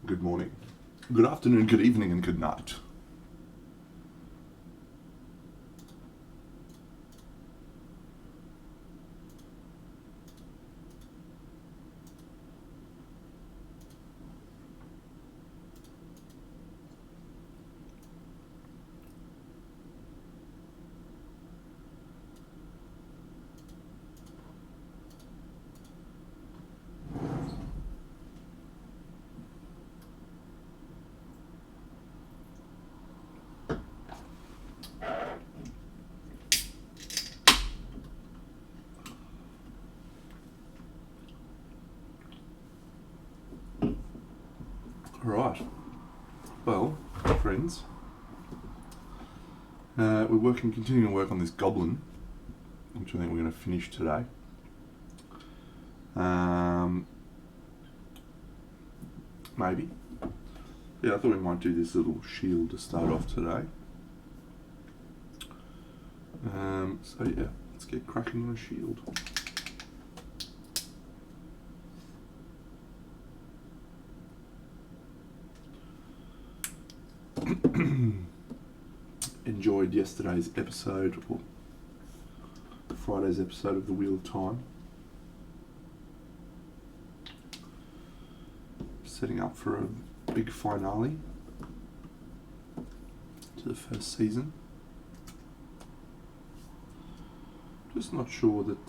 Good morning, good afternoon, good evening, and good night. Right, well, friends, we're continuing to work on this Goblin, which I think we're going to finish today. Maybe. Yeah, I thought we might do this little shield to start off today. So yeah, let's get cracking on a shield. Enjoyed yesterday's episode, or Friday's episode of The Wheel of Time. Setting up for a big finale to the first season. Just not sure that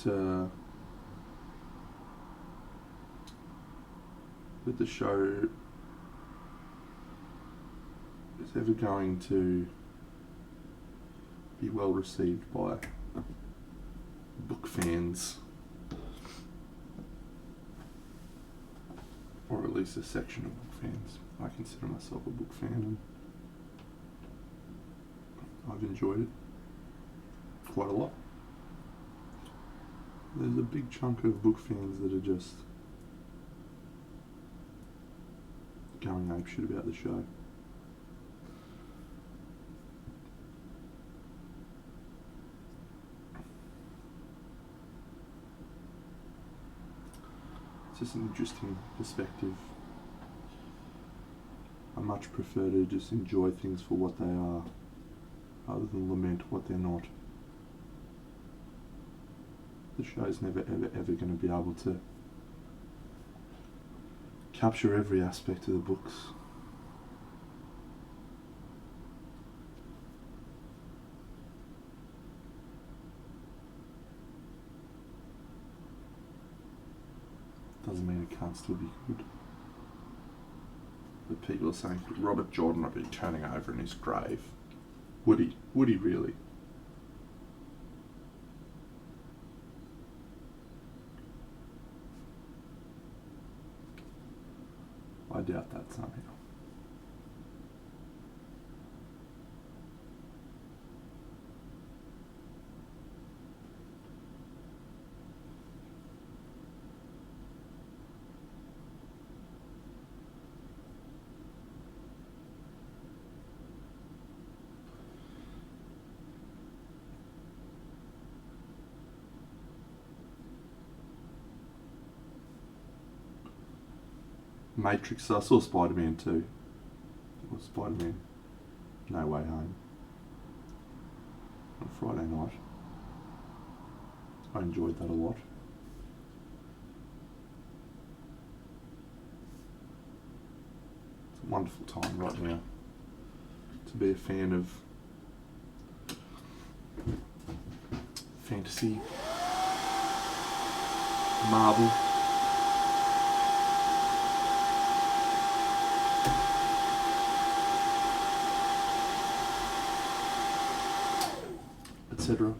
that the show is ever going to be well received by book fans, or at least a section of book fans. I consider myself a book fan, and I've enjoyed it quite a lot. There's a big chunk of book fans that are just going apeshit about the show. It's just an interesting perspective. I much prefer to just enjoy things for what they are, rather than lament what they're not. The show's never ever going to be able to capture every aspect of the books. Doesn't mean it can't still be good. But people are saying, could Robert Jordan not be turning over in his grave? Would he? Would he really? I doubt that somehow. Matrix, I saw Spider-Man 2. Or Spider-Man No Way Home on Friday night. I enjoyed that a lot. It's a wonderful time right now to be a fan of fantasy, Marvel. Etc.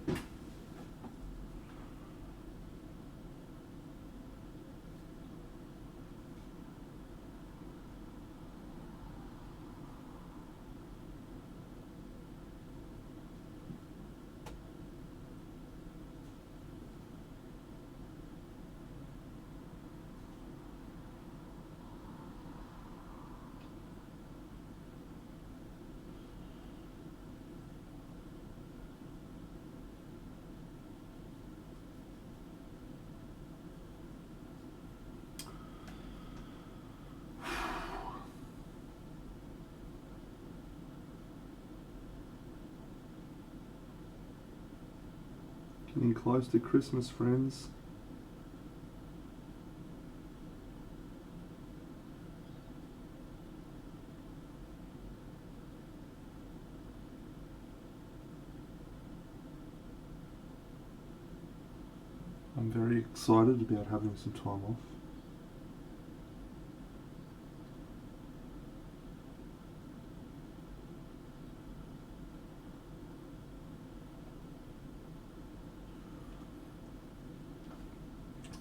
Getting close to Christmas, friends. I'm very excited about having some time off.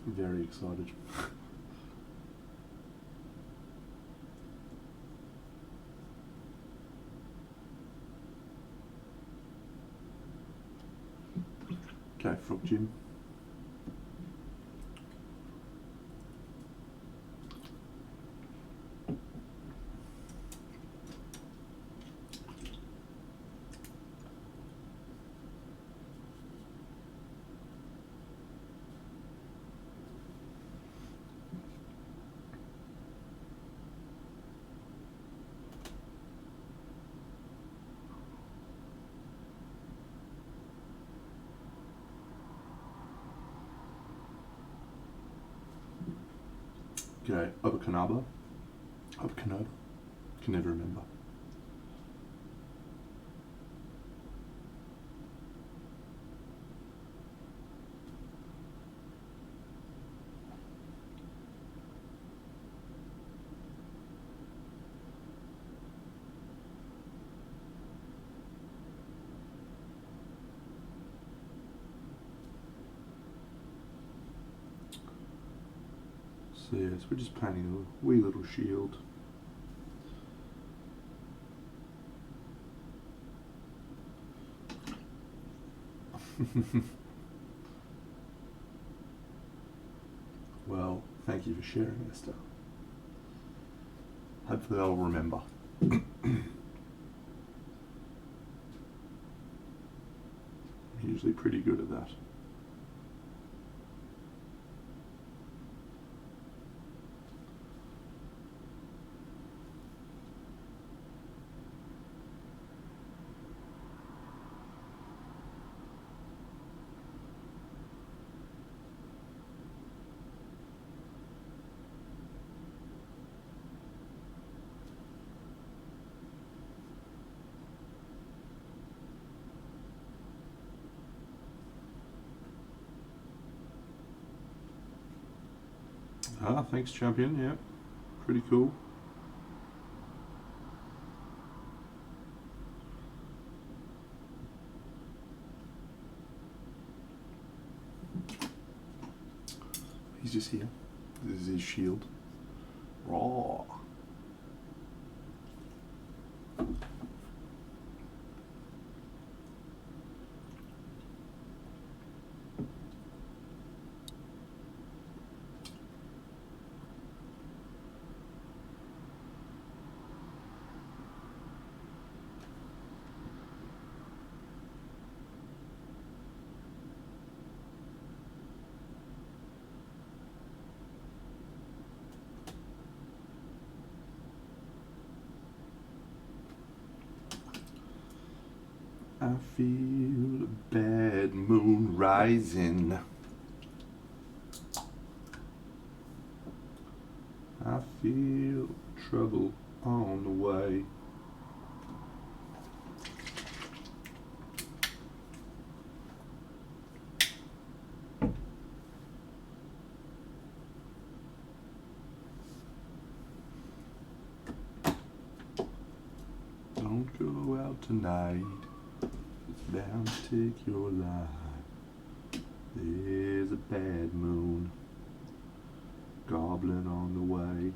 I'm very excited. Okay, Frog Jim. Okay, Obakanaba. Obakanoba. Can never remember. So yes, we're just painting a wee little shield. Well, thank you for sharing, Esther. Hopefully I'll remember. I'm usually pretty good at that. Ah, thanks, champion. Yeah, pretty cool. He's just here. This is his shield. Raw. I feel a bad moon rising. I feel trouble on the way. Don't go out tonight. It's bound to take your life. There's a bad moon. Goblin on the way.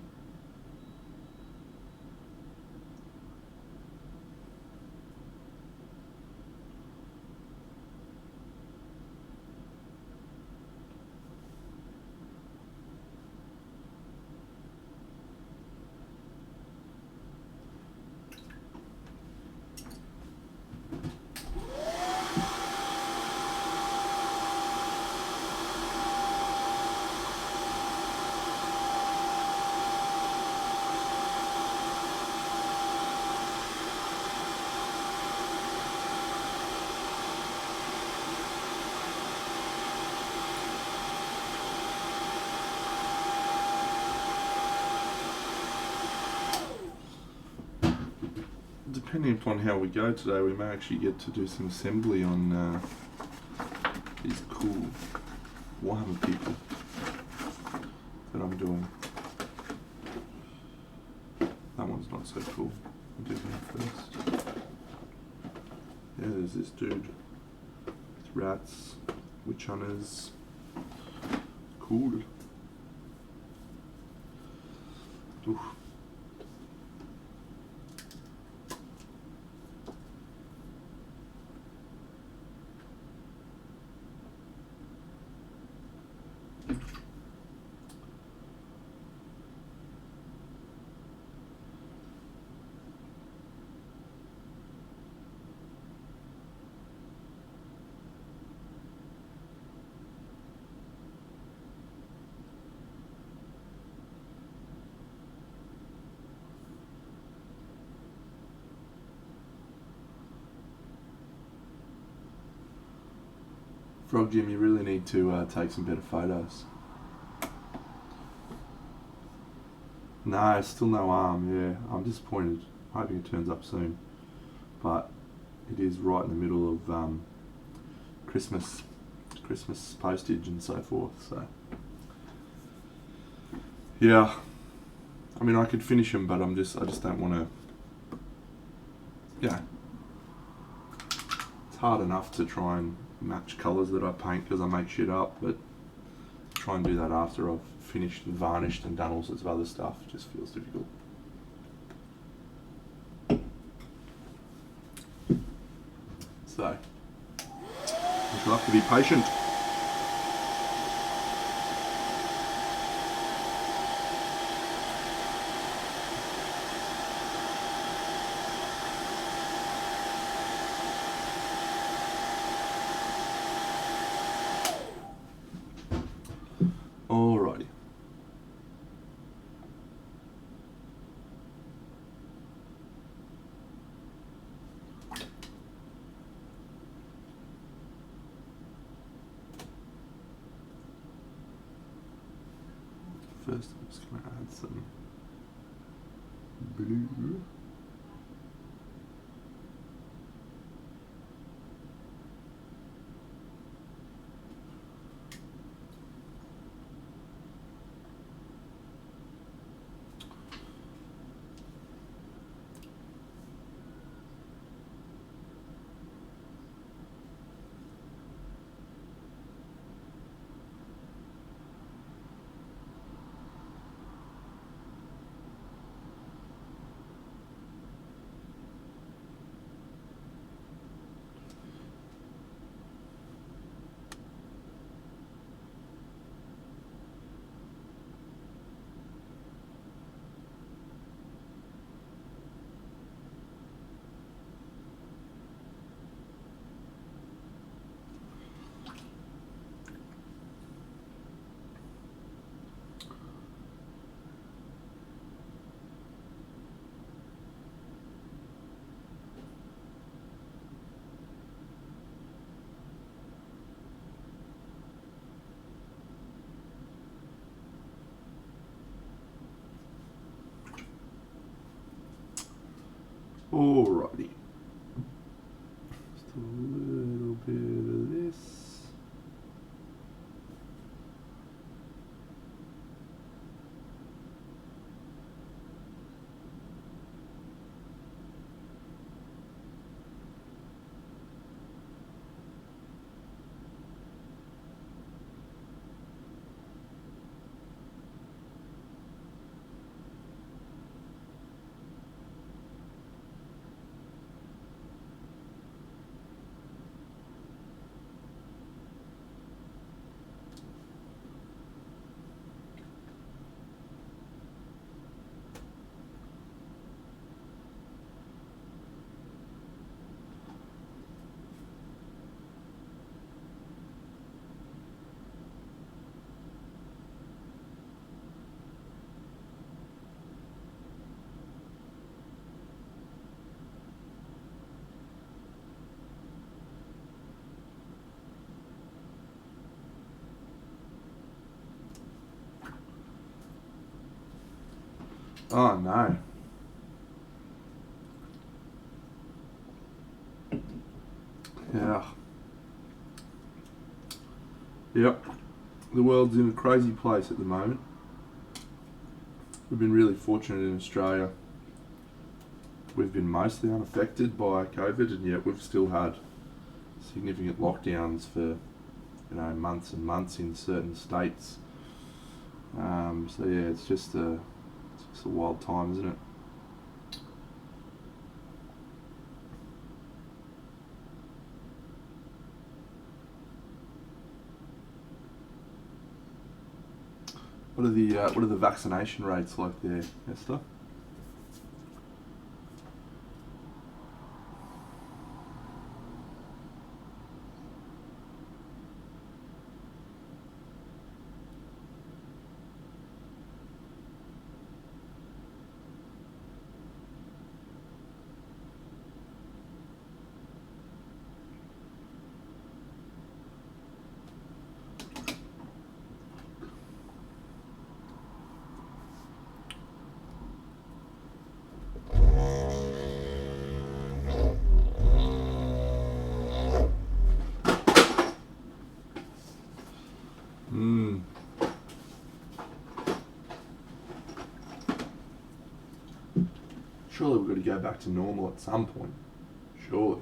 depending upon how we go today, we may actually get to do some assembly on these cool Warhammer people that I'm doing. That one's not so cool. I'll do him first. Yeah, there's this dude with rats, witch hunters. Cool. Oof. Frog Jim, you really need to take some better photos. No, still no arm, yeah. I'm disappointed. Hoping it turns up soon. But it is right in the middle of Christmas postage and so forth, so. Yeah. I mean, I could finish them, but I just don't want to, yeah. It's hard enough to try and match colours that I paint because I make shit up, but try and do that after I've finished and varnished and done all sorts of other stuff just feels difficult. So, you'll have to be patient. Alrighty. First, I'm just going to add some blue. Alrighty. Just a little bit of this. Oh no. Yeah. Yep. The world's in a crazy place at the moment. We've been really fortunate in Australia. We've been mostly unaffected by COVID, and yet we've still had significant lockdowns for months and months in certain states. So yeah, it's just a wild time, isn't it? What are the vaccination rates like there, Esther? Surely we've got to go back to normal at some point. Surely.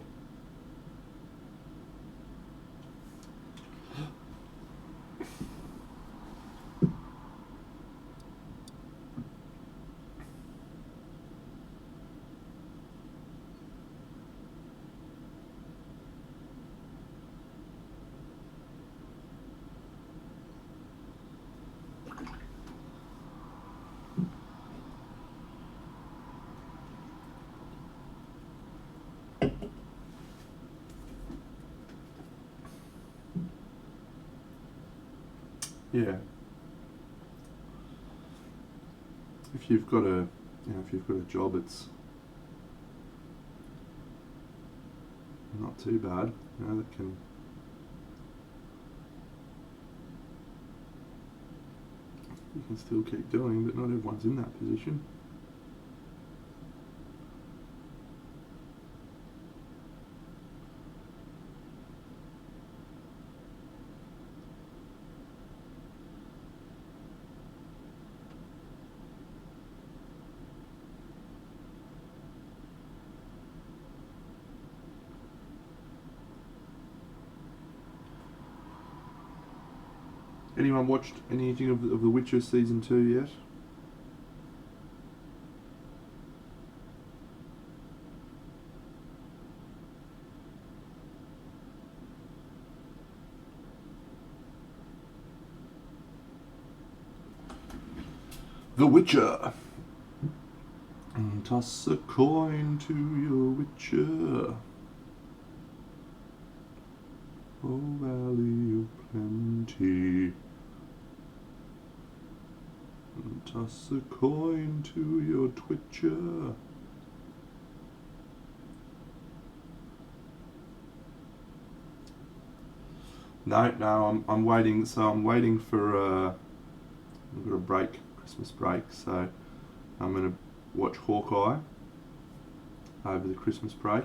Yeah. If you've got a job, it's not too bad. That can. You can still keep doing, but not everyone's in that position. Anyone watched anything of The Witcher season 2 yet? The Witcher. Toss a coin to your Witcher. Oh, valley of plenty. Toss a coin to your Twitcher. No, I'm waiting. So I'm waiting for. I've got a break, Christmas break. So I'm gonna watch Hawkeye over the Christmas break,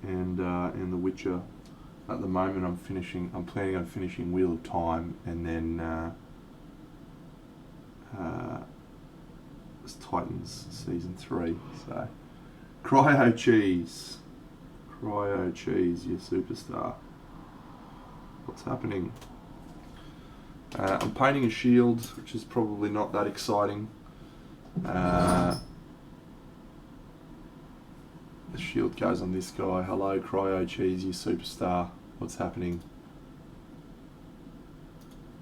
and The Witcher. At the moment, I'm planning on finishing Wheel of Time, and then it's Titans season 3. So, Cryo Cheese, you superstar. What's happening? I'm painting a shield, which is probably not that exciting. The shield goes on this guy. Hello, Cryo Cheese, you superstar. What's happening?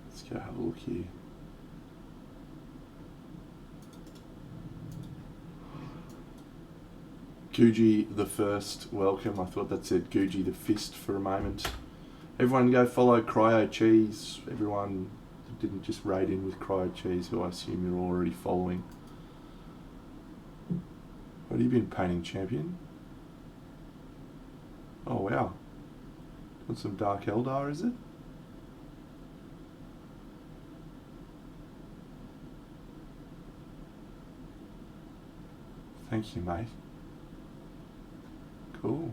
Let's go have a look here. Guji the First, welcome. I thought that said Guji the Fist for a moment. Everyone go follow Cryo Cheese. Everyone didn't just raid in with Cryo Cheese, who I assume you're already following. What have you been painting, champion? Oh wow. Got some Dark Eldar, is it? Thank you, mate. Cool.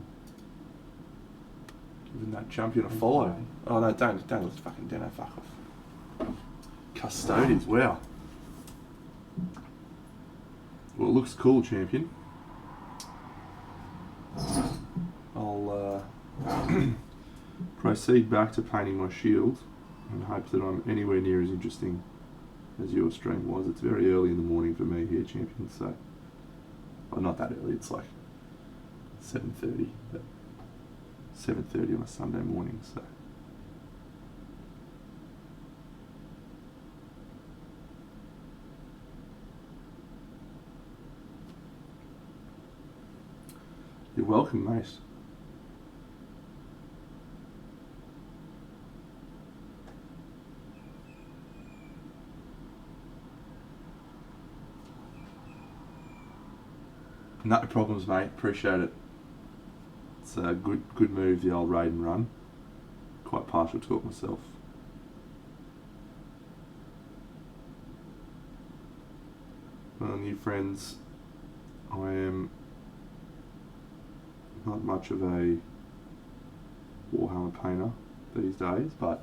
Even that champion to follow. Oh no, don't let fucking Deno fuck off. Custodians, wow. Well, it looks cool, champion. I'll proceed back to painting my shield and hope that I'm anywhere near as interesting as your stream was. It's very early in the morning for me here, champion, so... Well, not that early, it's like 7:30, but 7:30 on a Sunday morning, so... You're welcome, mate. No problems, mate. Appreciate it. It's a good move, the old raid and run. Quite partial to it myself. Well, new friends, I am not much of a Warhammer painter these days, but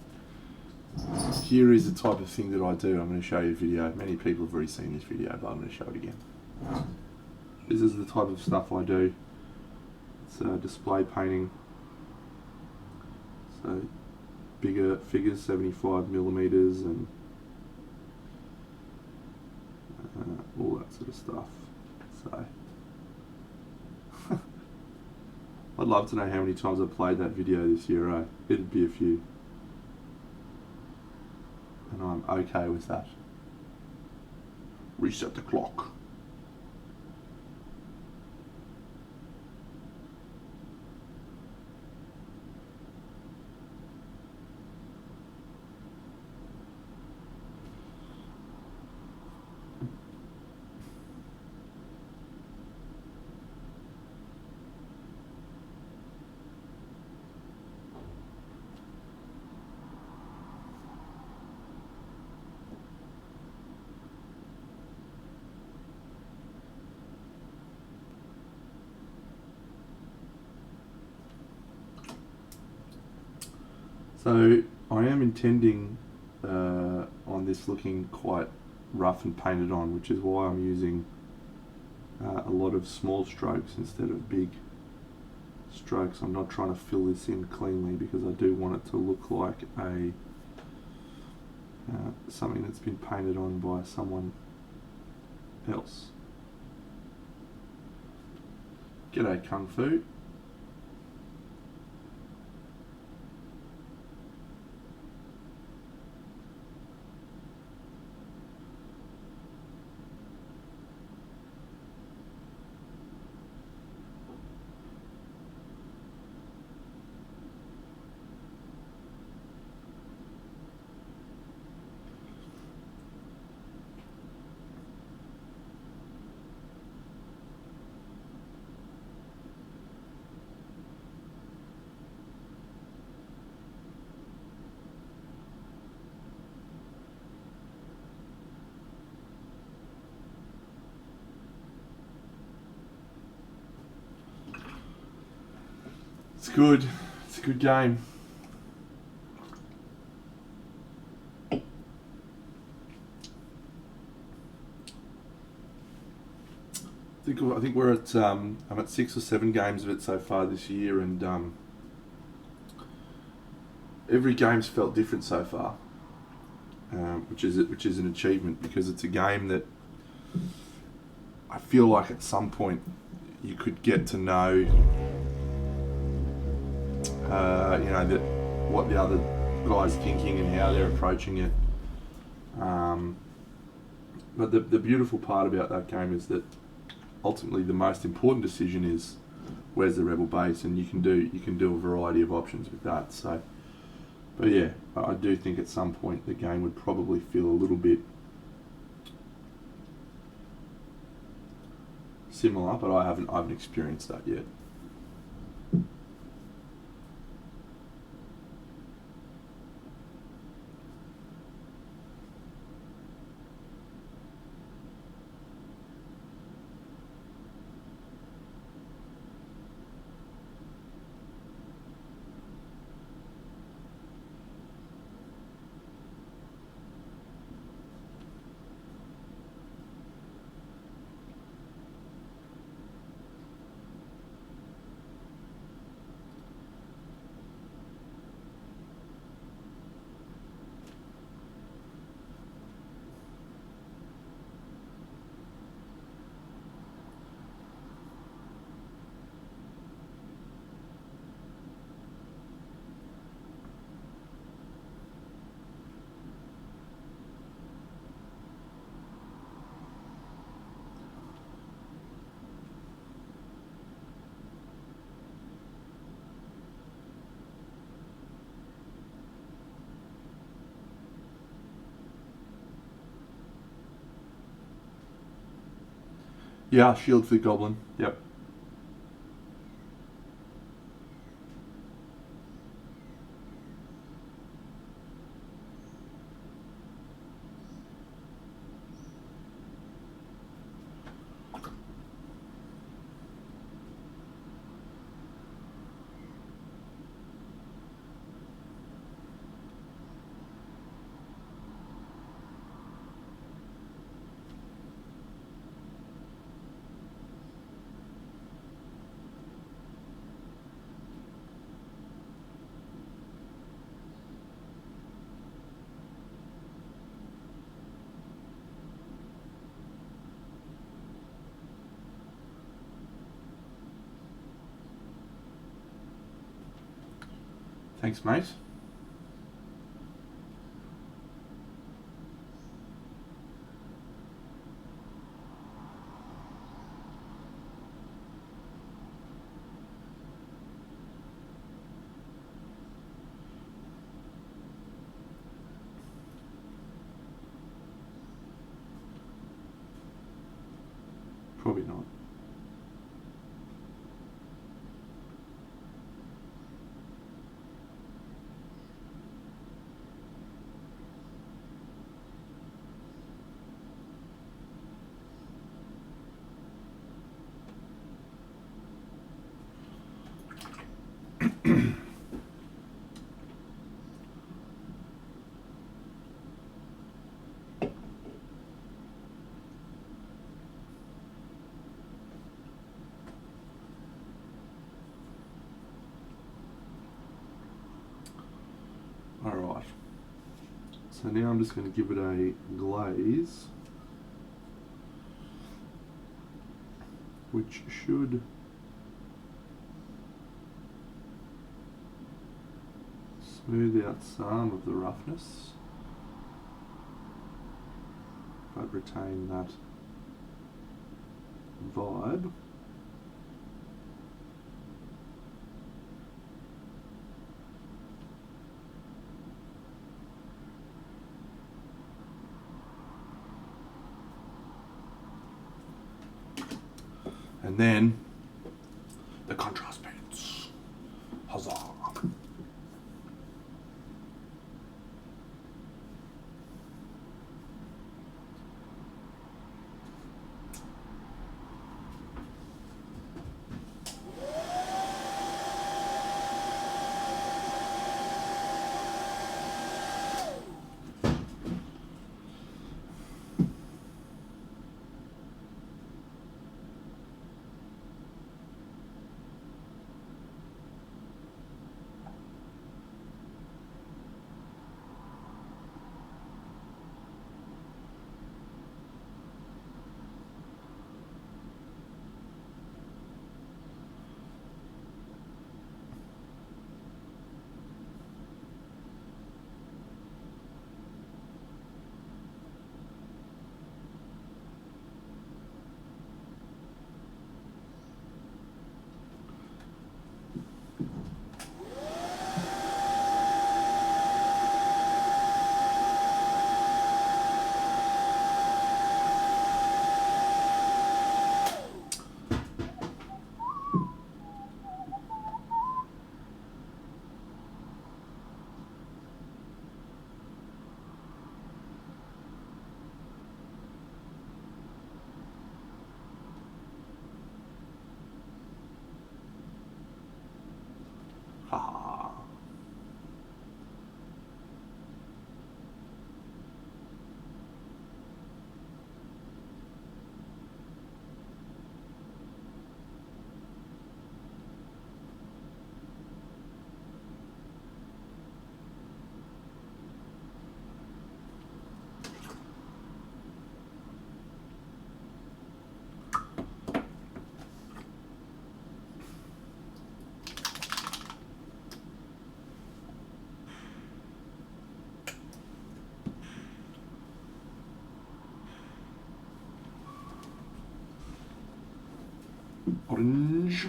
here is the type of thing that I do. I'm going to show you a video. Many people have already seen this video, but I'm going to show it again. This is the type of stuff I do. It's display painting. So bigger figures, 75mm, and all that sort of stuff. So I'd love to know how many times I've played that video this year, eh? It'd be a few. And I'm okay with that. Reset the clock. So I am intending on this looking quite rough and painted on, which is why I'm using a lot of small strokes instead of big strokes. I'm not trying to fill this in cleanly because I do want it to look like a something that's been painted on by someone else. G'day Kung Fu. It's good. It's a good game. I think we're at I'm at 6 or 7 games of it so far this year, and every game's felt different so far, which is an achievement, because it's a game that I feel like at some point you could get to know, you know, that what the other guy's thinking and how they're approaching it. But the beautiful part about that game is that ultimately the most important decision is where's the rebel base, and you can do a variety of options with that. So, but yeah, I do think at some point the game would probably feel a little bit similar, but I haven't experienced that yet. Yeah, shield for the Goblin. Yep. Thanks, mate. Probably not. Alright. So now I'm just going to give it a glaze, which should smooth out some of the roughness, but retain that vibe. And then the contrast paints. Huzzah! Haha. Orange.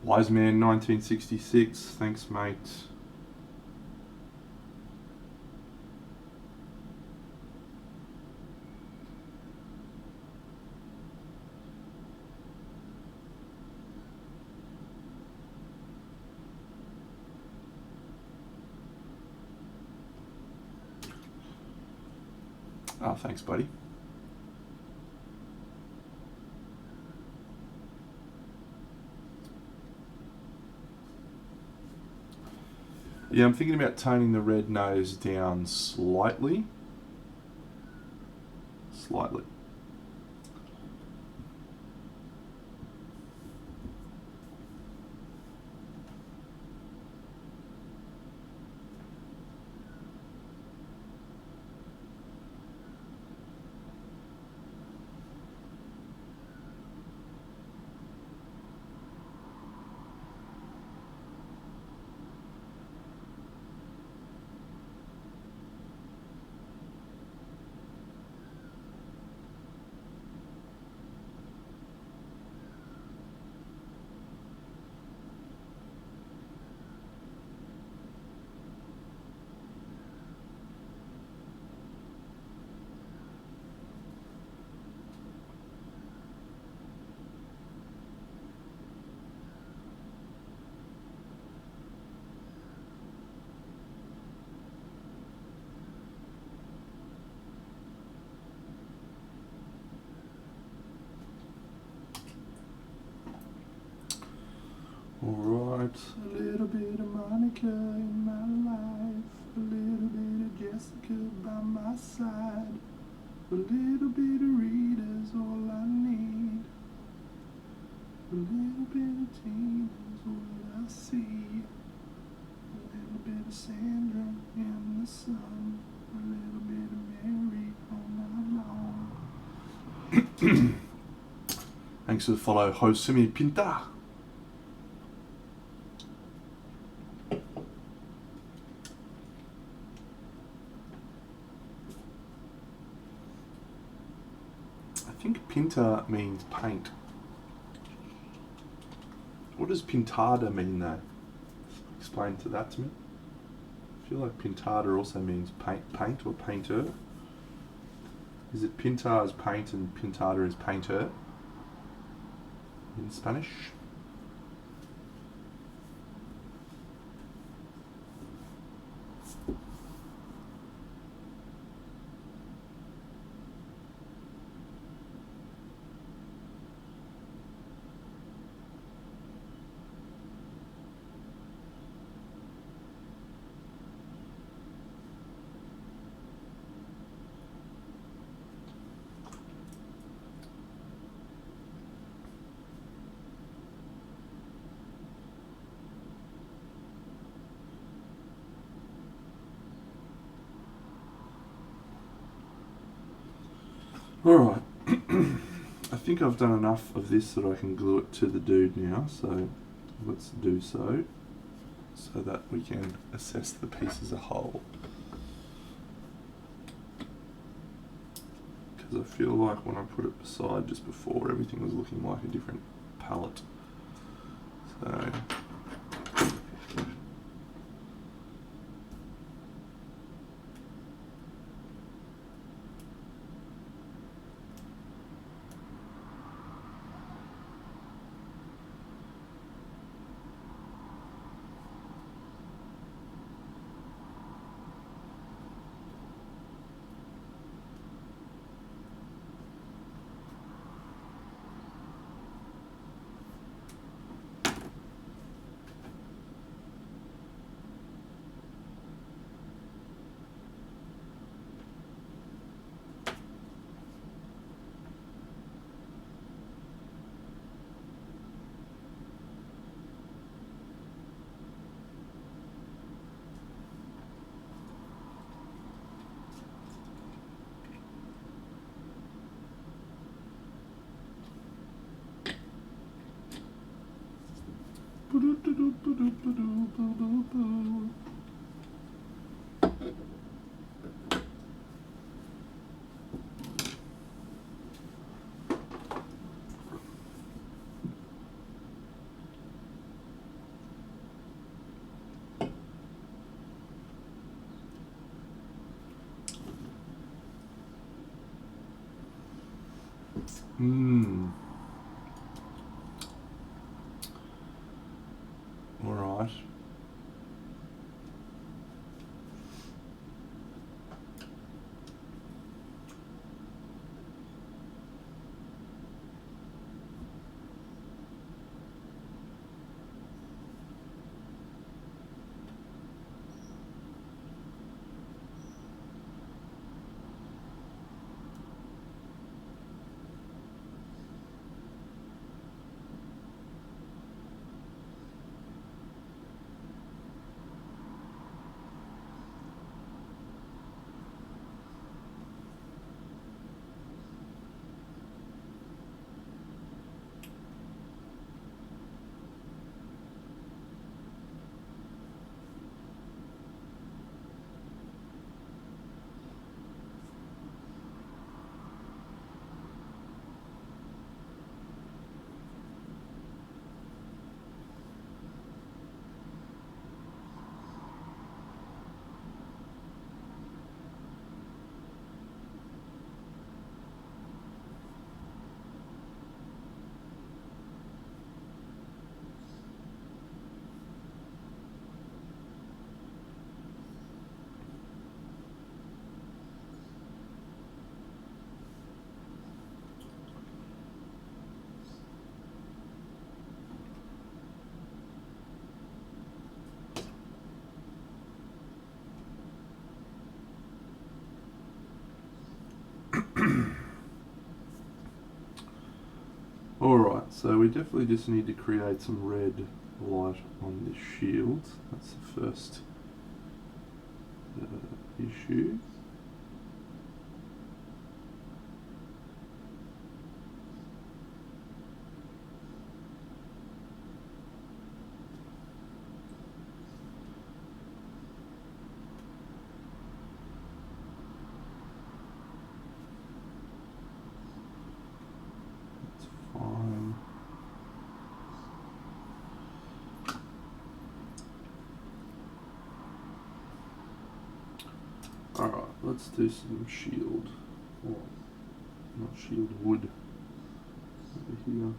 Wise Man 1966, thanks mate. Oh, thanks buddy. Yeah, I'm thinking about toning the red nose down slightly. Slightly. Alright, a little bit of Monica in my life, a little bit of Jessica by my side, a little bit of Rita's all I need, a little bit of Tina's all I see, a little bit of Sandra in the sun, a little bit of Mary all night long. Thanks for the follow, Josemi Pinta. I think pinta means paint. What does pintada mean though? Explain that to me. I feel like pintada also means paint or painter. Is it pinta as paint and pintada as painter in Spanish? Alright, I think I've done enough of this that I can glue it to the dude now, so let's do so that we can assess the piece as a whole. Because I feel like when I put it beside just before, everything was looking like a different palette. So All right. Alright, so we definitely just need to create some red light on this shield. That's the first issue. Fine. Alright, let's do some shield. Oh, not shield, wood. Over here.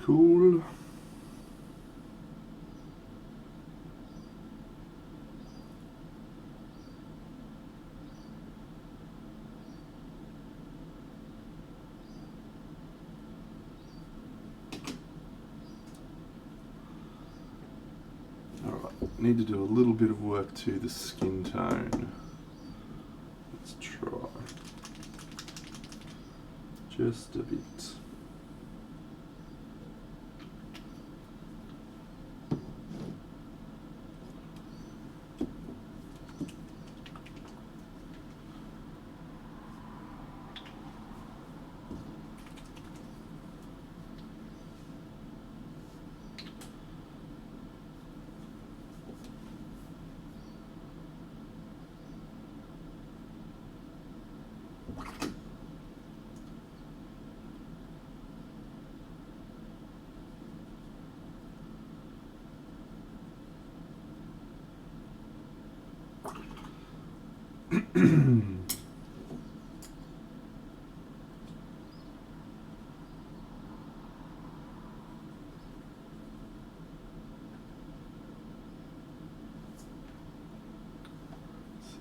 Cool. Alright, need to do a little bit of work to the skin tone. Let's try. Just a bit.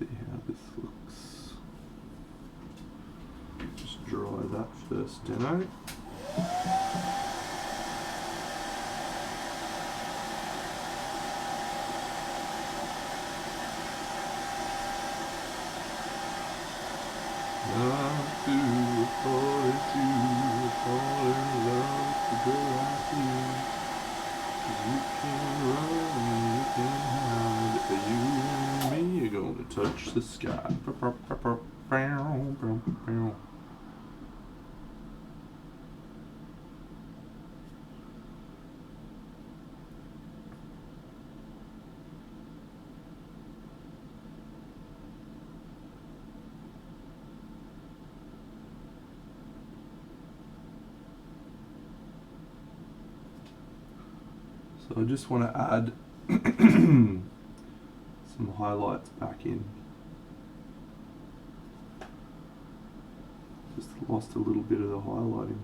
see how this looks. Just dry that first, Deno. Not to fall in love with a girl like you. You can run, you can hide. You and me are gonna touch the sky. So I just want to add some highlights back in. Just lost a little bit of the highlighting.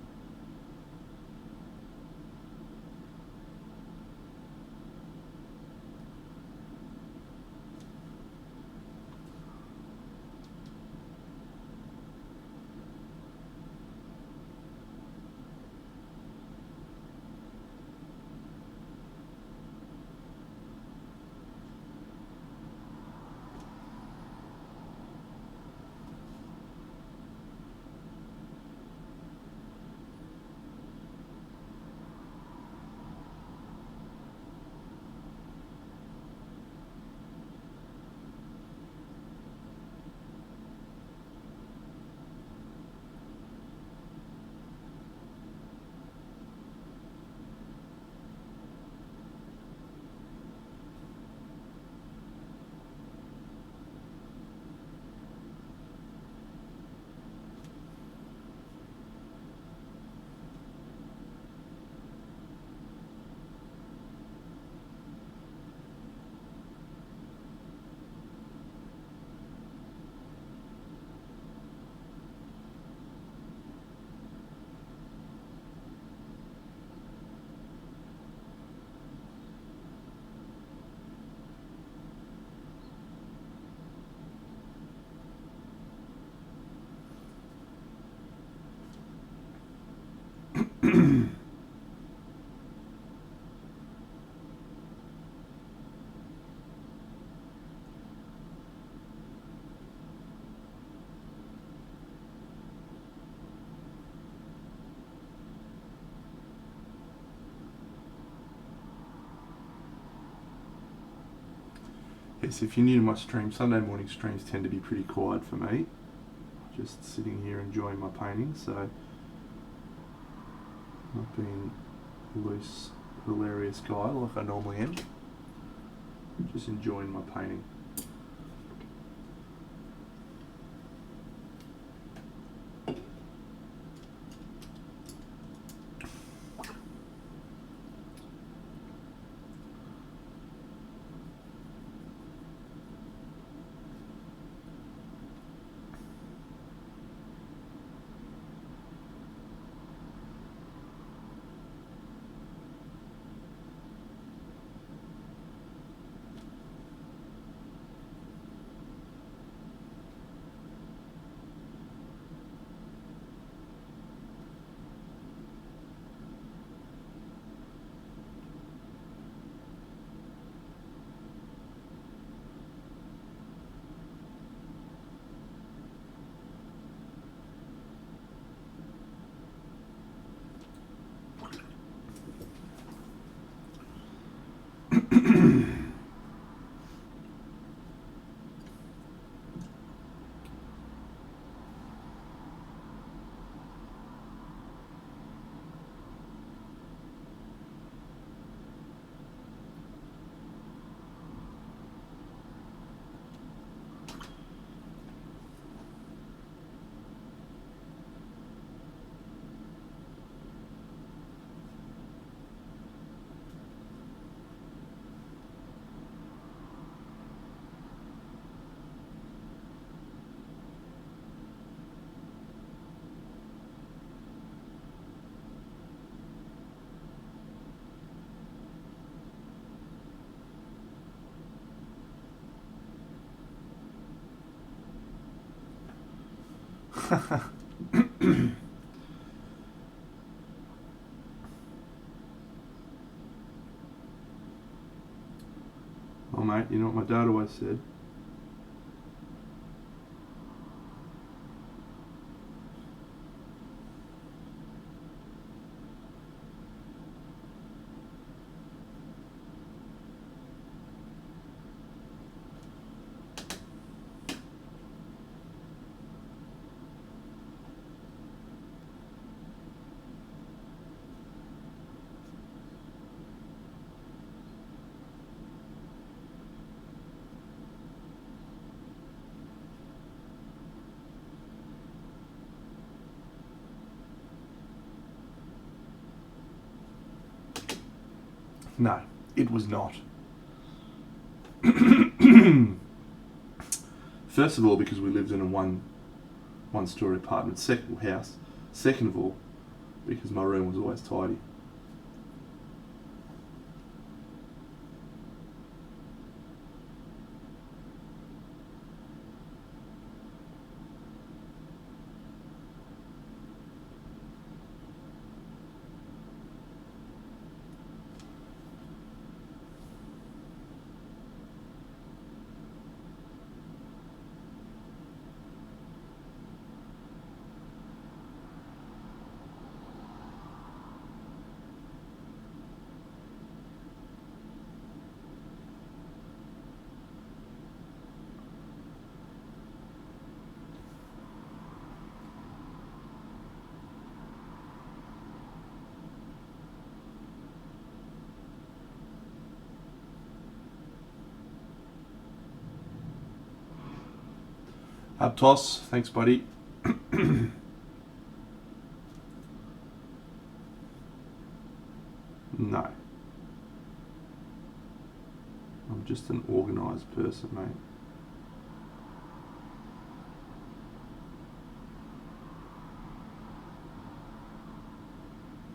Yes, if you're new to my stream, Sunday morning streams tend to be pretty quiet for me. Just sitting here enjoying my painting, so not being a loose, hilarious guy like I normally am. Just enjoying my painting. Oh mate, you know what my dad always said? No, it was not. First of all, because we lived in a one-story apartment house. Second of all, because my room was always tidy. Abtos, thanks buddy. No. I'm just an organised person, mate.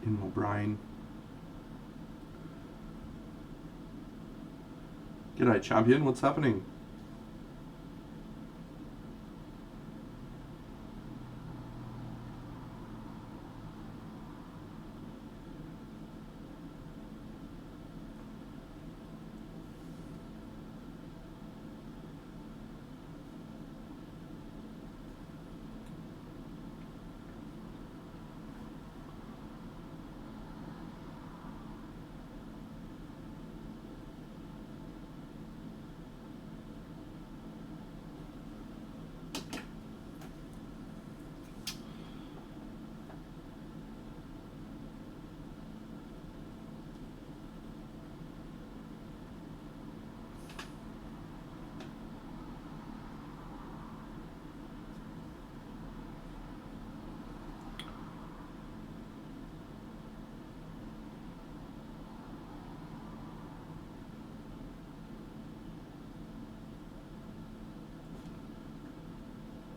In my brain. G'day champion, what's happening?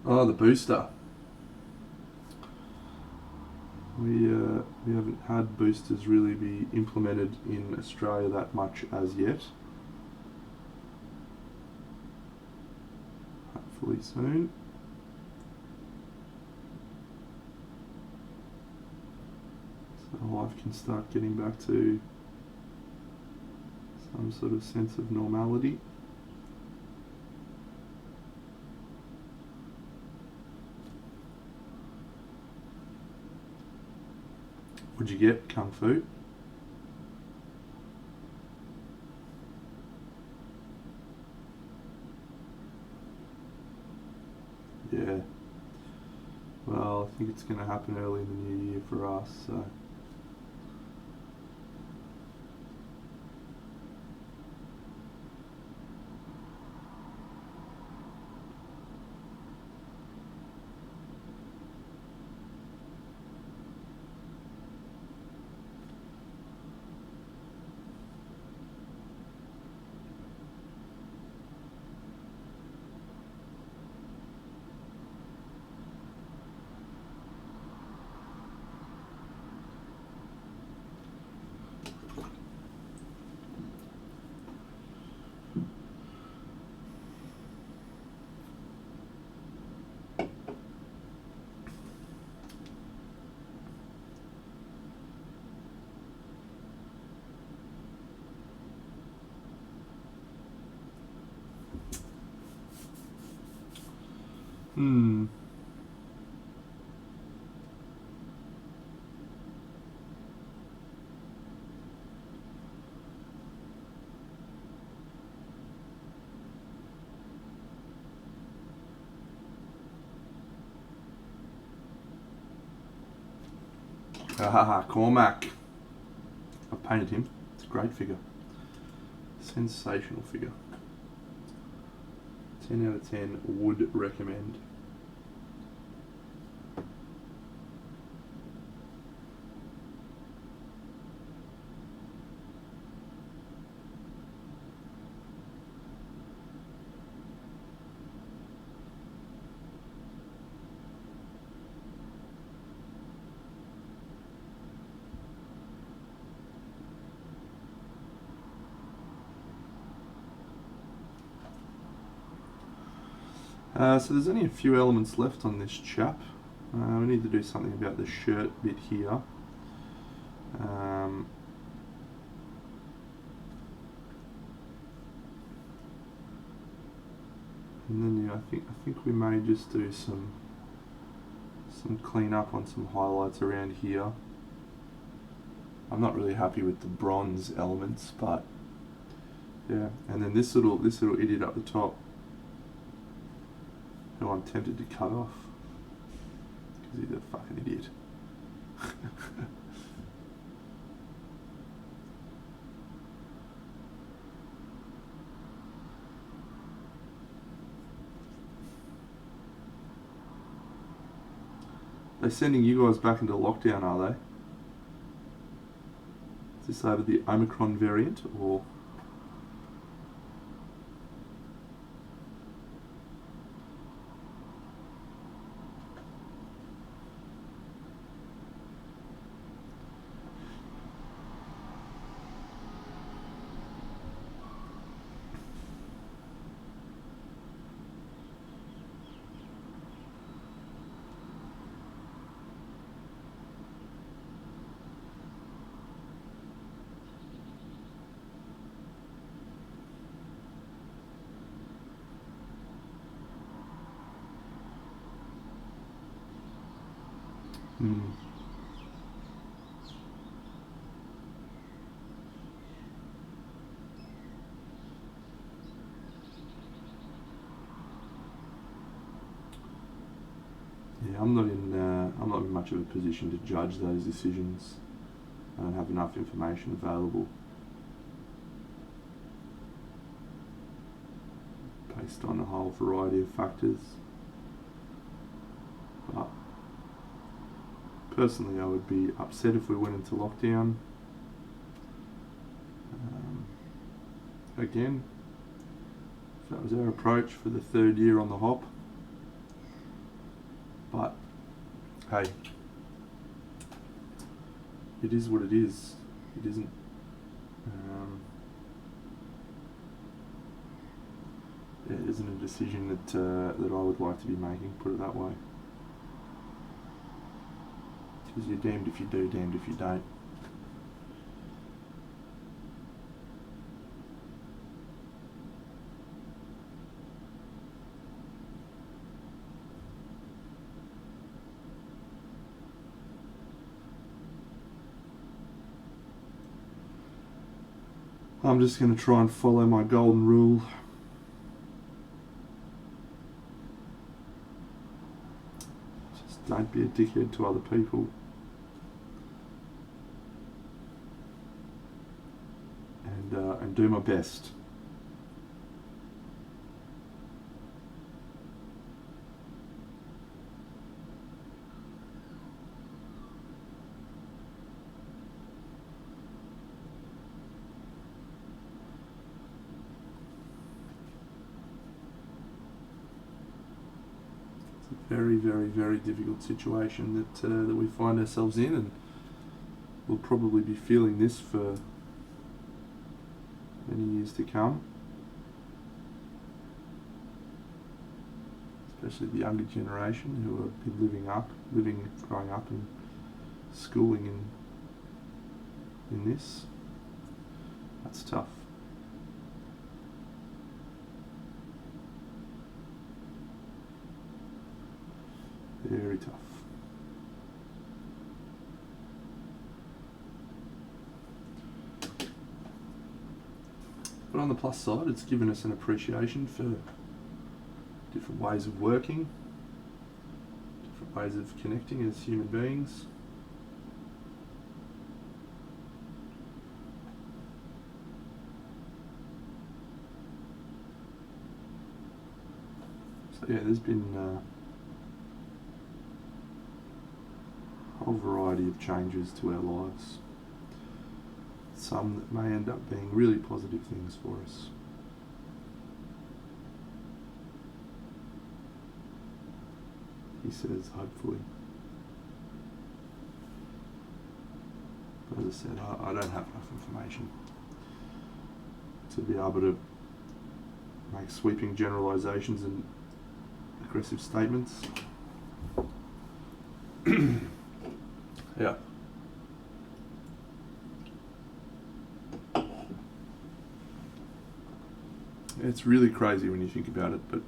Oh, the booster. We haven't had boosters really be implemented in Australia that much as yet. Hopefully soon. So life can start getting back to some sort of sense of normality. What'd you get, Kung Fu? Yeah. Well, I think it's going to happen early in the new year for us, so. Hmm. Ah, Cormac. I've painted him. It's a great figure. Sensational figure. 10 out of 10 would recommend. So there's only a few elements left on this chap. We need to do something about the shirt bit here. And then I think we may just do some clean up on some highlights around here. I'm not really happy with the bronze elements, but yeah. And then this little idiot up the top, who I'm tempted to cut off because he's a fucking idiot. They're sending you guys back into lockdown, are they? Is this over the Omicron variant, or? Yeah, I'm not in much of a position to judge those decisions. I don't have enough information available based on a whole variety of factors. But personally, I would be upset if we went into lockdown. Again, if that was our approach for the third year on the hop. But hey, it is what it is. It isn't. It isn't a decision that I would like to be making. Put it that way. Because you're damned if you do, damned if you don't. I'm just going to try and follow my golden rule. Just don't be a dickhead to other people. And do my best. Very, very, very difficult situation that we find ourselves in, and we'll probably be feeling this for many years to come. Especially the younger generation who have been growing up and schooling in this. That's tough. Very tough. But on the plus side, it's given us an appreciation for different ways of working, different ways of connecting as human beings. So yeah, there's been a whole variety of changes to our lives. Some that may end up being really positive things for us. He says, hopefully. But as I said, I don't have enough information to be able to make sweeping generalizations and aggressive statements. Yeah. It's really crazy when you think about it, but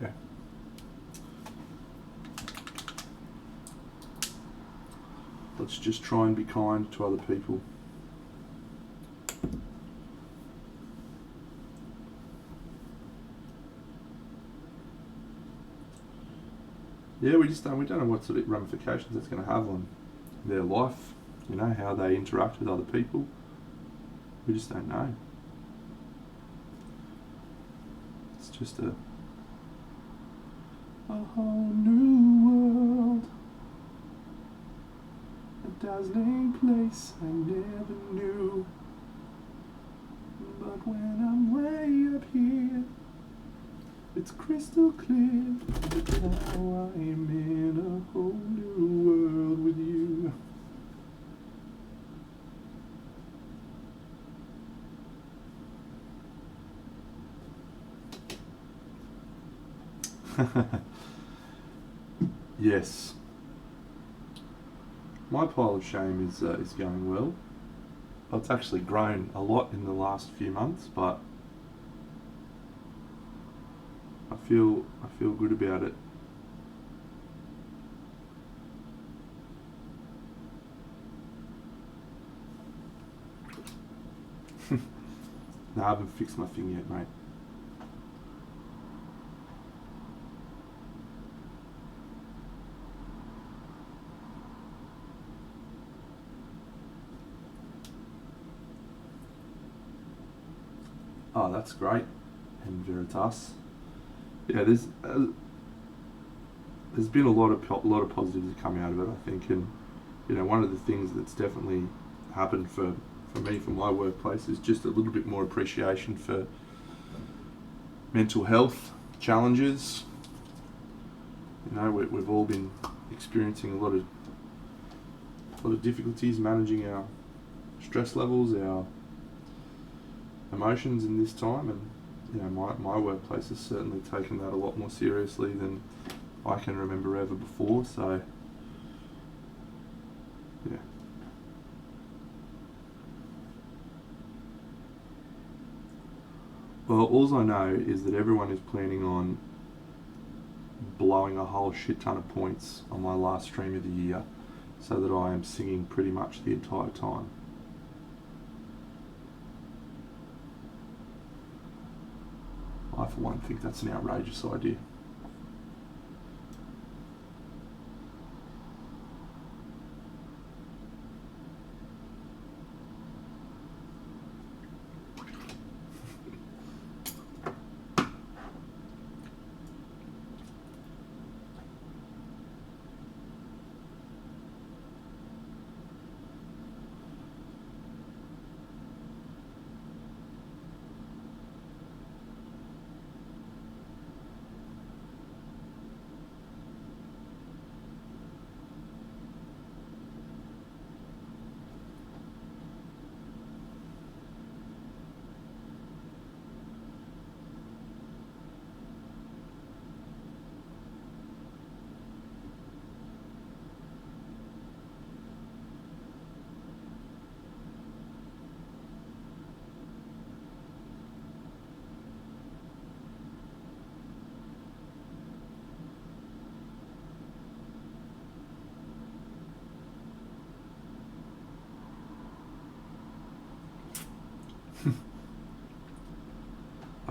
yeah. Let's just try and be kind to other people. Yeah, we don't know what sort of ramifications that's going to have on their life, you know, how they interact with other people. We just don't know. It's just a whole new world, a dazzling place I never knew. But when I'm way up here, it's crystal clear that now I am in a whole new world with you. Yes. My pile of shame is going well. It's actually grown a lot in the last few months, but I feel good about it. No, I haven't fixed my thing yet, mate. Oh, that's great. And Veritas. Yeah, there's been a lot of positives that come out of it, I think, and you know, one of the things that's definitely happened for me, for my workplace, is just a little bit more appreciation for mental health challenges. You know, we've all been experiencing a lot of difficulties managing our stress levels, our emotions in this time, and you know, my workplace has certainly taken that a lot more seriously than I can remember ever before. So yeah. Well, all I know is that everyone is planning on blowing a whole shit ton of points on my last stream of the year, so that I am singing pretty much the entire time. I, for one, think that's an outrageous idea.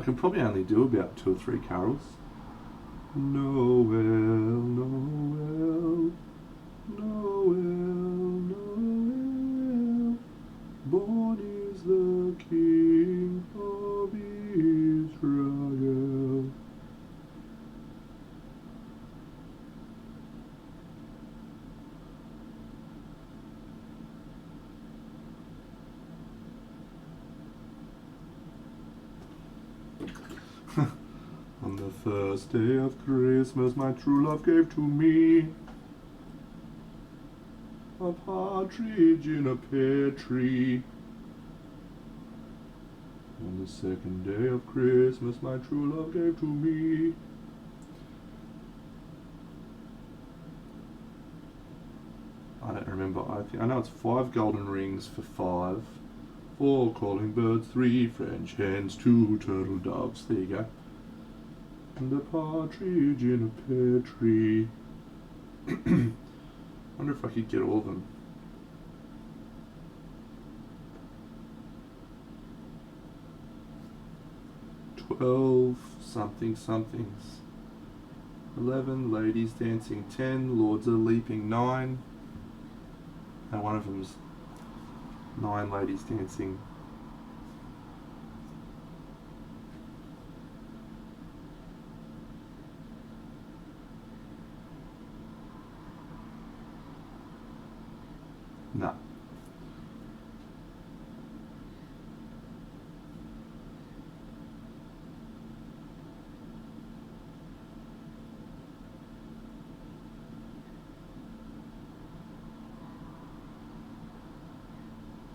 can probably only do about 2 or 3 carols. Noel, Noel, Noel, Noel, born is the King of Israel. On the first day of Christmas, my true love gave to me a partridge in a pear tree. On the second day of Christmas, my true love gave to me I don't remember. I know it's 5 golden rings for 5, 4 calling birds, 3 French hens, 2 turtle doves. There you go. And a partridge in a pear tree. Wonder if I could get all of them. "12 something somethings. 11 ladies dancing. 10 lords are leaping. 9. And one of them's 9 ladies dancing. No.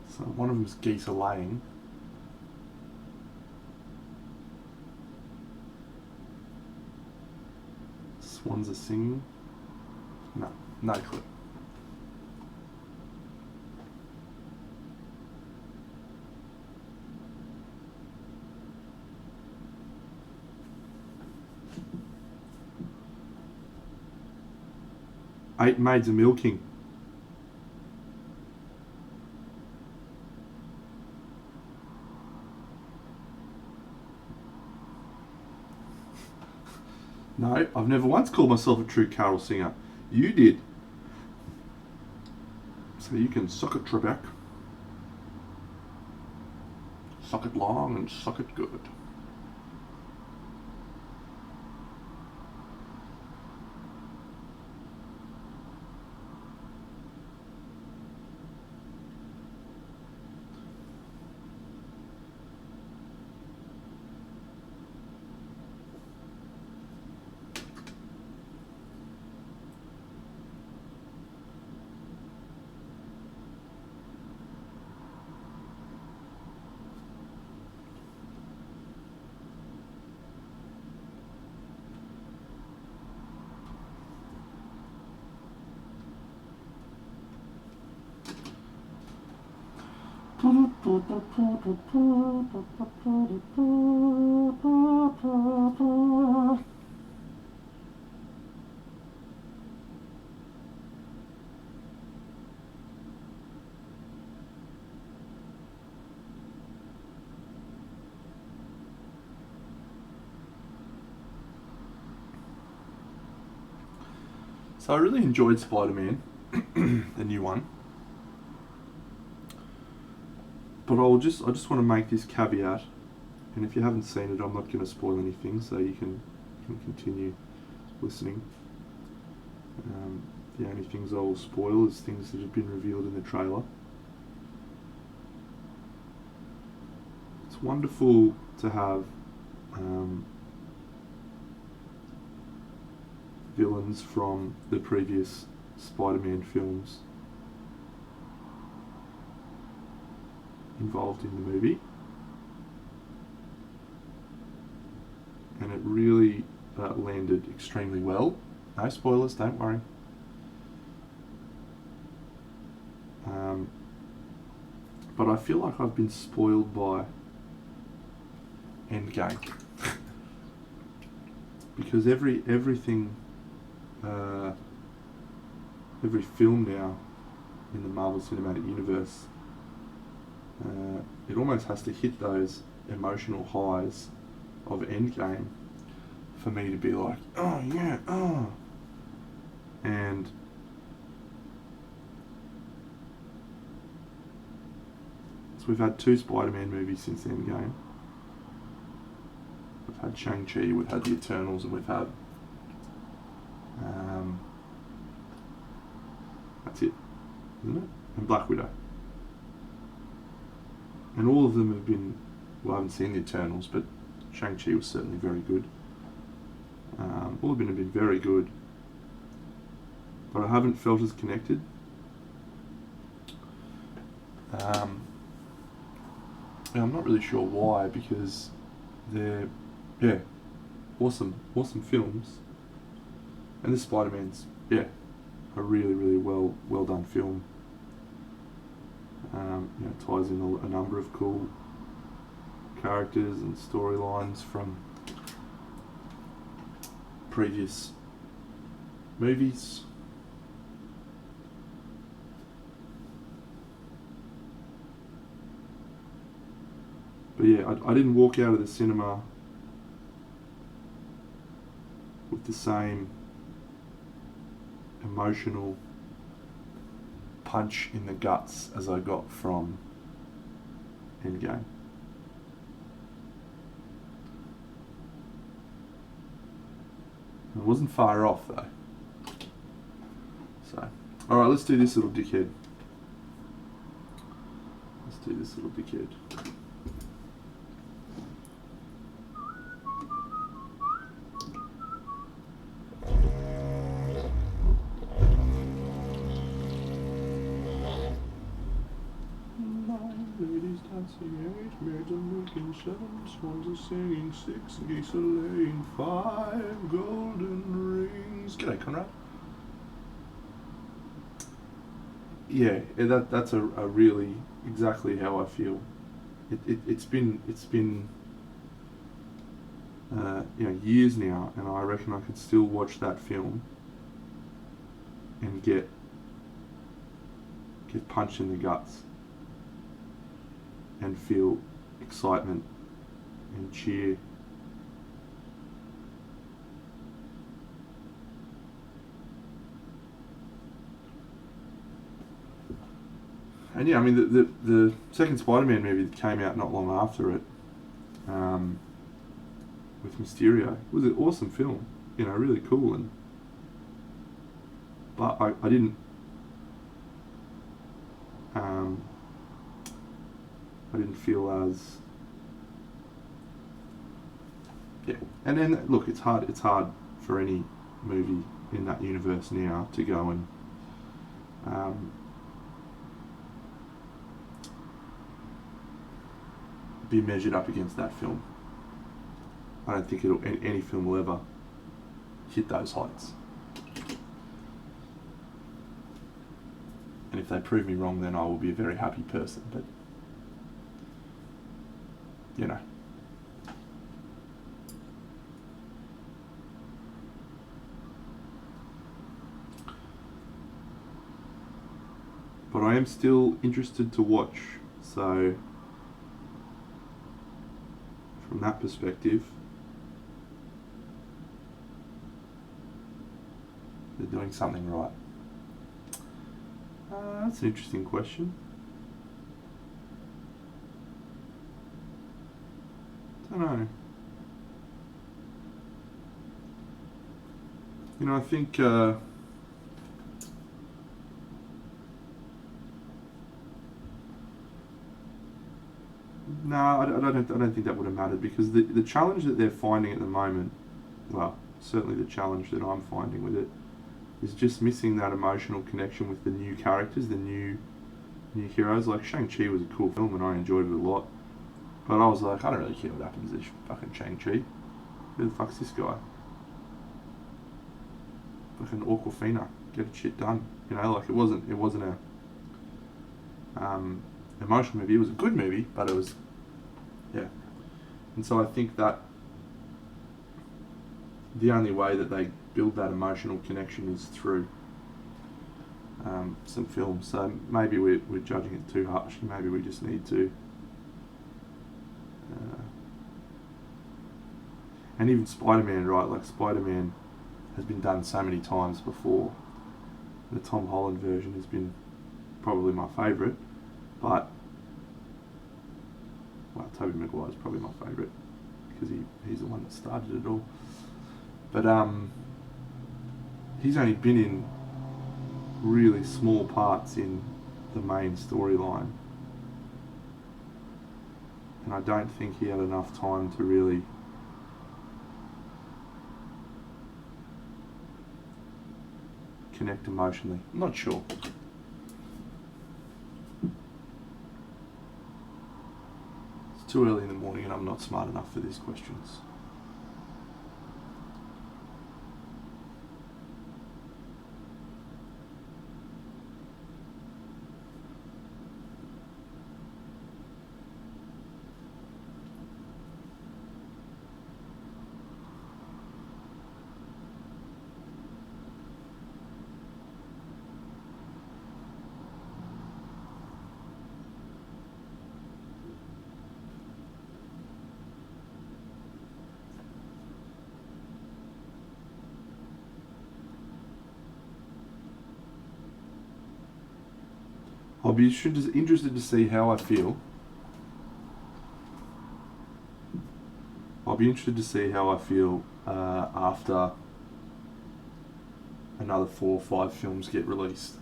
So one of them's geese are laying. Swans are singing. No, no clue. Eight maids are milking. No, I've never once called myself a true carol singer. You did. So you can suck it, Trebek. Suck it long and suck it good. So I really enjoyed Spider-Man, the new one. But I just want to make this caveat, and if you haven't seen it, I'm not going to spoil anything, so you can continue listening. The only things I will spoil is things that have been revealed in the trailer. It's wonderful to have villains from the previous Spider-Man films involved in the movie, and it really landed extremely well. No spoilers, don't worry. But I feel like I've been spoiled by Endgame because every film now in the Marvel Cinematic Universe, it almost has to hit those emotional highs of Endgame for me to be like, oh yeah, oh. And so we've had 2 Spider-Man movies since Endgame. We've had Shang-Chi, we've had the Eternals, and we've had that's it, isn't it? And Black Widow. And all of them have been, well, I haven't seen the Eternals, but Shang-Chi was certainly very good. All of them have been very good, but I haven't felt as connected. And I'm not really sure why, because they're, awesome films. And this Spider-Man's, a really, really well done film. Ties in a number of cool characters and storylines from previous movies. But yeah, I didn't walk out of the cinema with the same emotional punch in the guts as I got from Endgame. It wasn't far off though. So, alright, let's do this little dickhead. Ladies dancing 8, maids are milking 7, swans are singing 6, geese are laying 5 golden rings. G'day, Conrad. Yeah, that's a really exactly how I feel. It's been years now, and I reckon I could still watch that film and get punched in the guts and feel excitement and cheer. And yeah, I mean the second Spider-Man movie that came out not long after it, with Mysterio, was an awesome film. Really cool, but I didn't. I didn't feel as and then look, it's hard for any movie in that universe now to go and be measured up against that film. I don't think any film will ever hit those heights. And if they prove me wrong, then I will be a very happy person, but But I am still interested to watch, so from that perspective, they're doing something right. That's an interesting question. I don't know. I think no, I don't think that would have mattered, because the challenge that they're finding at the moment, well, certainly the challenge that I'm finding with it, is just missing that emotional connection with the new characters, the new heroes. Like Shang-Chi was a cool film and I enjoyed it a lot, but I was like, I don't really care what happens to this fucking Shang-Chi. Who the fuck's this guy? Fucking Awkwafina, get shit done. Like it wasn't a emotional movie. It was a good movie, but it was and so I think that the only way that they build that emotional connection is through some films. So maybe we're judging it too harshly. Maybe we just need to And even Spider-Man, right? Like Spider-Man has been done so many times before. The Tom Holland version has been probably my favourite, but well, Tobey Maguire's probably my favourite because he's the one that started it all. But he's only been in really small parts in the main storyline, and I don't think he had enough time to really connect emotionally. I'm not sure. It's too early in the morning and I'm not smart enough for these questions. I'll be interested to see how I feel. I'll be interested to see how I feel after another 4 or 5 films get released.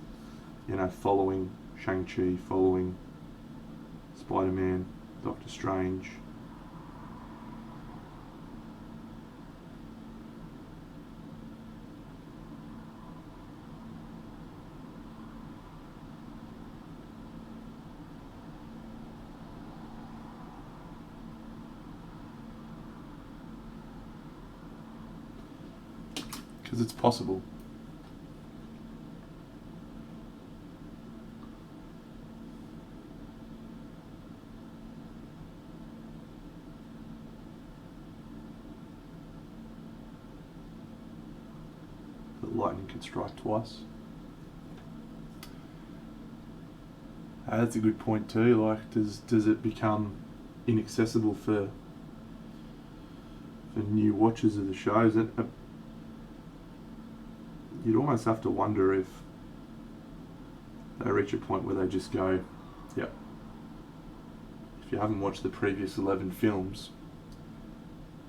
You know, following Shang-Chi, following Spider-Man, Doctor Strange. Because it's possible. That lightning can strike twice. That's a good point too. Like, does it become inaccessible for new watchers of the shows? You'd almost have to wonder if they reach a point where they just go, yep. If you haven't watched the previous 11 films,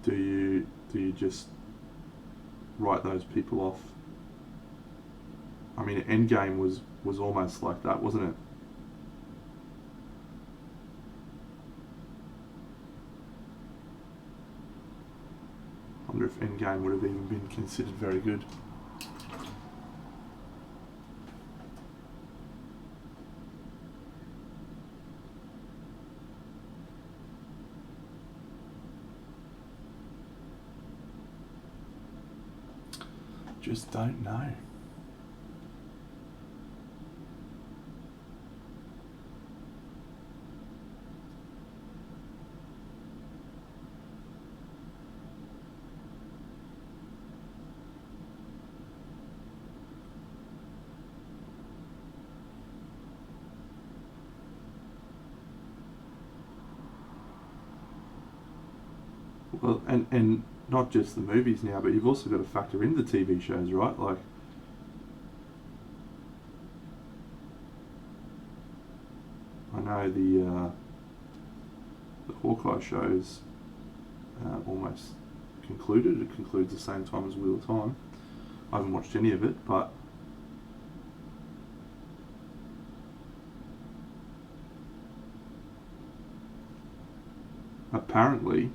do you just write those people off? I mean, Endgame was almost like that, wasn't it? I wonder if Endgame would have even been considered very good. Just don't know. Well, and not just the movies now, but you've also got to factor in the TV shows, right? Like, I know the Hawkeye show's almost concluded. It concludes the same time as Wheel of Time. I haven't watched any of it, but apparently,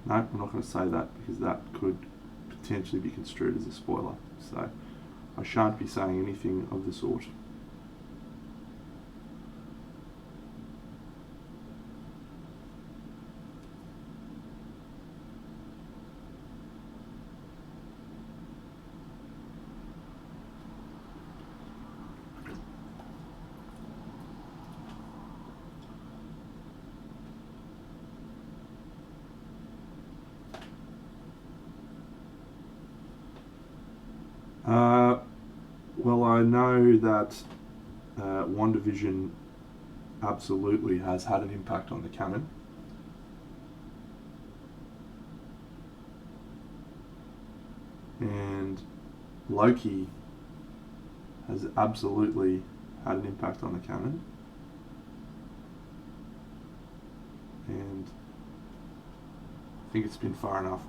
no, I'm not going to say that because that could potentially be construed as a spoiler. So I shan't be saying anything of the sort. Well, I know that WandaVision absolutely has had an impact on the canon. and Loki has absolutely had an impact on the canon, and I think it's been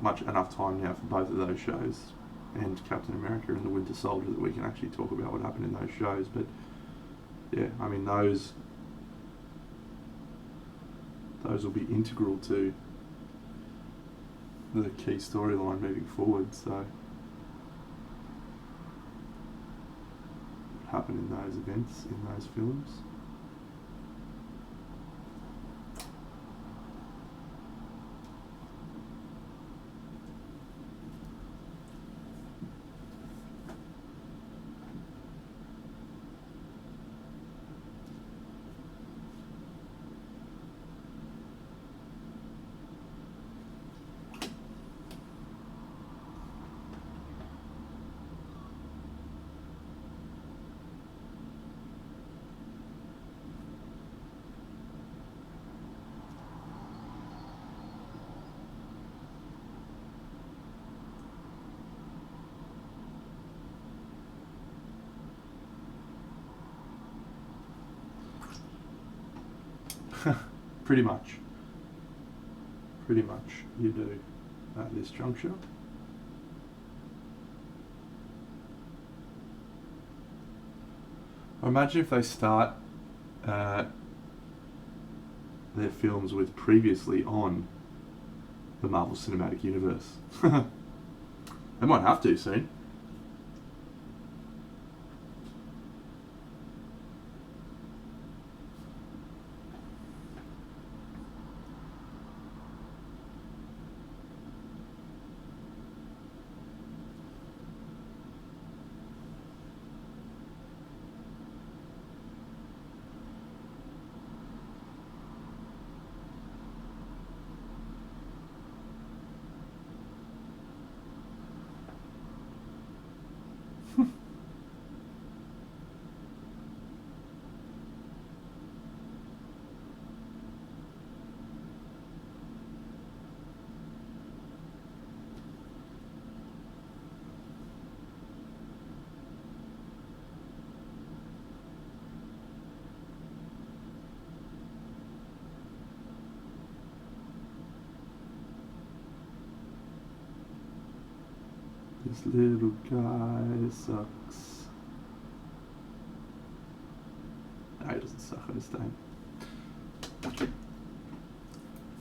much enough time now for both of those shows and Captain America and the Winter Soldier that we can actually talk about what happened in those shows. But yeah, I mean those will be integral to the key storyline moving forward. So what happened in those events, in those films. Pretty much you do at this juncture. I imagine if they start their films with previously on the Marvel Cinematic Universe. They might have to soon. This little guy sucks. No, he doesn't suck.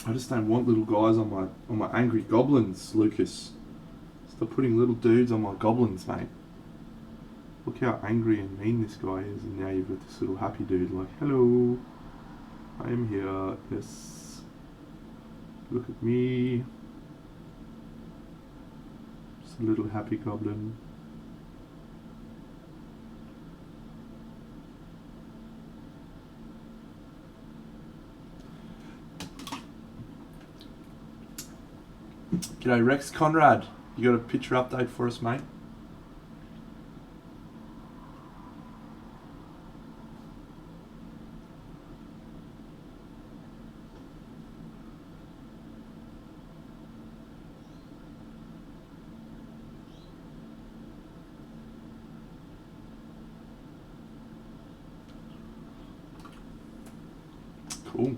I just don't want little guys on my angry goblins, Lucas. Stop putting little dudes on my goblins, mate. Look how angry and mean this guy is, and now you've got this little happy dude like, hello, I am here, yes, look at me. Just a little happy goblin. G'day Rex Conrad, you got a picture update for us, mate? Cool.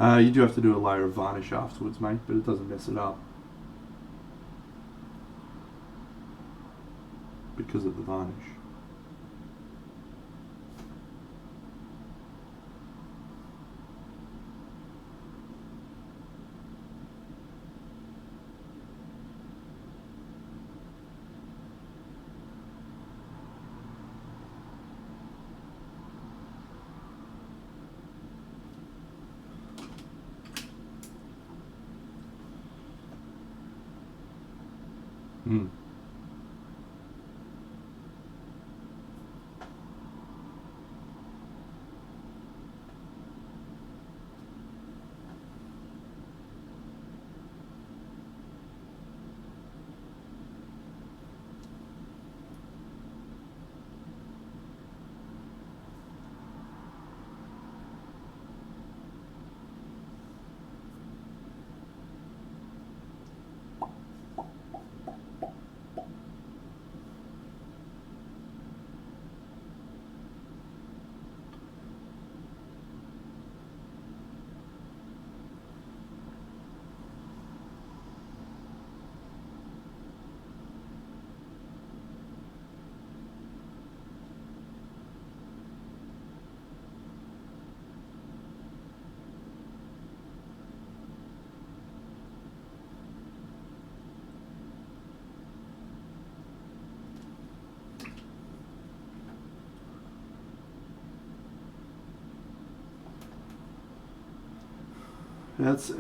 You do have to do a layer of varnish afterwards, mate, but it doesn't mess it up because of the varnish. Mm. That's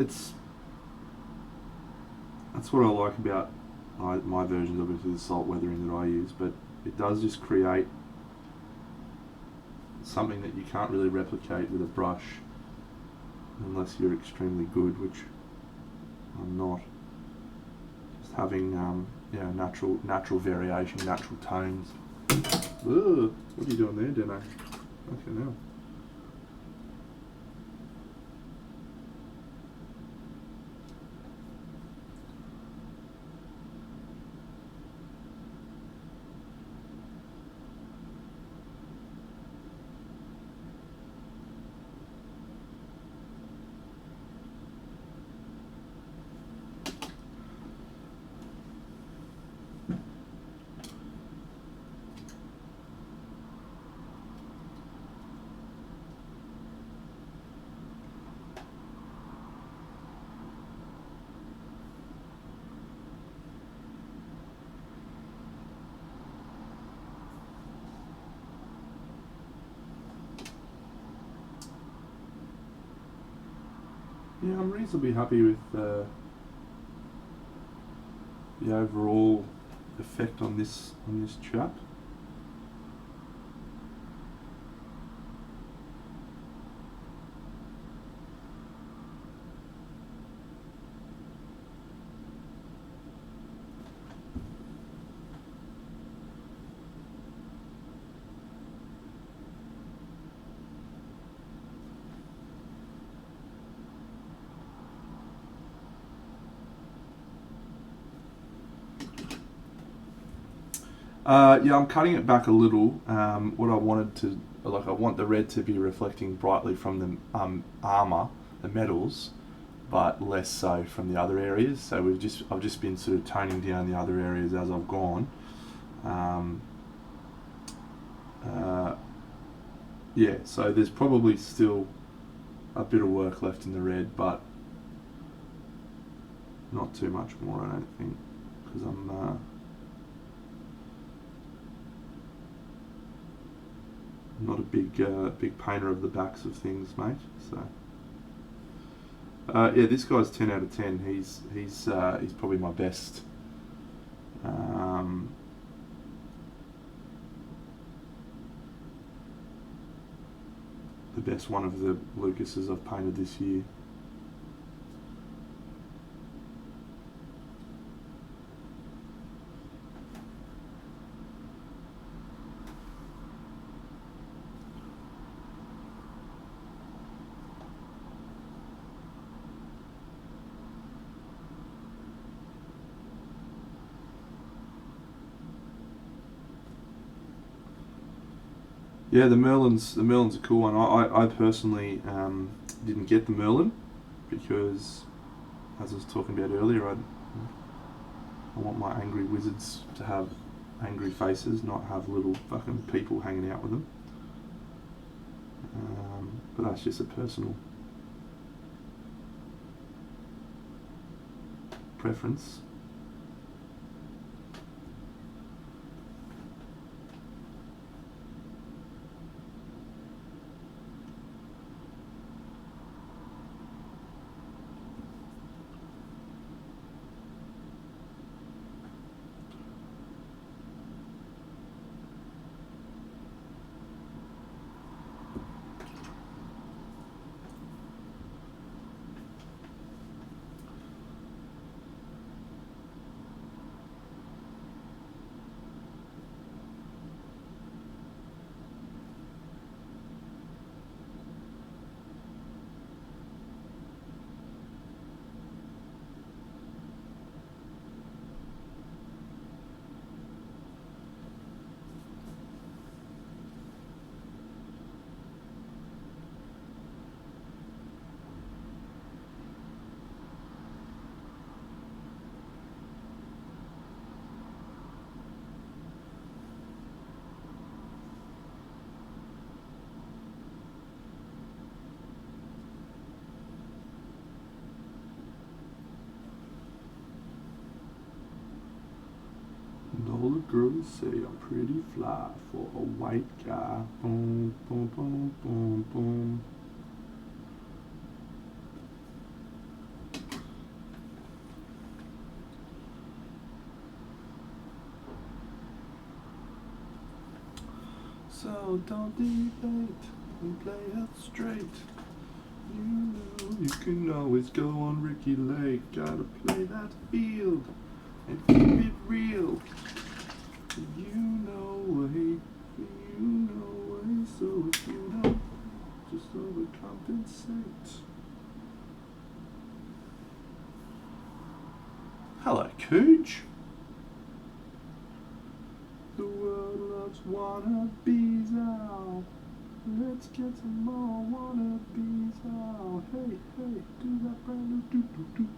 what I like about my versions of the salt weathering that I use, but it does just create something that you can't really replicate with a brush unless you're extremely good, which I'm not. Just having natural variation, natural tones. Ugh, what are you doing there, Deno? Okay, now. Yeah, I'm reasonably happy with the overall effect on this chap. Yeah, I'm cutting it back a little. What I wanted to, I want the red to be reflecting brightly from the armor, the metals, but less so from the other areas. So I've just been sort of toning down the other areas as I've gone. Yeah, so there's probably still a bit of work left in the red, but not too much more, I don't think, because I'm not a big painter of the backs of things, mate. So yeah, this guy's 10 out of 10. He's probably my best. The best one of the Lucases I've painted this year. Yeah, the Merlin's a cool one. I personally didn't get the Merlin. because, as I was talking about earlier, I want my angry wizards to have angry faces, not have little fucking people hanging out with them. But that's just a personal preference. All the girls say I'm pretty fly for a white guy. Boom, boom, boom, boom, boom. So don't debate, we play it straight. You know you can always go on Ricky Lake. Gotta play that field and keep it real. You know way, so if you don't, just overcompensate. Hello, Cooch. The world loves wannabes out. Let's get some more wannabes out. Hey, hey, do that brand new do.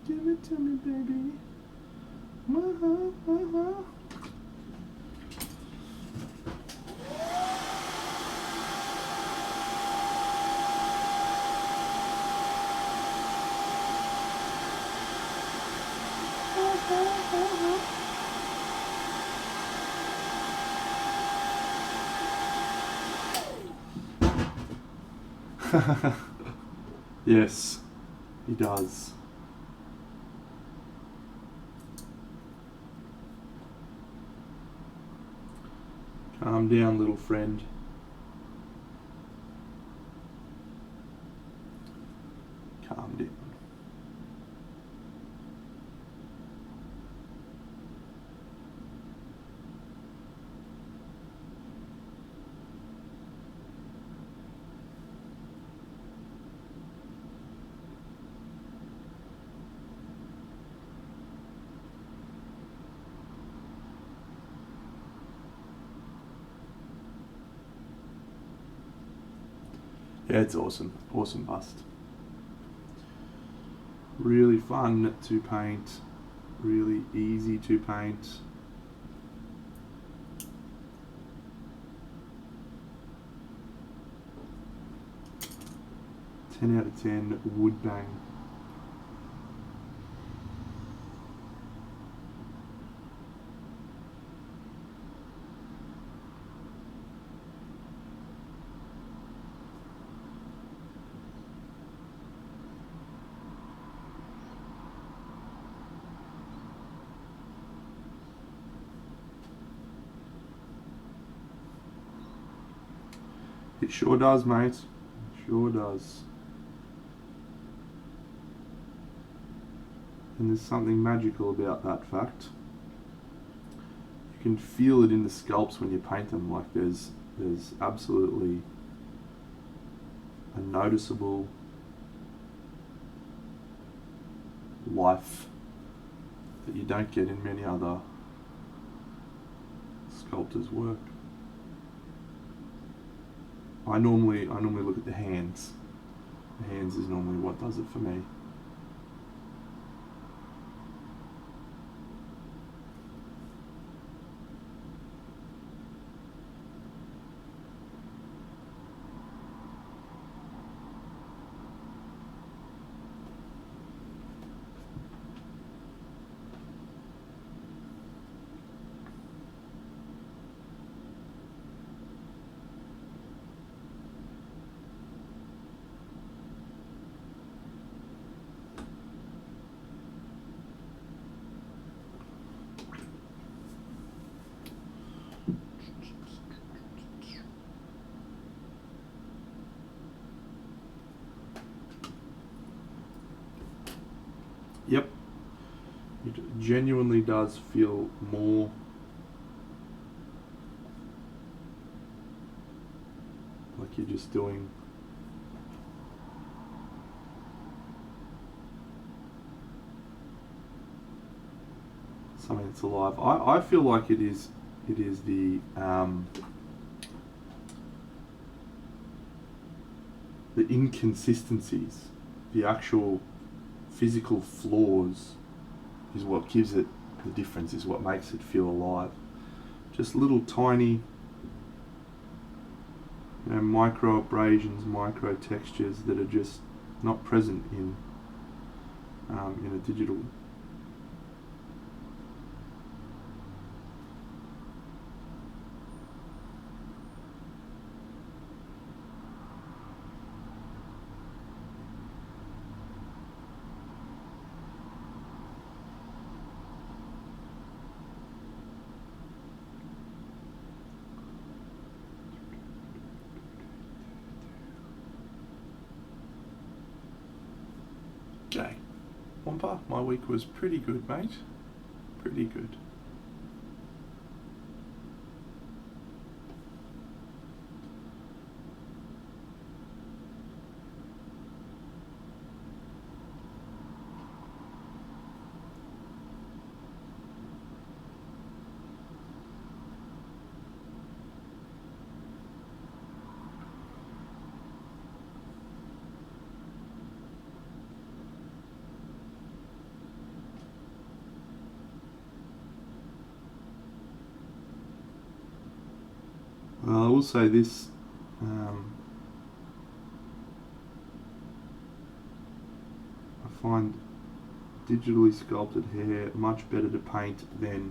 Give it to me, baby. Yes, he does. Calm down, little friend. Calm down. Yeah, it's awesome. Awesome bust. Really fun to paint. Really easy to paint. Ten out of 10 wood bang. It sure does, mate. It sure does. And there's something magical about that fact. You can feel it in the sculpts when you paint them. Like there's absolutely a noticeable life that you don't get in many other sculptors' work. I normally look at the hands. The hands is normally what does it for me. Yep, it genuinely does feel more like you're just doing something that's alive. I feel like it is the inconsistencies, the actual physical flaws is what gives it the difference, is what makes it feel alive. Just little tiny, micro abrasions, micro textures that are just not present in a digital. Okay, Wampa, my week was pretty good, mate. Pretty good. I will say this, I find digitally sculpted hair much better to paint than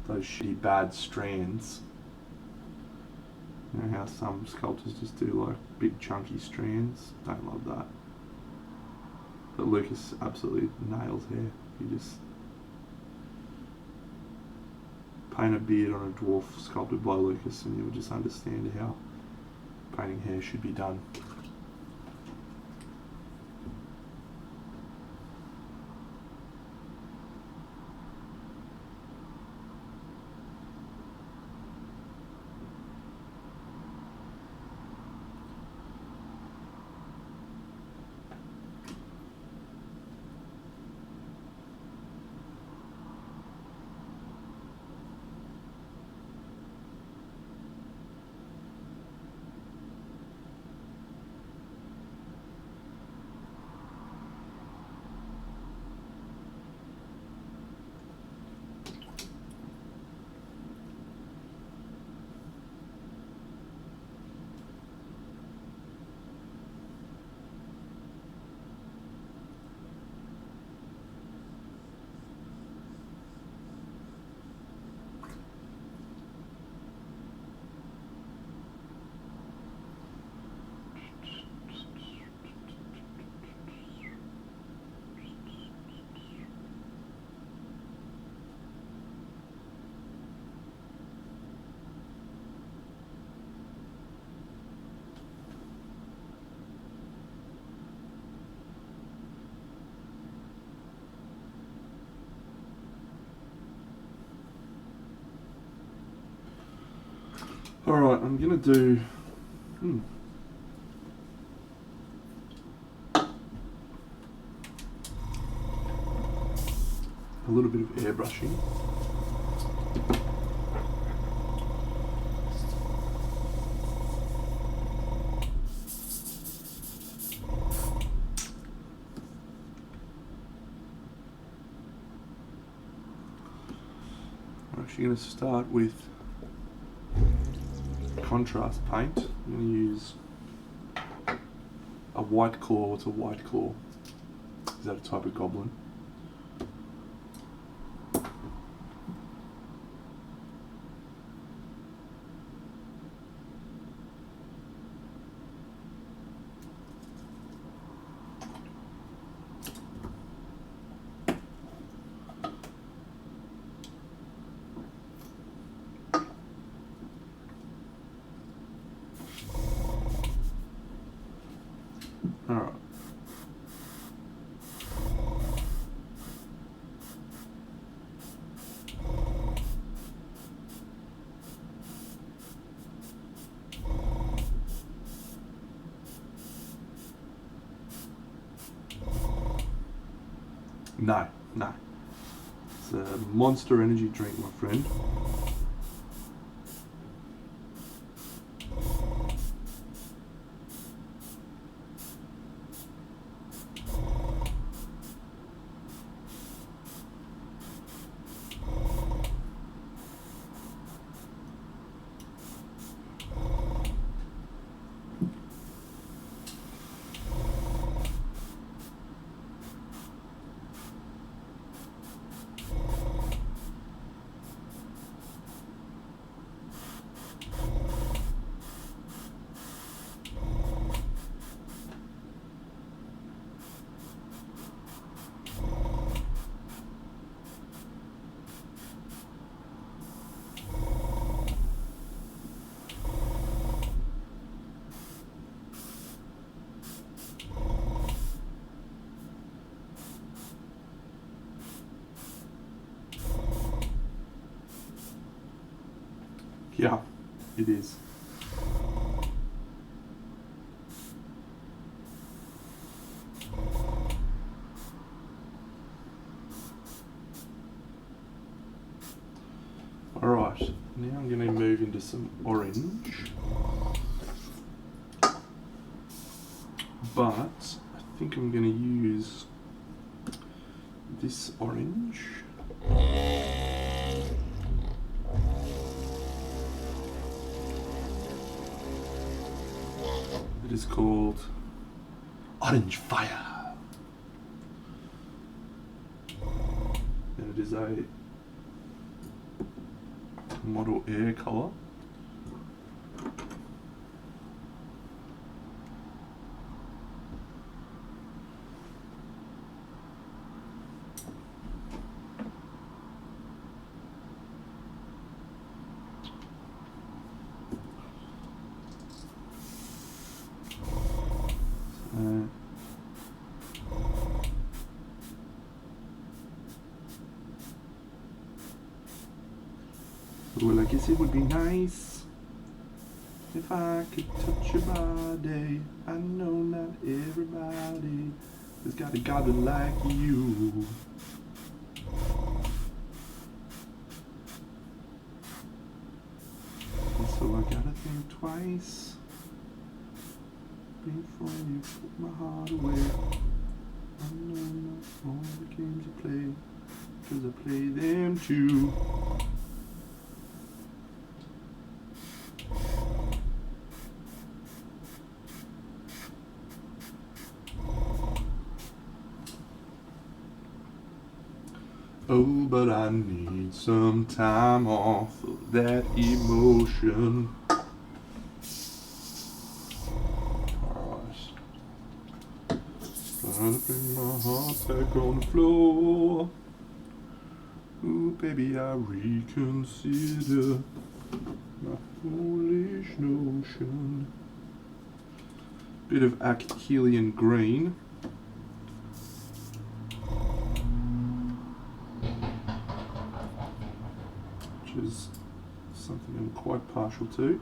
those shitty bad strands. You know how some sculptors just do like big chunky strands? Don't love that. But Lucas absolutely nails hair. You just paint a beard on a dwarf sculpted by Lucas and you'll just understand how painting hair should be done. Alright, I'm going to do a little bit of airbrushing. you're going to start with contrast paint. I'm going to use a white claw. What's a white claw? Is that a type of goblin? Alright. No. It's a Monster energy drink, my friend. Yeah, it is. Alright, now I'm going to move into some orange. But I think I'm going to use this orange. It is called Orange Fire. And it is a Model Air colour. Well, I guess it would be nice if I could touch your body. I know not everybody has got a goblin like you. And so I gotta think twice before you put my heart away. I know not all the games you play, 'cause I play them too. Oh, but I need some time off of that emotion. Alright. Trying to bring my heart back on the floor. Ooh, baby, I reconsider my foolish notion. Bit of Achillean green. Which is something I'm quite partial to.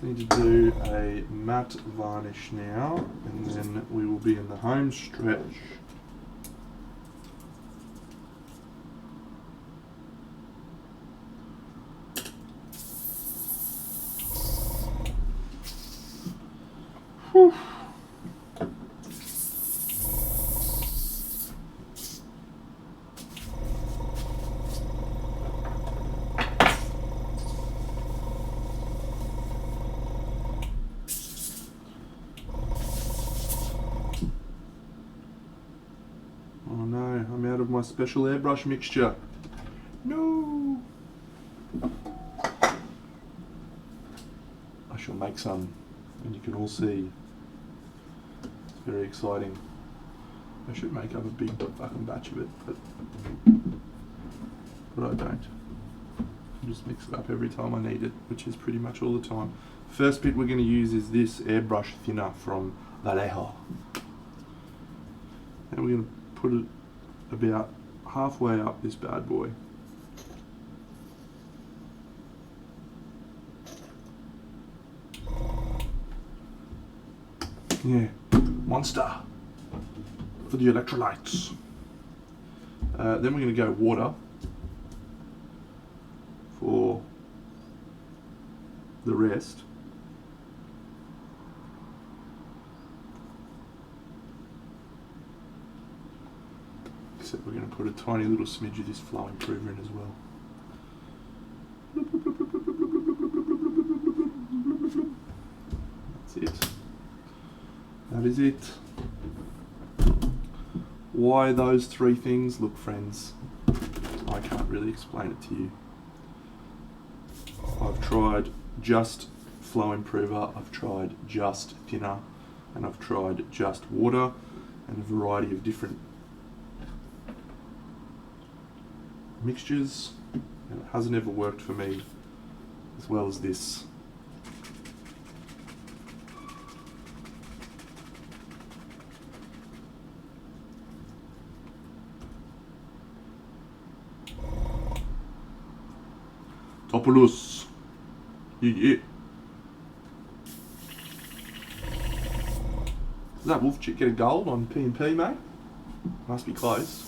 Just need to do a matte varnish now, and then we will be in the home stretch. Whew. Oh no, I'm out of my special airbrush mixture. No! I shall make some, and you can all see. It's very exciting. I should make up a big fucking batch of it, but I don't. I just mix it up every time I need it, which is pretty much all the time. First bit we're going to use is this airbrush thinner from Vallejo. And we're going to put it about halfway up this bad boy. Yeah, monster for the electrolytes. Then we're going to go water for the rest. Except we're going to put a tiny little smidge of this flow improver in as well. That's it. That is it. Why those three things? Look, friends, I can't really explain it to you. I've tried just flow improver, I've tried just thinner, and I've tried just water, and a variety of different mixtures, and it hasn't ever worked for me as well as this. Topulus. Yeah. Does that wolf chick get a gold on P&P, mate? Must be close.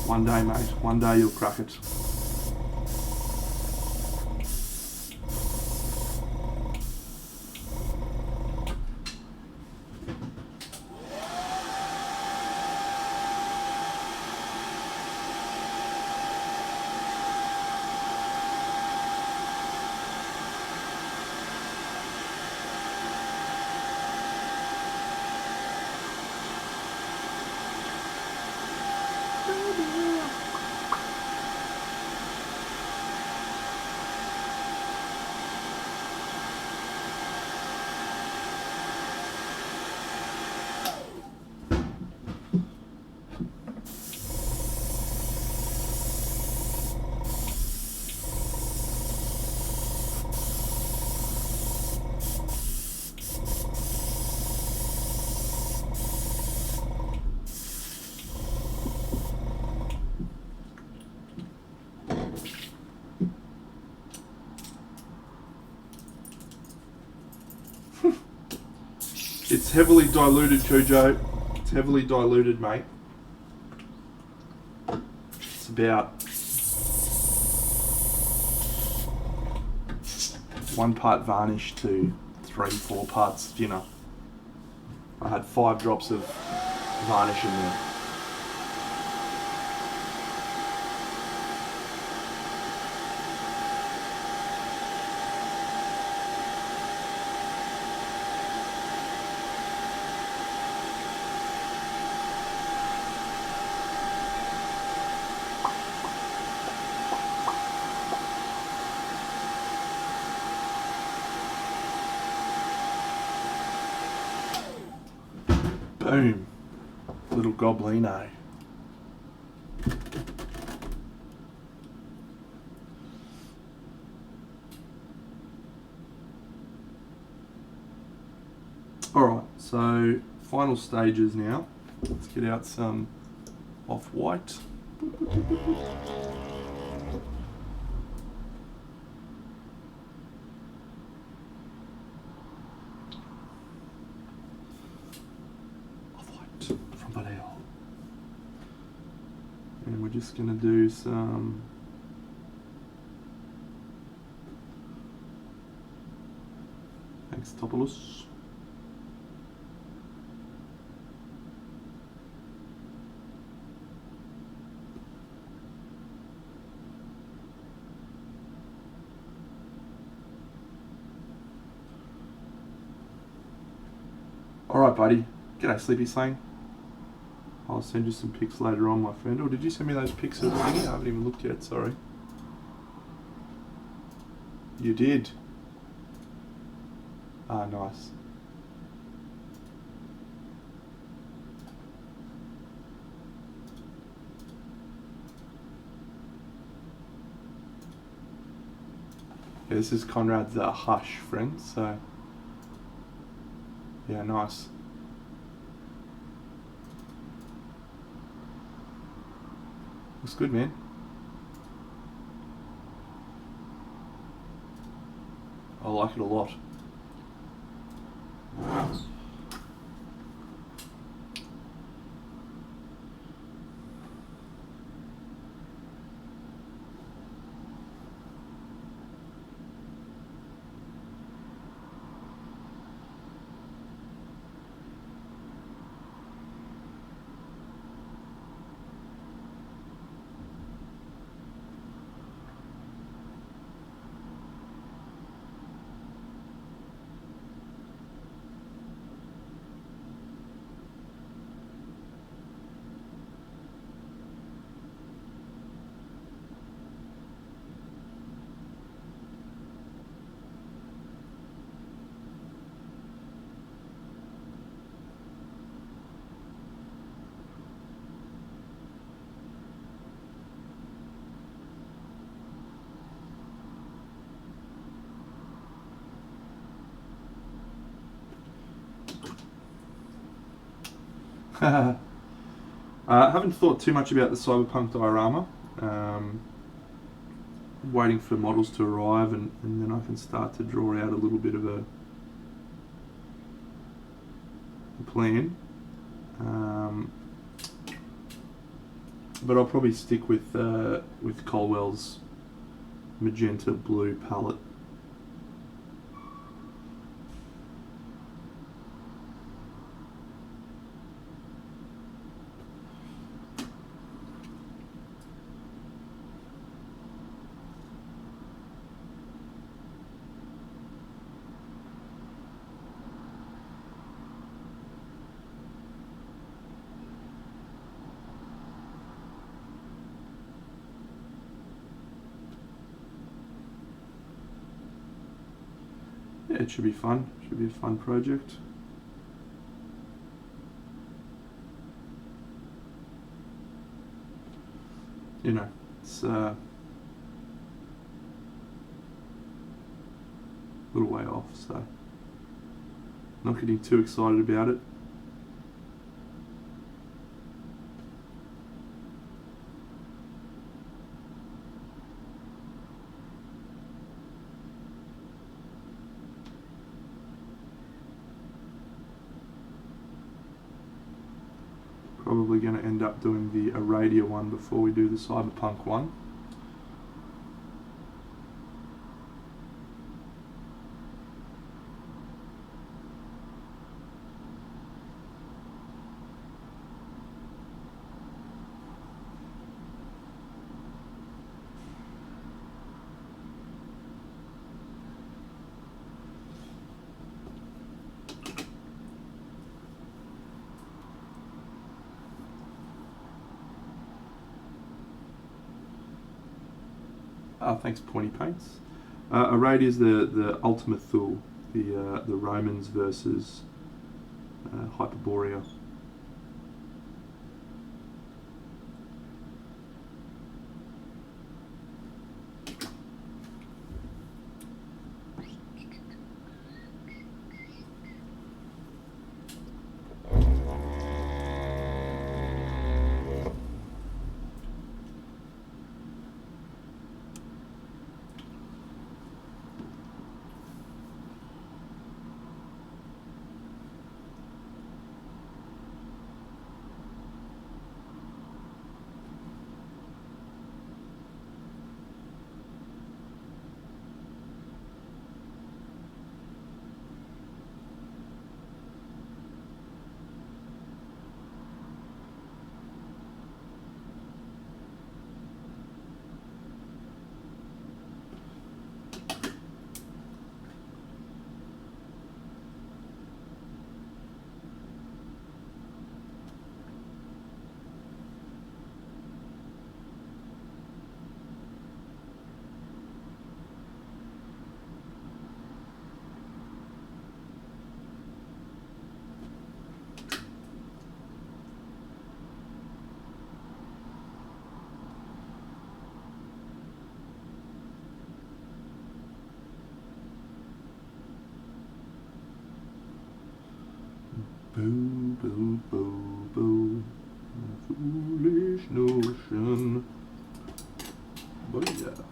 One day, mate. One day you'll crack it. It's heavily diluted, Cujo. It's heavily diluted, mate. It's about 1 part varnish to 3-4 parts thinner. I had 5 drops of varnish in there. Boom. Little Goblino. Alright, so final stages now. Let's get out some off-white. Off-white from Vallejo. And we're just going to do some Xtopoulos. Alright, buddy. G'day, Sleepy Slang. I'll send you some pics later on, my friend. Or did you send me those pics of the thingy? I haven't even looked yet, sorry. You did? Ah, nice. Yeah, this is Conrad's Hush friend, so... Yeah, nice. Looks good, man. I like it a lot. I haven't thought too much about the Cyberpunk diorama. Waiting for models to arrive and then I can start to draw out a little bit of a plan. But I'll probably stick with Colwell's magenta blue palette. Yeah, it should be fun. Should be a fun project. You know, it's a little way off, so not getting too excited about it. Probably going to end up doing the Aradia one before we do the Cyberpunk one. Thanks, Pointy Paints. Aradia is the Ultima Thule, the Romans versus Hyperborea. Boo, boo, boo, boo. A foolish notion. Booyah.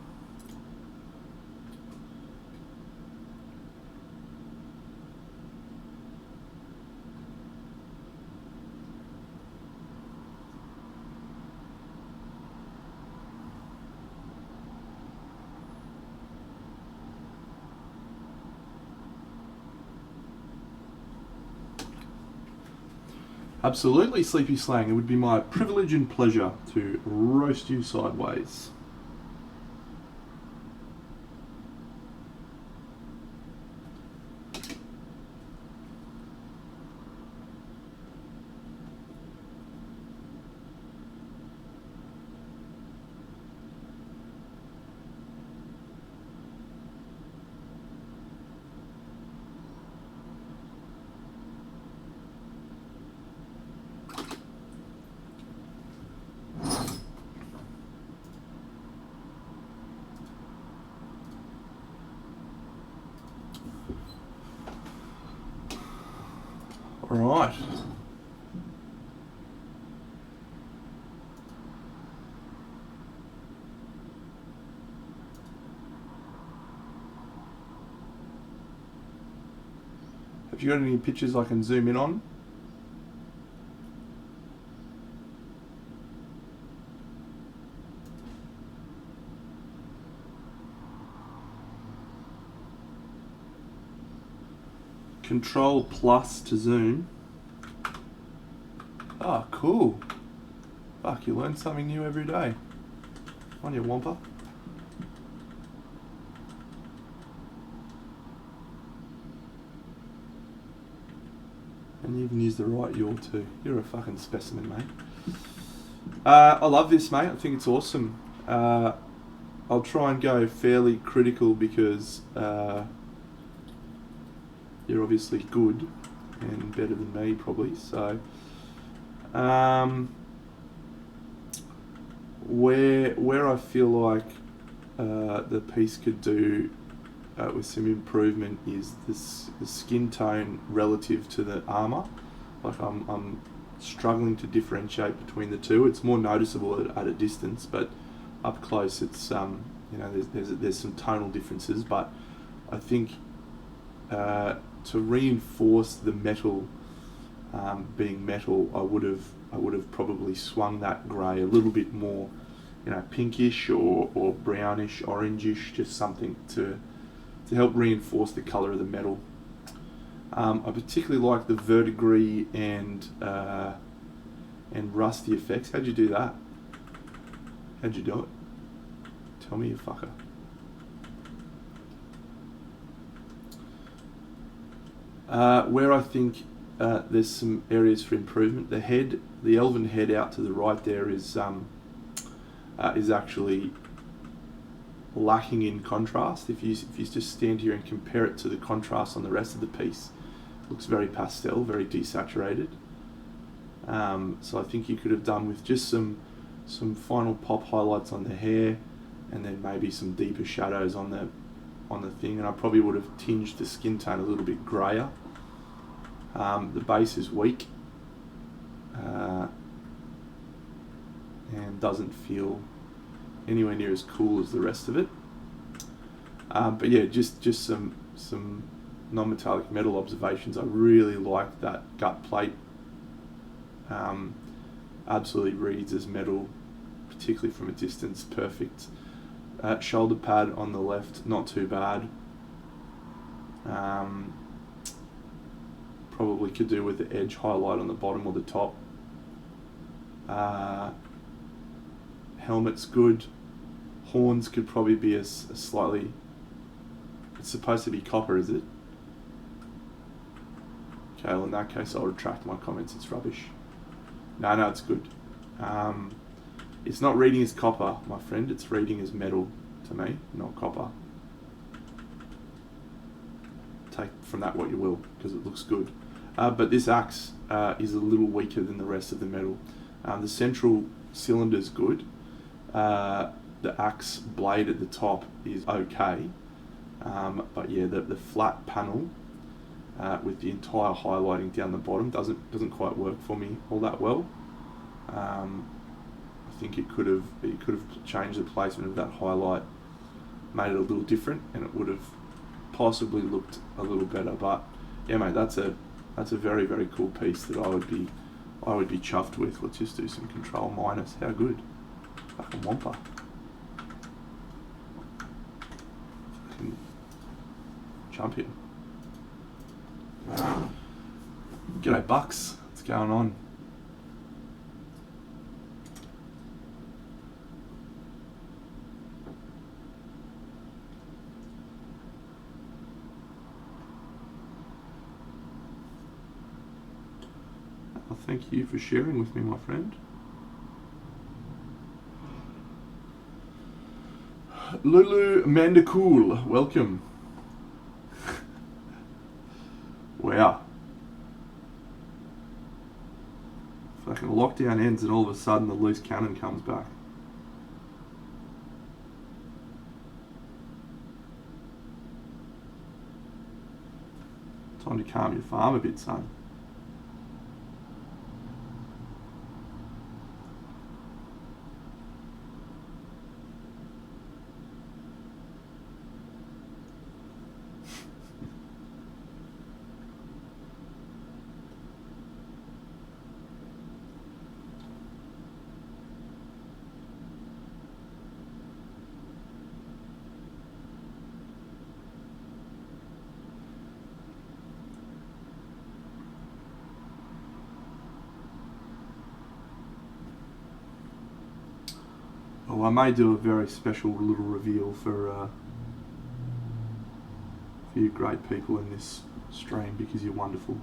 Absolutely, Sleepy Slang. It would be my privilege and pleasure to roast you sideways. All right. Have you got any pictures I can zoom in on? Control plus to zoom. Oh, cool. Fuck, you learn something new every day. On your Wampa. And you even use the right yaw too. You're a fucking specimen, mate. I love this, mate. I think it's awesome. I'll try and go fairly critical because you're obviously good and better than me probably. So where I feel like the piece could do with some improvement is the skin tone relative to the armour. Like I'm struggling to differentiate between the two. It's more noticeable at a distance, but up close it's you know there's some tonal differences. But I think to reinforce the metal being metal, I would have probably swung that grey a little bit more, you know, pinkish or brownish, orangish, just something to help reinforce the colour of the metal. I particularly like the verdigris and rusty effects. How'd you do that? How'd you do it? Tell me, you fucker. Where I think there's some areas for improvement. The head, the elven head out to the right there is actually lacking in contrast. If you just stand here and compare it to the contrast on the rest of the piece, it looks very pastel, very desaturated. So I think you could have done with just some final pop highlights on the hair, and then maybe some deeper shadows on the thing. And I probably would have tinged the skin tone a little bit grayer. The base is weak and doesn't feel anywhere near as cool as the rest of it. But yeah, just some non-metallic metal observations. I really like that gut plate. Absolutely reads as metal, particularly from a distance. Perfect. Shoulder pad on the left, not too bad. Probably could do with the edge highlight on the bottom or the top. Helmet's good. Horns could probably be a slightly... It's supposed to be copper, is it? Okay, well in that case I'll retract my comments, it's rubbish. No, it's good. It's not reading as copper, my friend, it's reading as metal to me, not copper. Take from that what you will, because it looks good. But this axe is a little weaker than the rest of the metal. The central cylinder is good. The axe blade at the top is okay. But yeah, the flat panel with the entire highlighting down the bottom. Doesn't quite work for me all that well. I think it could have changed the placement of that highlight, made it a little different, and it would have possibly looked a little better. But yeah, mate, that's a very, very cool piece that I would be chuffed with. Let's just do some control minus. How good? Fucking whomper. Fucking champion. G'day Bucks. What's going on? Thank you for sharing with me, my friend. Lulu Mandacool, welcome. Wow. Fucking lockdown ends and all of a sudden the loose cannon comes back. Time to calm your farm a bit, son. Oh, I may do a very special little reveal for you great people in this stream because you're wonderful.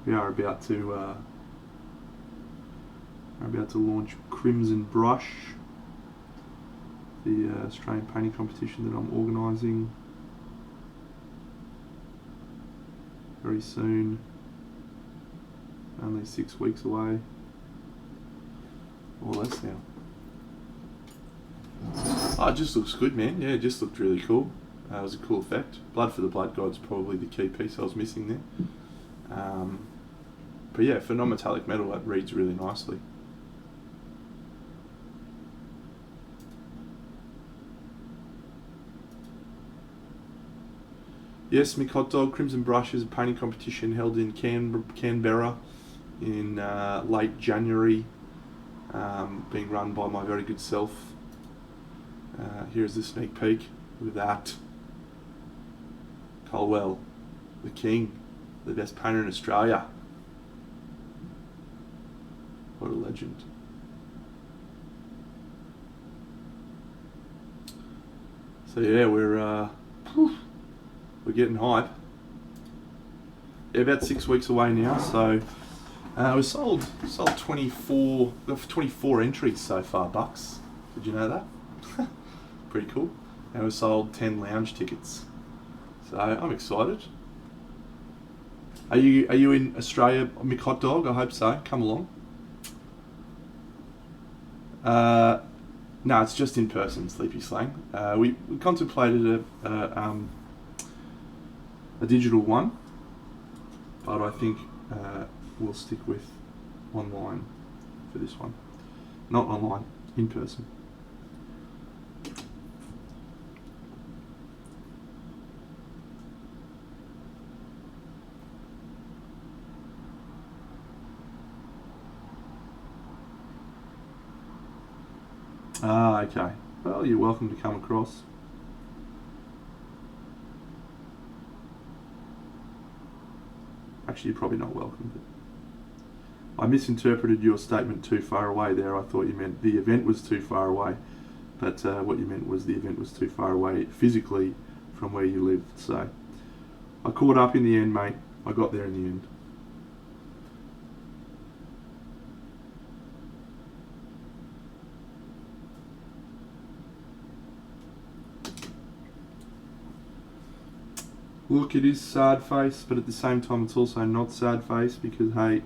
We are about to launch Crimson Brush, the Australian painting competition that I'm organising very soon. Only 6 weeks away, or less now. Oh, it just looks good, man. Yeah, it just looked really cool. It was a cool effect. Blood for the Blood God's probably the key piece I was missing there. But yeah, for non-metallic metal, that reads really nicely. Yes, Mick Hot Dog, Crimson Brush is a painting competition held in Canberra in late January, being run by my very good self. Here's the sneak peek with that. Colwell, the king, the best painter in Australia. What a legend. So yeah, we're getting hype. Yeah, about 6 weeks away now. So we sold 24 entries so far, Bucks. Did you know that? Pretty cool. And we sold 10 lounge tickets. So I'm excited. Are you in Australia, Mick Hot Dog? I hope so. Come along. No, it's just in person, Sleepy Slang. We contemplated a digital one, but I think we'll stick with online for this one. Not online, in person. Ah, okay. Well, you're welcome to come across. Actually, you're probably not welcome. But I misinterpreted your statement too far away there. I thought you meant the event was too far away. But what you meant was the event was too far away physically from where you lived. So I caught up in the end, mate. I got there in the end. Look, it is sad face, but at the same time it's also not sad face because, hey,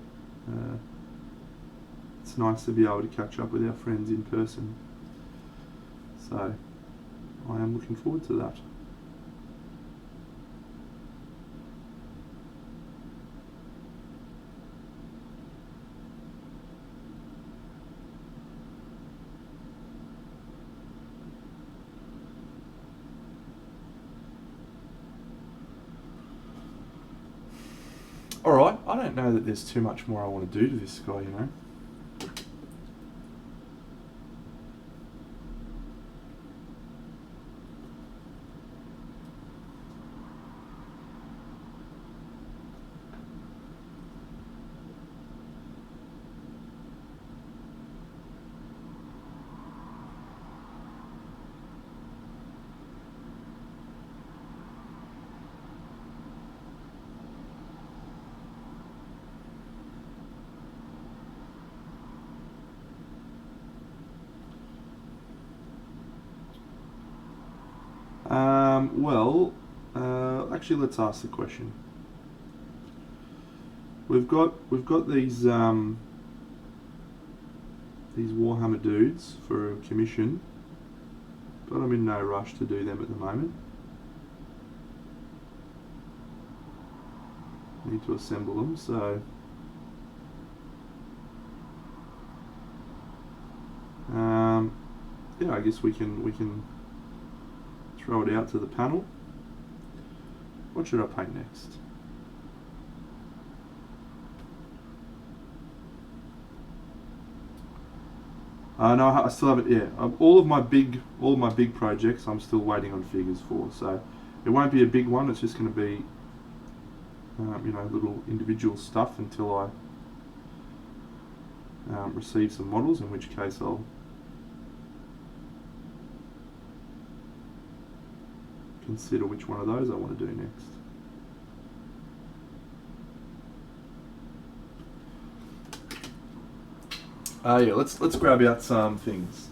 it's nice to be able to catch up with our friends in person. So, I am looking forward to that. know that there's too much more I want to do to this guy, you know. Actually, let's ask the question. We've got these Warhammer dudes for a commission, but I'm in no rush to do them at the moment. Need to assemble them, so yeah, I guess we can throw it out to the panel. What should I paint next? No, I still have it. Yeah, all of my big projects, I'm still waiting on figures for. So it won't be a big one. It's just going to be, you know, little individual stuff until I receive some models. In which case, I'll consider which one of those I want to do next. Yeah, let's grab out some things.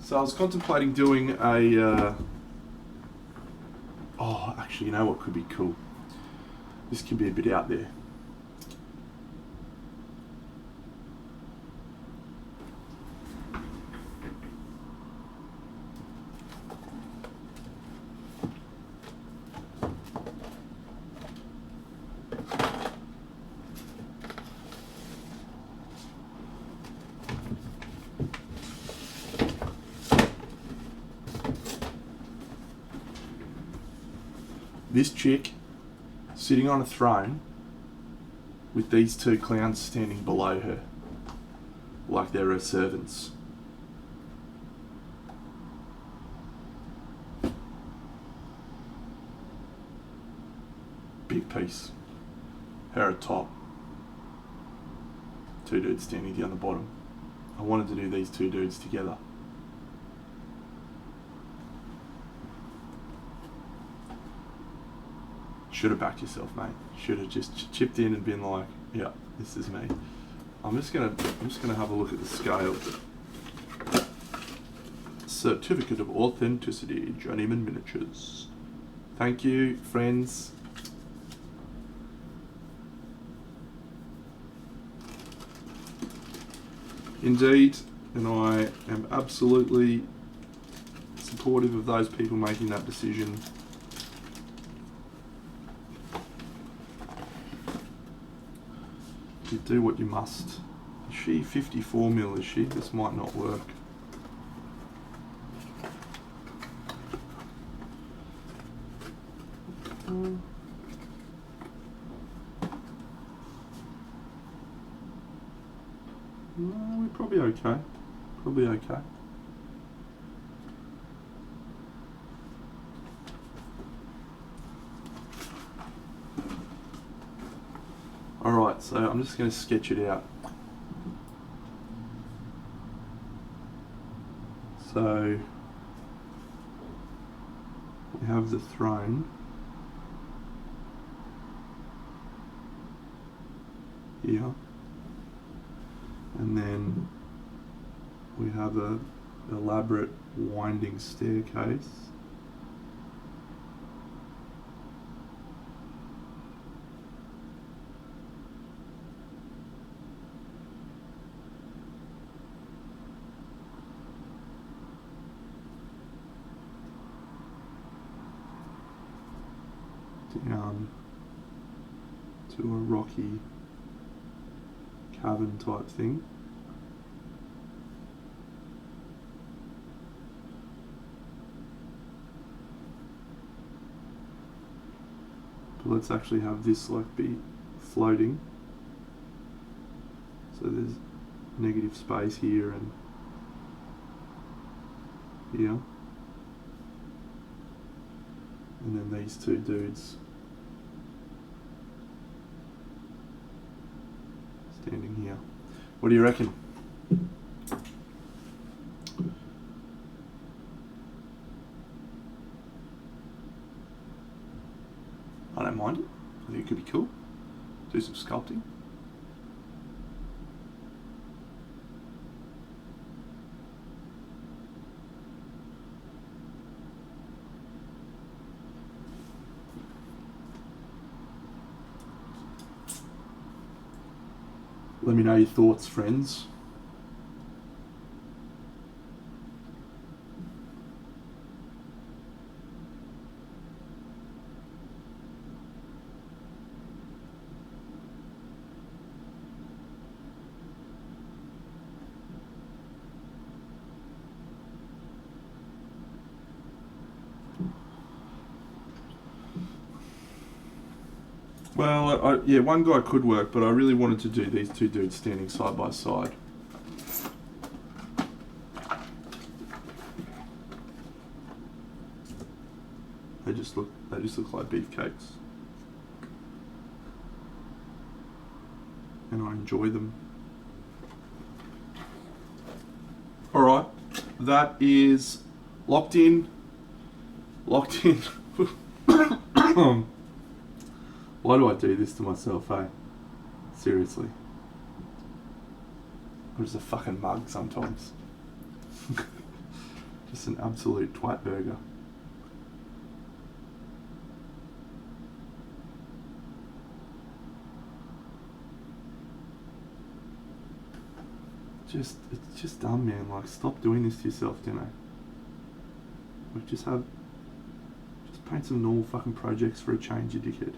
So I was contemplating doing a. Oh, actually, you know what could be cool? This could be a bit out there. This chick sitting on a throne with these two clowns standing below her like they're her servants. Big piece. Her at top. Two dudes standing down the bottom. I wanted to do these two dudes together. Should have backed yourself, mate. Should have just chipped in and been like, yeah, this is me. I'm just gonna have a look at the scale. Certificate of Authenticity, Journeyman Miniatures. Thank you, friends. Indeed, and I am absolutely supportive of those people making that decision. You do what you must. Is she 54mm, is she? This might not work. No, we're probably okay. Probably okay. Alright, so I'm just going to sketch it out. So we have the throne here, and then we have a elaborate winding staircase. Down to a rocky cavern type thing. But let's actually have this like be floating. So there's negative space here and here. And then these two dudes standing here. What do you reckon? I don't mind it. I think it could be cool. Do some sculpting. Let me know your thoughts, friends. Well, yeah, one guy could work, but I really wanted to do these two dudes standing side by side. They just look like beefcakes, and I enjoy them. All right, that is locked in. Locked in. Why do I do this to myself, eh? Seriously. I'm just a fucking mug sometimes. Just an absolute twat burger. It's just dumb, man. Like, stop doing this to yourself, you know? Like, just paint some normal fucking projects for a change, you dickhead.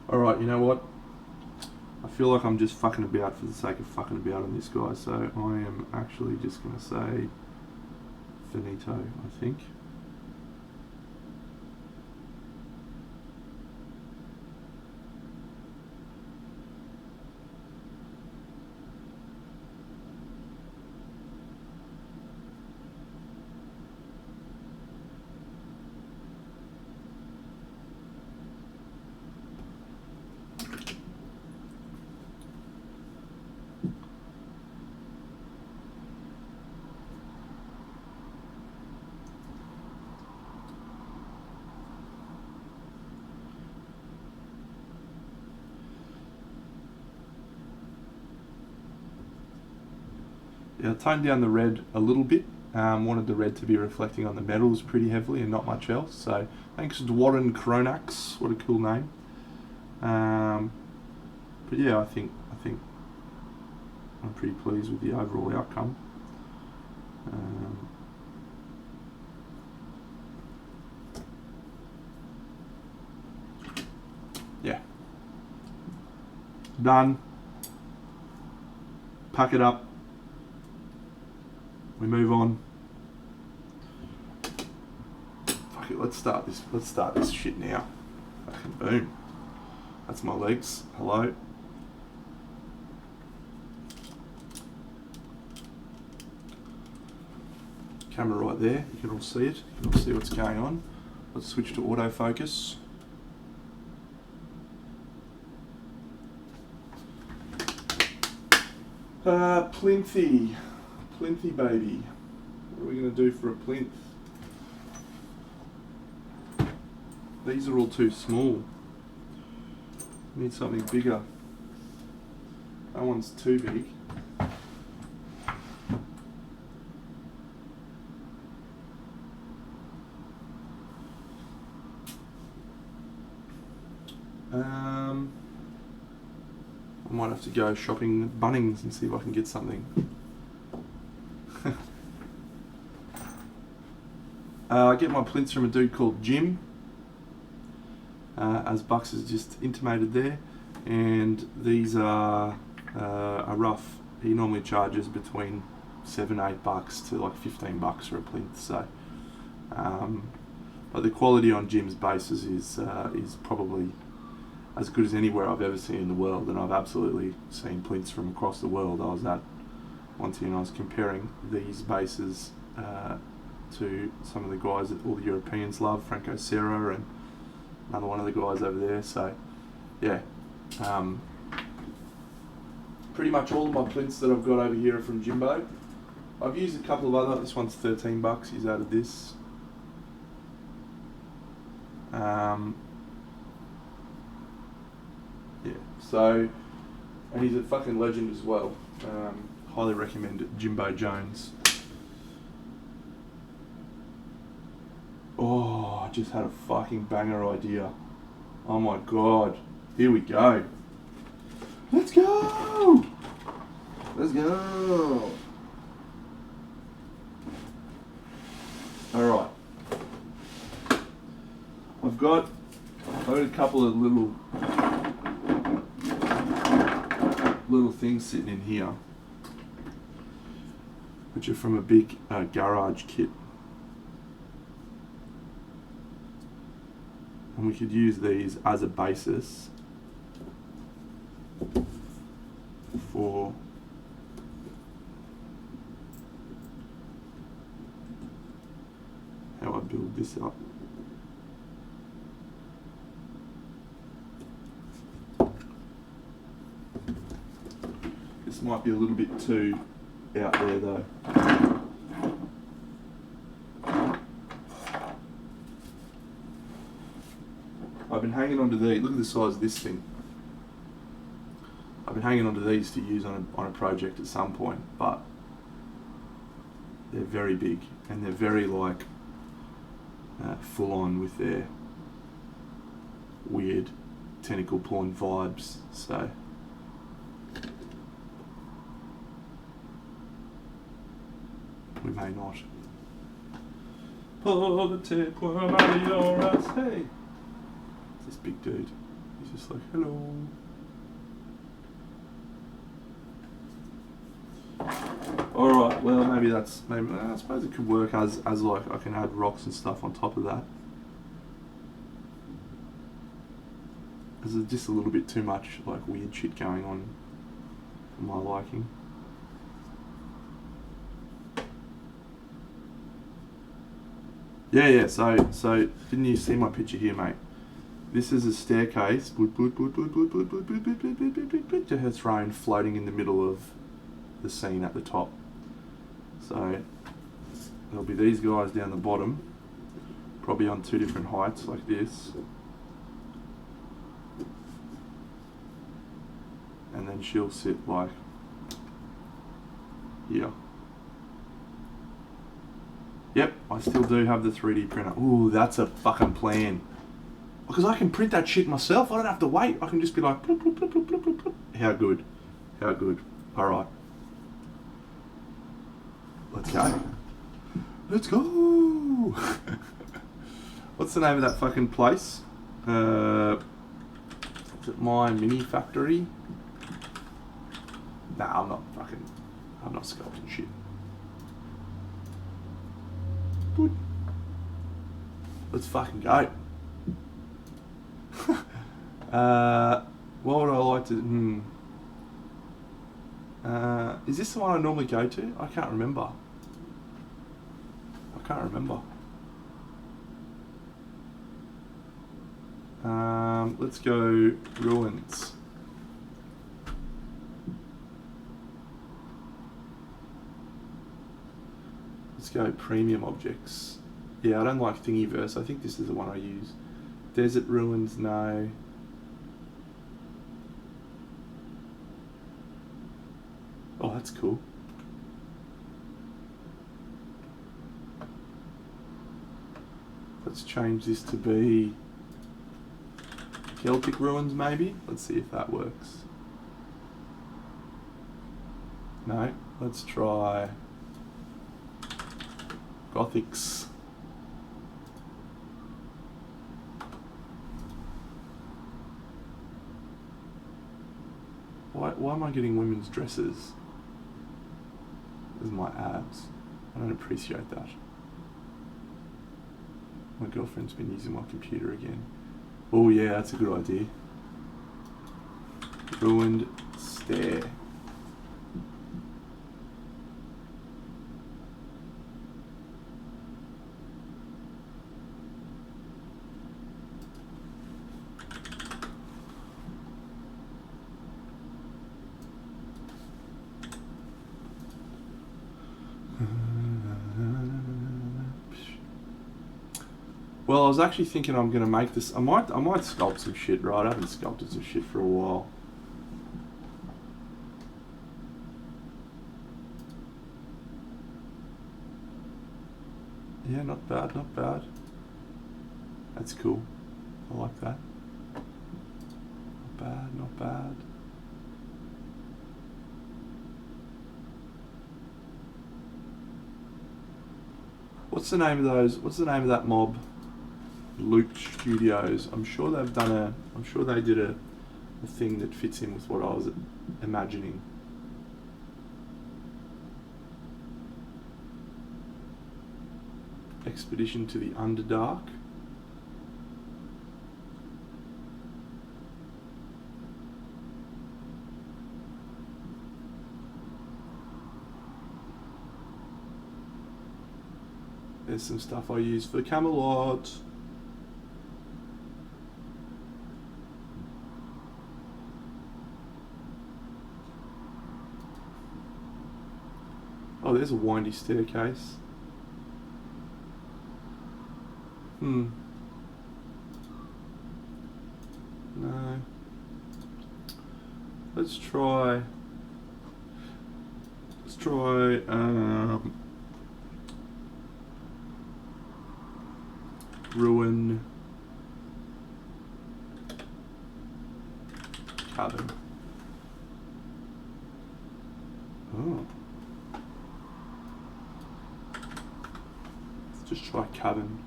Alright, you know what? I feel like I'm just fucking about for the sake of fucking about on this guy, so I am actually just going to say finito, I think. Yeah, I toned down the red a little bit. Wanted the red to be reflecting on the metals pretty heavily and not much else. So thanks to Warren Cronax, what a cool name. But yeah, I think I'm pretty pleased with the overall outcome. Yeah. Done. Pack it up. We move on. Fuck it, let's start this shit now. Fucking boom. That's my legs. Hello. Camera right there. You can all see it. You can all see what's going on. Let's switch to autofocus. Plinthy baby. What are we going to do for a plinth? These are all too small. Need something bigger. That one's too big. I might have to go shopping at Bunnings and see if I can get something. I get my plinths from a dude called Jim, as Bucks has just intimated there, and these are a rough. He normally charges between $7-8 to like $15 for a plinth. So, but the quality on Jim's bases is probably as good as anywhere I've ever seen in the world, and I've absolutely seen plinths from across the world. I was at once again. I was comparing these bases to some of the guys that all the Europeans love, Franco Serra and another one of the guys over there. So, yeah, pretty much all of my plinths that I've got over here are from Jimbo. I've used a couple of other. This one's $13. He's added this. Yeah, so, and he's a fucking legend as well. Highly recommend it, Jimbo Jones. Oh, I just had a fucking banger idea. Oh my god. Here we go. Let's go! Let's go! Alright. I've got a couple of little things sitting in here, which are from a big garage kit. And we could use these as a basis for how I build this up. This might be a little bit too out there though. I've been hanging onto these. Look at the size of this thing. I've been hanging onto these to use on a project at some point, but they're very big and they're very like full on with their weird tentacle porn vibes. So we may not. Pull the tapeworm out of your ass, hey! This big dude. He's just like, hello. Alright, well maybe I suppose it could work as like I can add rocks and stuff on top of that. There's just a little bit too much like weird shit going on for my liking. Yeah, so didn't you see my picture here, mate? This is a staircase, to her throne floating in the middle of the scene at the top. So there'll be these guys down the bottom, probably on two different heights like this. And then she'll sit like here. Yep, I still do have the 3D printer. Ooh, that's a fucking plan. Because I can print that shit myself. I don't have to wait. I can just be like, bloop, bloop, bloop, bloop, bloop, bloop, bloop. How good. How good. Alright. Let's go. Let's go. What's the name of that fucking place? Is it my mini factory? Nah, I'm not sculpting shit. Good. Let's fucking go. What would I like to... is this the one I normally go to? I can't remember. Let's go ruins. Let's go premium objects. Yeah, I don't like Thingiverse. I think this is the one I use. Desert ruins, no. Oh, that's cool. Let's change this to be Celtic ruins, maybe. Let's see if that works. No, let's try Gothics. Why am I getting women's dresses as my abs? I don't appreciate that. My girlfriend's been using my computer again. Oh yeah, that's a good idea. Ruined stare. Well, I was actually thinking I'm gonna make this. I might sculpt some shit, right? I haven't sculpted some shit for a while. Yeah, not bad, not bad. That's cool. I like that. Not bad, not bad. What's the name of those? What's the name of that mob? Loot Studios. I'm sure they've done a. I'm sure they did a thing that fits in with what I was imagining. Expedition to the Underdark. There's some stuff I use for Camelot. Oh, there's a windy staircase. No. Let's try ruin cabin. Oh. Let's just try cabin.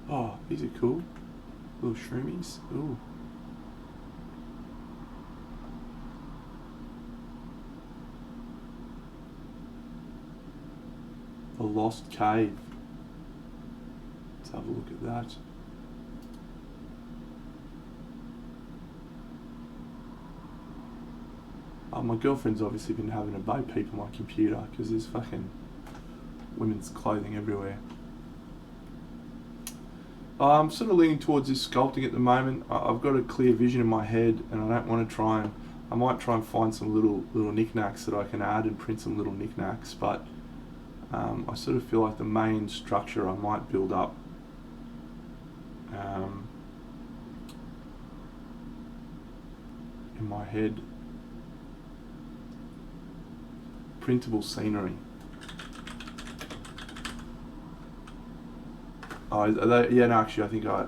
Oh, these are cool. Little shroomies. Ooh. The Lost Cave. Let's have a look at that. My girlfriend's obviously been having a bo peep on my computer because there's fucking women's clothing everywhere. I'm sort of leaning towards this sculpting at the moment. I've got a clear vision in my head, and I don't want to try and. I might try and find some little knickknacks that I can add and print some little knickknacks, but I sort of feel like the main structure I might build up. In my head, printable scenery. Oh, are they, yeah, no, actually, I think I.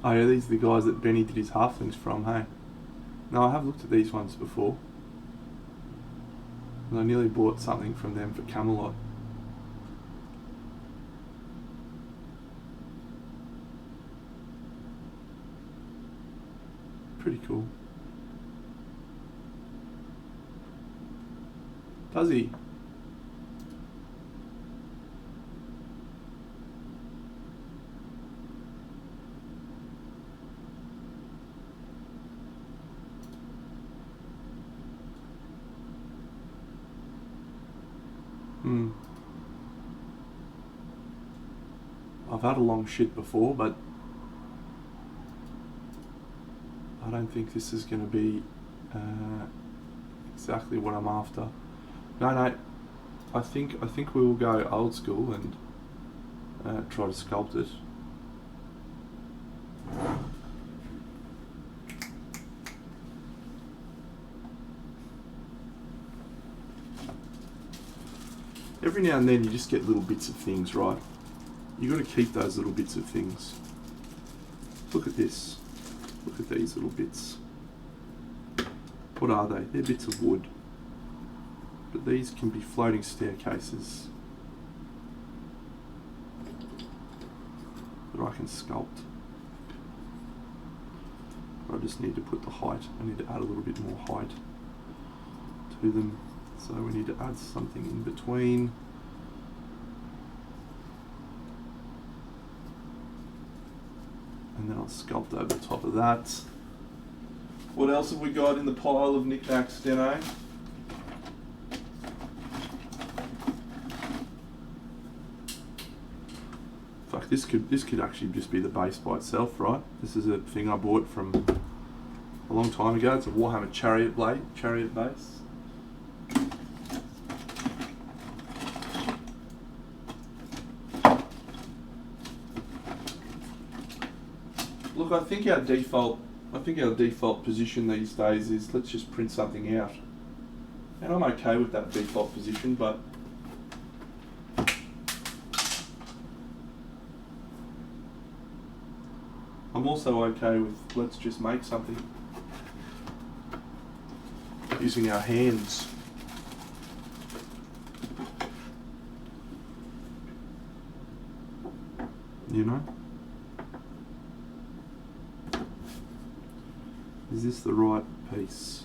Oh yeah, these are the guys that Benny did his halflings from, hey? No, I have looked at these ones before. And I nearly bought something from them for Camelot. Pretty cool. Does he? I've had a long shit before, but I don't think this is going to be exactly what I'm after. No, I think we will go old school and try to sculpt it. every now and then you just get little bits of things, right? You got to keep those little bits of things. Look at this. Look at these little bits. What are they? They're bits of wood. But these can be floating staircases that I can sculpt. I just need to put the height. I need to add a little bit more height to them. So we need to add something in between. And then I'll sculpt over the top of that. What else have we got in the pile of knickknacks, Deno? Fuck, this could actually just be the base by itself, right? This is a thing I bought from a long time ago. It's a Warhammer chariot base. Look, I think our default position these days is let's just print something out. And I'm okay with that default position, but I'm also okay with let's just make something using our hands. You know? Is this the right piece?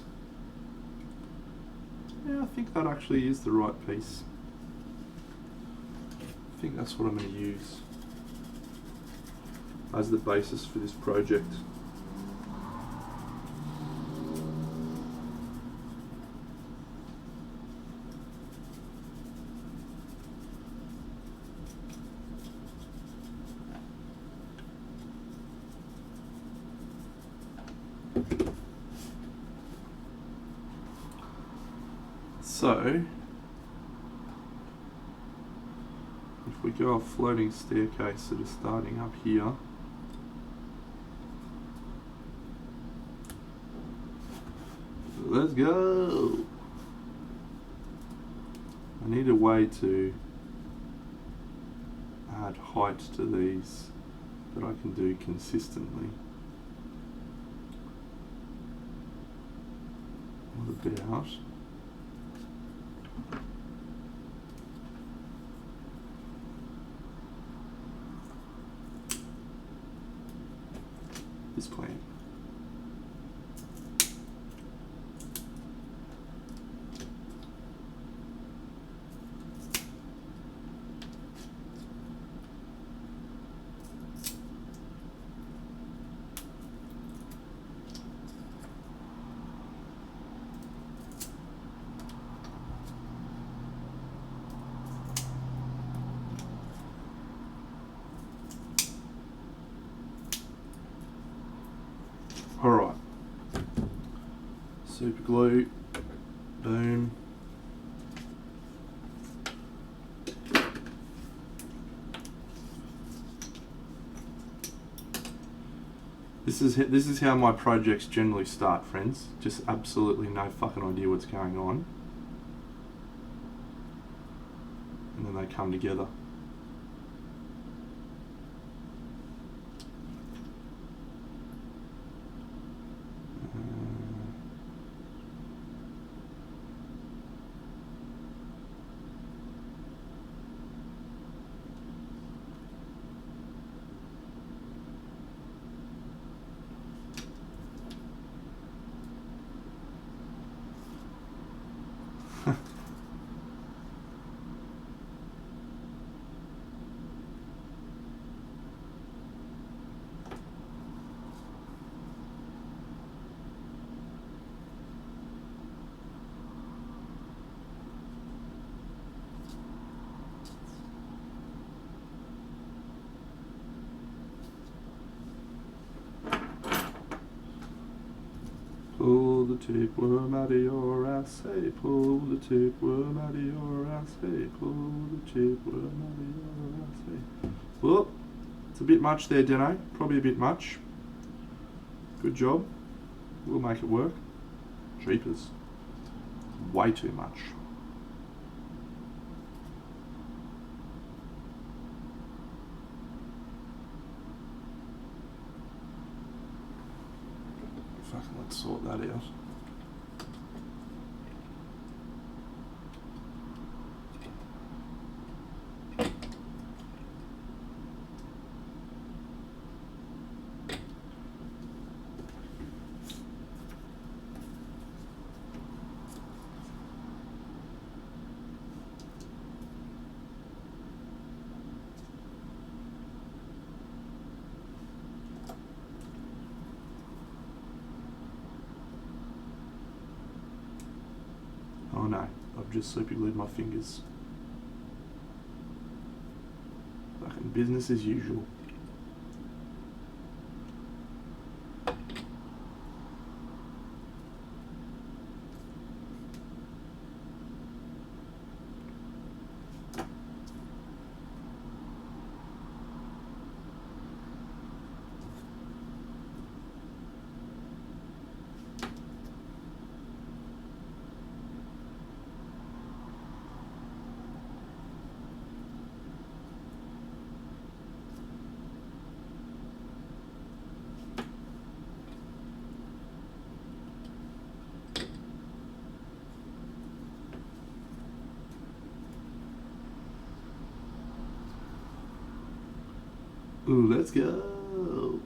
Yeah, I think that actually is the right piece. I think that's what I'm going to use as the basis for this project. So, if we go a floating staircase that is starting up here, let's go! I need a way to add height to these that I can do consistently. What about this plan? Alright, super glue, boom. This is how my projects generally start, friends. Just absolutely no fucking idea what's going on. And then they come together. Pull the tapeworm out of your ass, hey, pull the tapeworm out of your ass, hey, pull the tapeworm out of your ass, hey. Well, it's a bit much there, Deno, probably a bit much. Good job, we'll make it work. Jeepers, way too much. sort that out. Oh no, I've just super glued my fingers. Fucking business as usual. Ooh, let's go.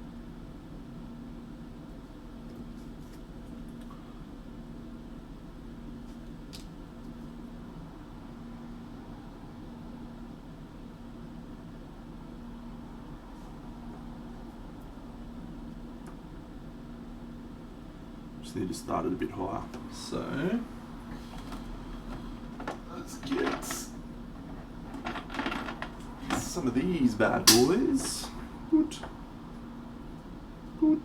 Just need to start it a bit higher. So let's get some of these bad boys. Good. Good.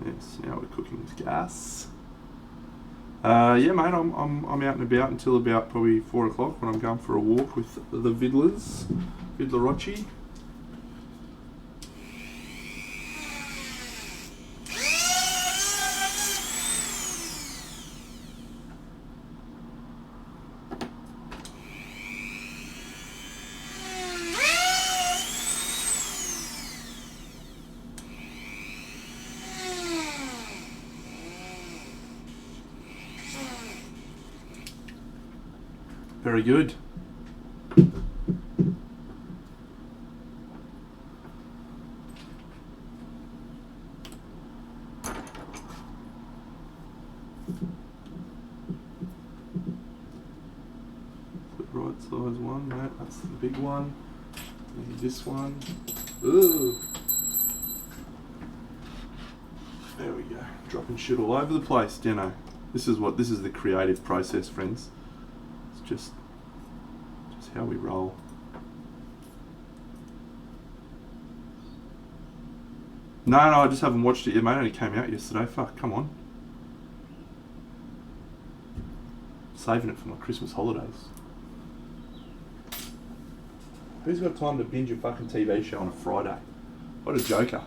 Yes, now we're cooking with gas. Yeah, mate, I'm out and about until about probably 4 o'clock when I'm going for a walk with the Vidlers, Vidlerocci. Very good. The right size one, mate. That's the big one. Maybe this one. Ooh. There we go. Dropping shit all over the place, you know. This is the creative process, friends. It's just how we roll. No, I just haven't watched it yet, mate. It only came out yesterday. Fuck, come on. Saving it for my Christmas holidays. Who's got time to binge a fucking TV show on a Friday? What a joker.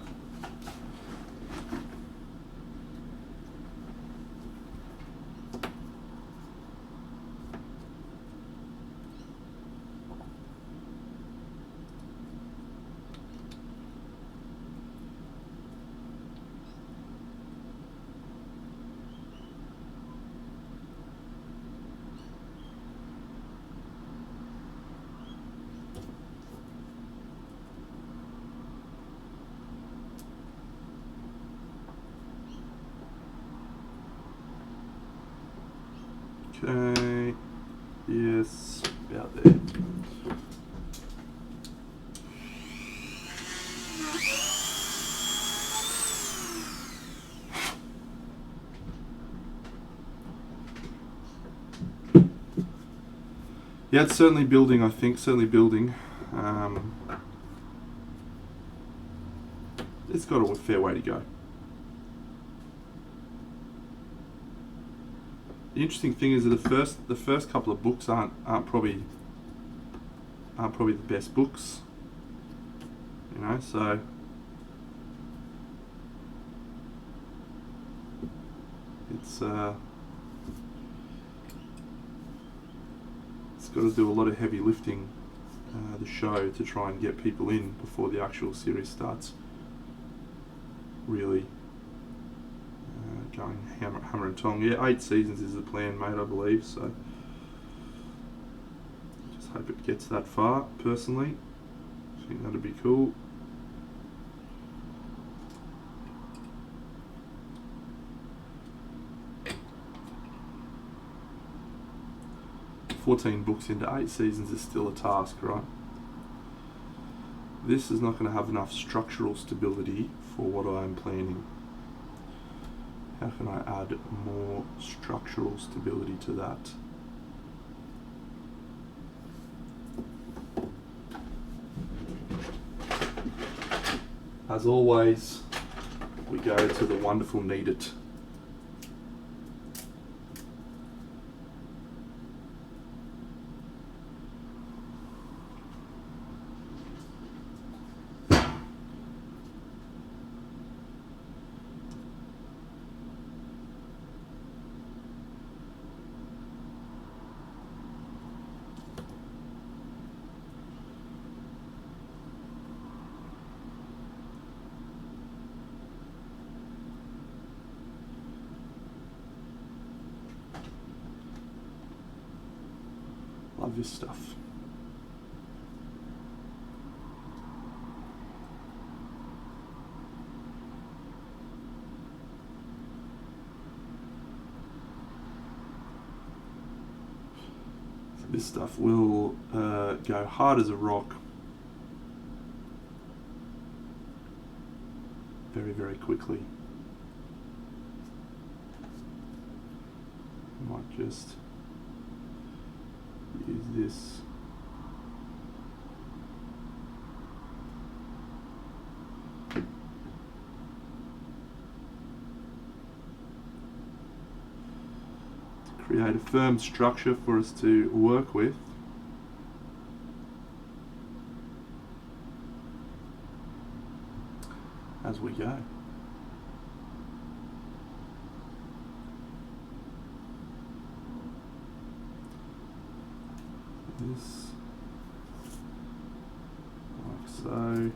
Okay, yes, about there. Yeah, it's certainly building, I think, certainly building. It's got a fair way to go. The interesting thing is that the first couple of books aren't probably the best books, you know. So it's got to do a lot of heavy lifting the show to try and get people in before the actual series starts really going hammer and tong. Yeah, 8 seasons is the plan, mate, I believe, so just hope it gets that far, personally. I think that'd be cool. "14 books into 8 seasons is still a task, right? This is not going to have enough structural stability for what I'm planning. How can I add more structural stability to that?" As always, we go to the wonderful Need It. Love this stuff. So this stuff will go hard as a rock very, very quickly. Might just use this. To create a firm structure for us to work with. As we go. This, like so.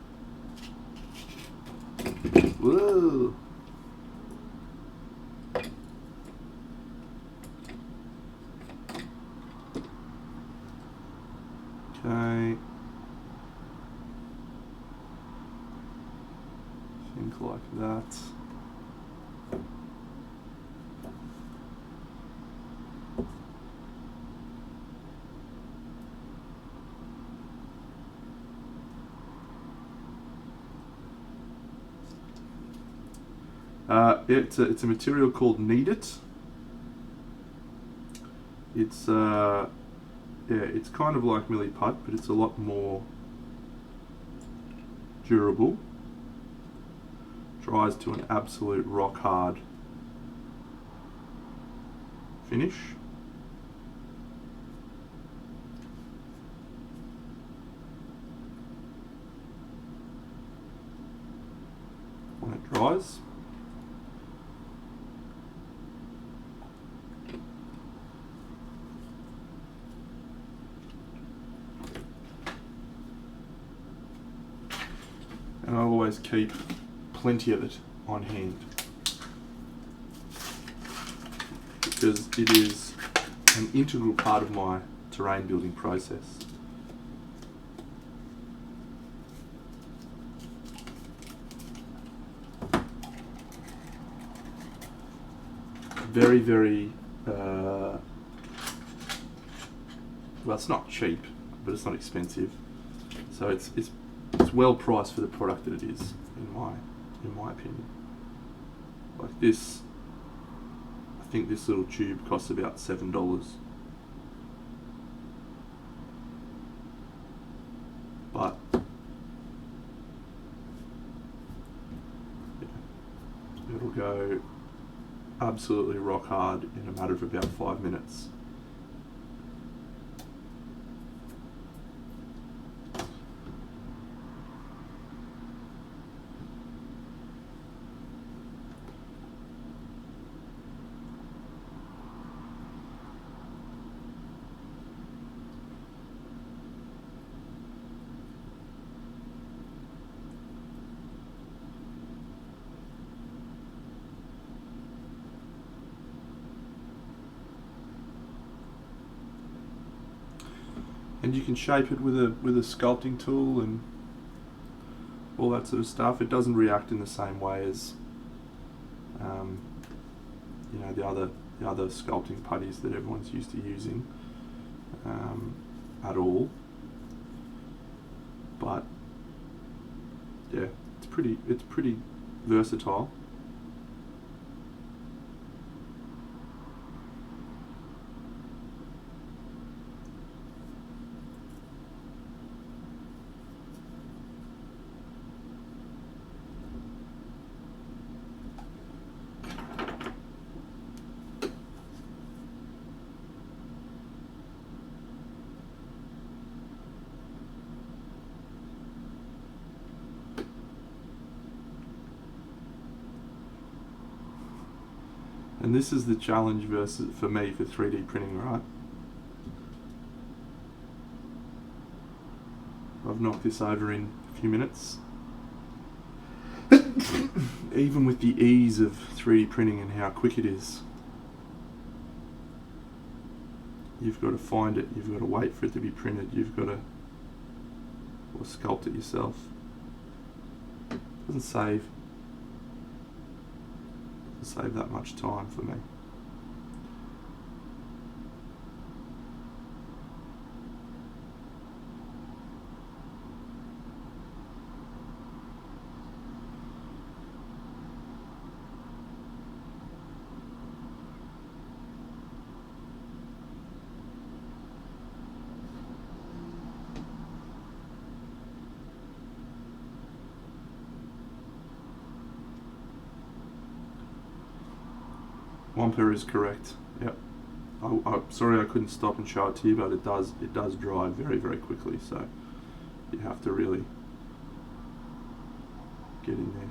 Whoa! Okay. Think like that. It's a material called Need It. It's it's kind of like milliput, but it's a lot more durable. Dries to an absolute rock hard finish. When it dries. And I always keep plenty of it on hand because it is an integral part of my terrain building process. Very, very, well, it's not cheap, but it's not expensive. So it's well priced for the product that it is, in my opinion. Like this, I think this little tube costs about $7. But yeah, it'll go absolutely rock hard in a matter of about 5 minutes. and you can shape it with a sculpting tool and all that sort of stuff. It doesn't react in the same way as you know, the other sculpting putties that everyone's used to using at all. But yeah, it's pretty versatile. And this is the challenge for me for 3D printing, right? I've knocked this over in a few minutes. Even with the ease of 3D printing and how quick it is, you've got to find it, you've got to wait for it to be printed, you've got to sculpt it yourself. Doesn't save that much time for me. Wampa is correct. Yep. I'm sorry I couldn't stop and show it to you, but it does dry very, very quickly. So you have to really get in there.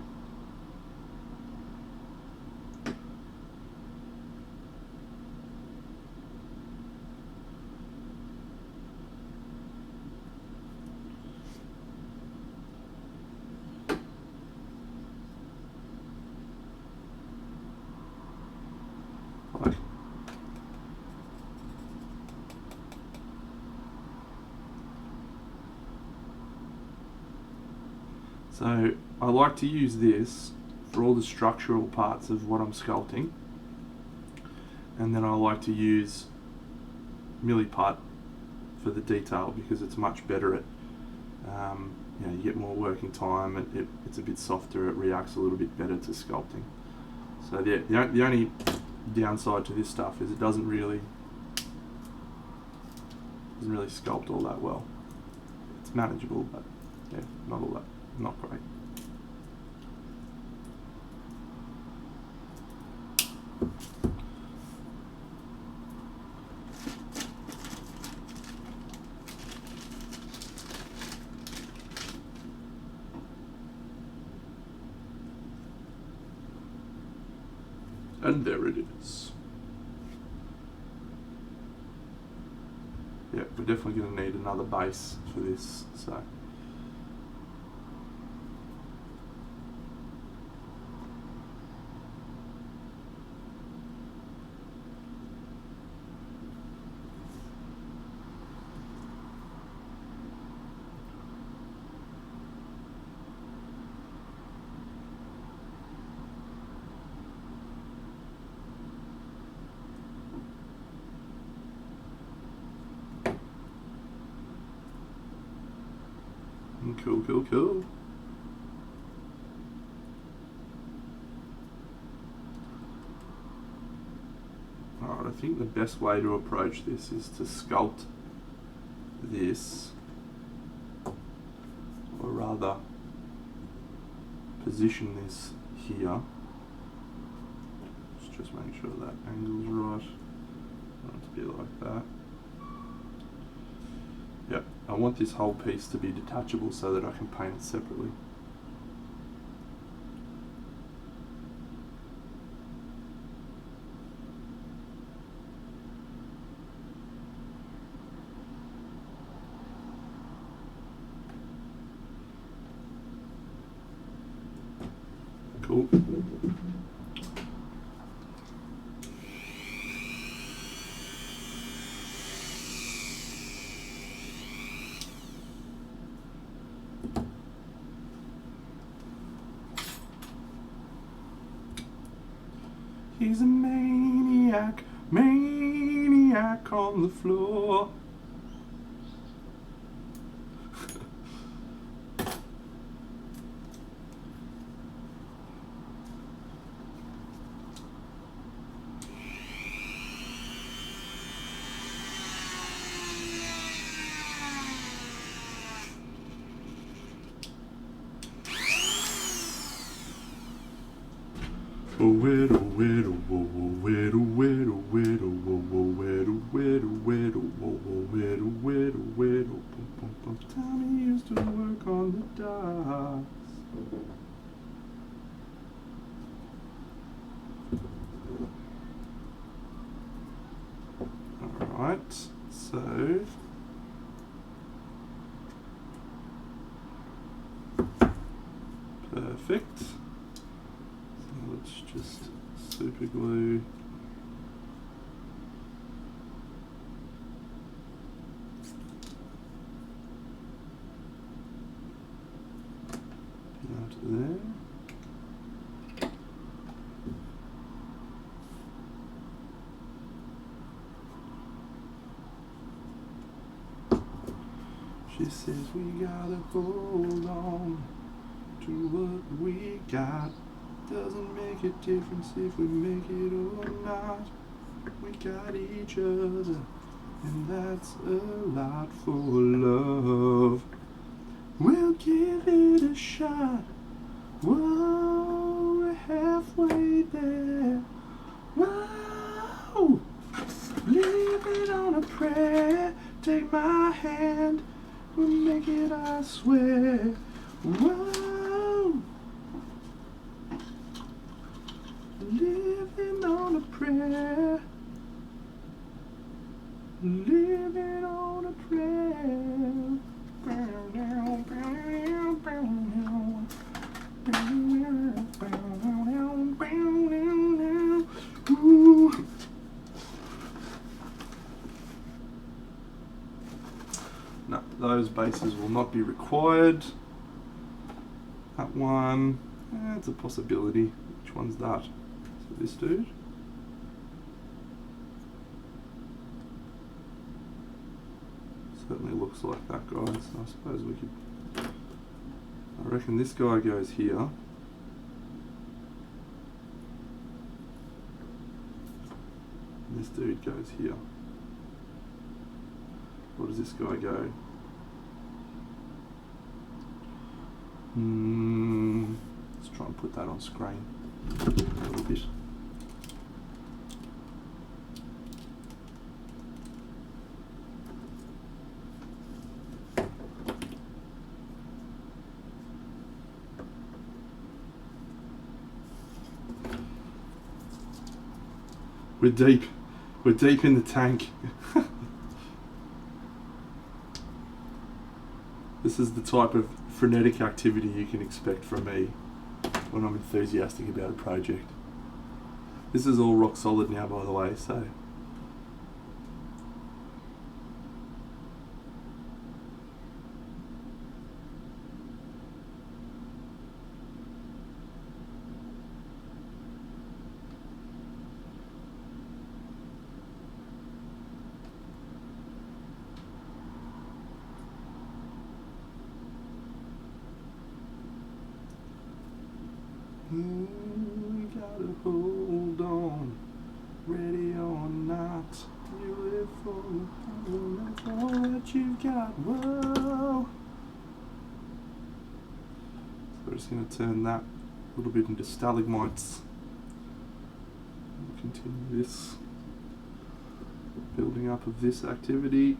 So I like to use this for all the structural parts of what I'm sculpting, and then I like to use Milliput for the detail because it's much better at, you know, you get more working time, it's a bit softer, it reacts a little bit better to sculpting. So the only downside to this stuff is it doesn't really sculpt all that well. It's manageable, but yeah, not great. And there it is. Yeah, we're definitely going to need another base for this, so. Cool. Alright, I think the best way to approach this is to sculpt this, or rather position this here. Just make sure that angle's right. I want it to be like that. Yep, I want this whole piece to be detachable so that I can paint it separately. Cool. He's a maniac, maniac on the floor. Tommy used to work on the docks. Alright, so perfect. So let's just super glue that there. She says we gotta hold on to what we got. Doesn't make a difference if we make it or not. We got each other, and that's a lot for love. We'll give it a shot. Whoa, we're halfway there. Whoa, living on a prayer. Take my hand, we'll make it, I swear. Whoa, living on a prayer. Living on a prayer. Ooh. No, those bases will not be required. That one, it's a possibility. Which one's that? So this dude. Certainly looks like that guy, so I suppose we could... I reckon this guy goes here. And this dude goes here. Where does this guy go? Let's try and put that on screen a little bit. We're deep. We're deep in the tank. This is the type of frenetic activity you can expect from me when I'm enthusiastic about a project. This is all rock solid now, by the way, so... We gotta hold on, ready or not. You live for the that's all that you've got. Whoa! So we're just going to turn that a little bit into stalagmites. We'll continue this building up of this activity.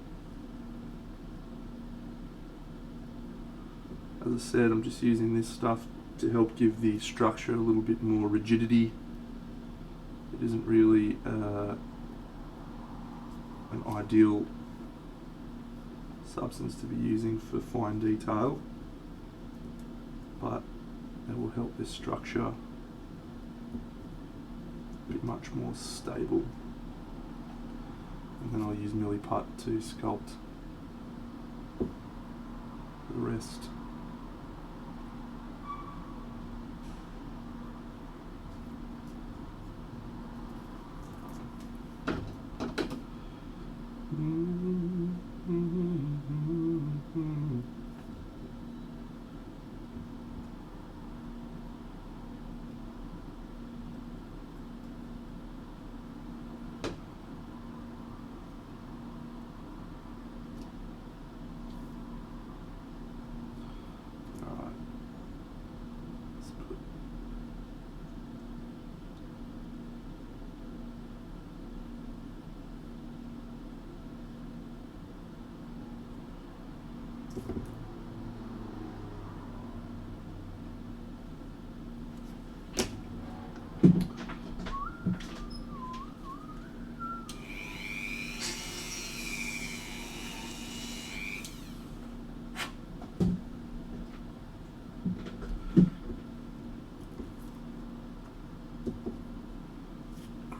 As I said, I'm just using this stuff to help give the structure a little bit more rigidity. It isn't really an ideal substance to be using for fine detail, but it will help this structure be much more stable. And then I'll use milliput to sculpt the rest.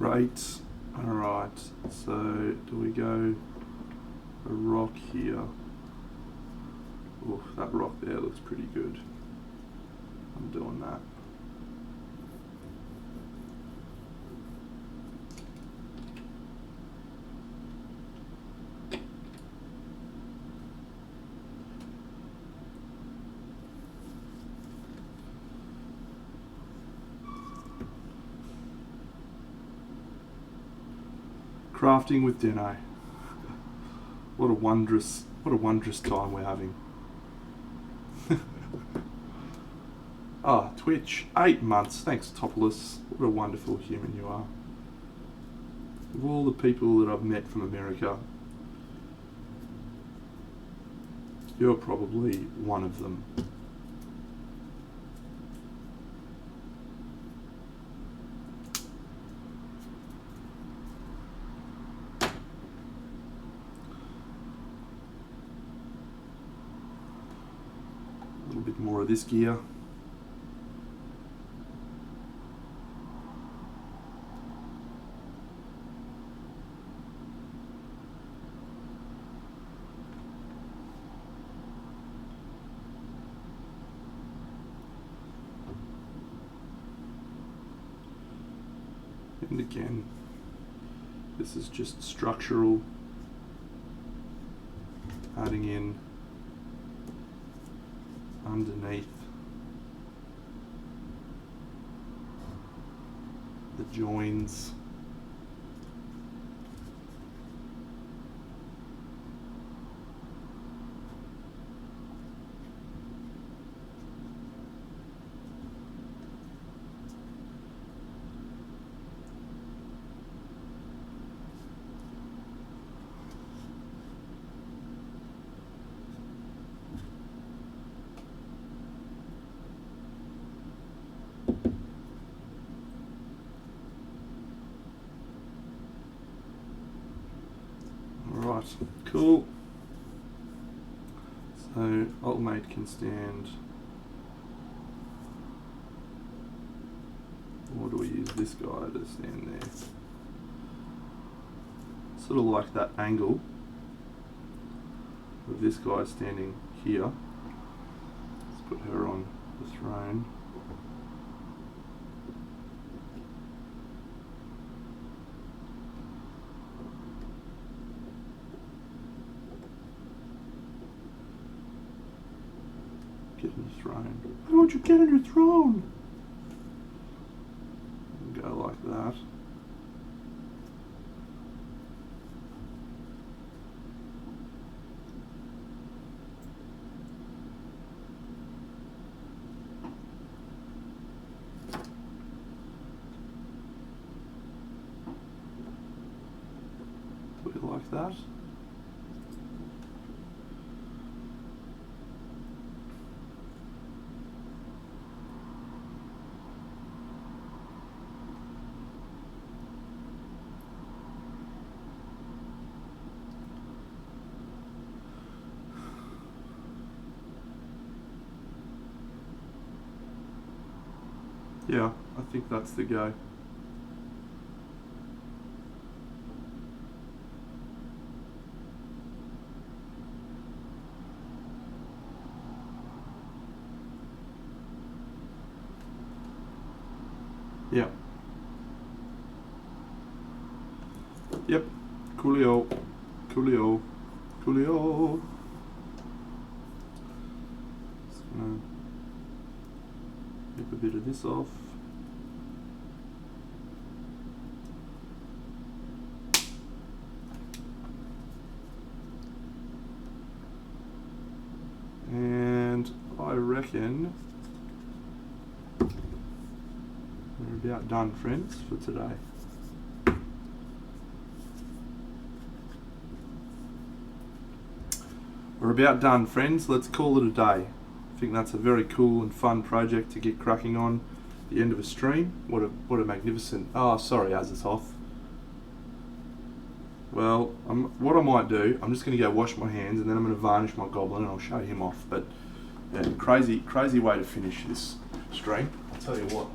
Great. Alright, so do we go a rock here? Oof, that rock there looks pretty good. I'm doing that. Crafting with Dino. What a wondrous time we're having. Twitch, 8 months. Thanks, Topolis. What a wonderful human you are. Of all the people that I've met from America, you're probably one of them. A little bit more of this gear. And again, this is just structural, adding in underneath the joins. Right, cool. So Ultimate can stand, or do we use this guy to stand there? Sort of like that angle of this guy standing here. Let's put her on the throne. Get on the throne. Why don't you get on your throne? And go like that. Put it like that. Yeah, I think that's the go. Yeah. Yep. Coolio. Coolio. Coolio. Just gonna nip a bit of this off. And I reckon we're about done, friends, for today. We're about done, friends. Let's call it a day. I think that's a very cool and fun project to get cracking on at the end of a stream. What a magnificent... Oh, sorry, Azathoth. Well, what I might do, I'm just going to go wash my hands and then I'm going to varnish my Goblin and I'll show him off. But yeah, crazy way to finish this stream. I'll tell you what.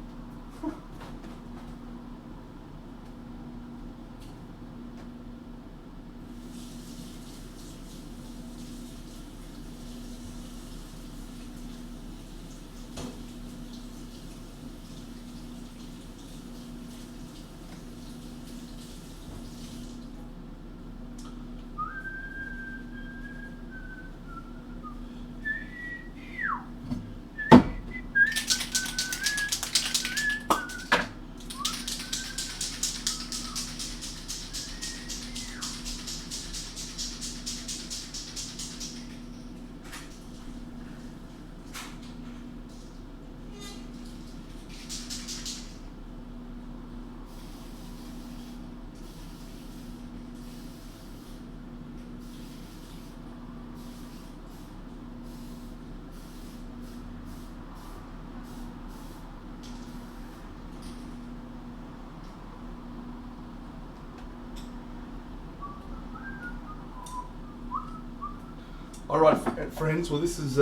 All right, friends. Well, this is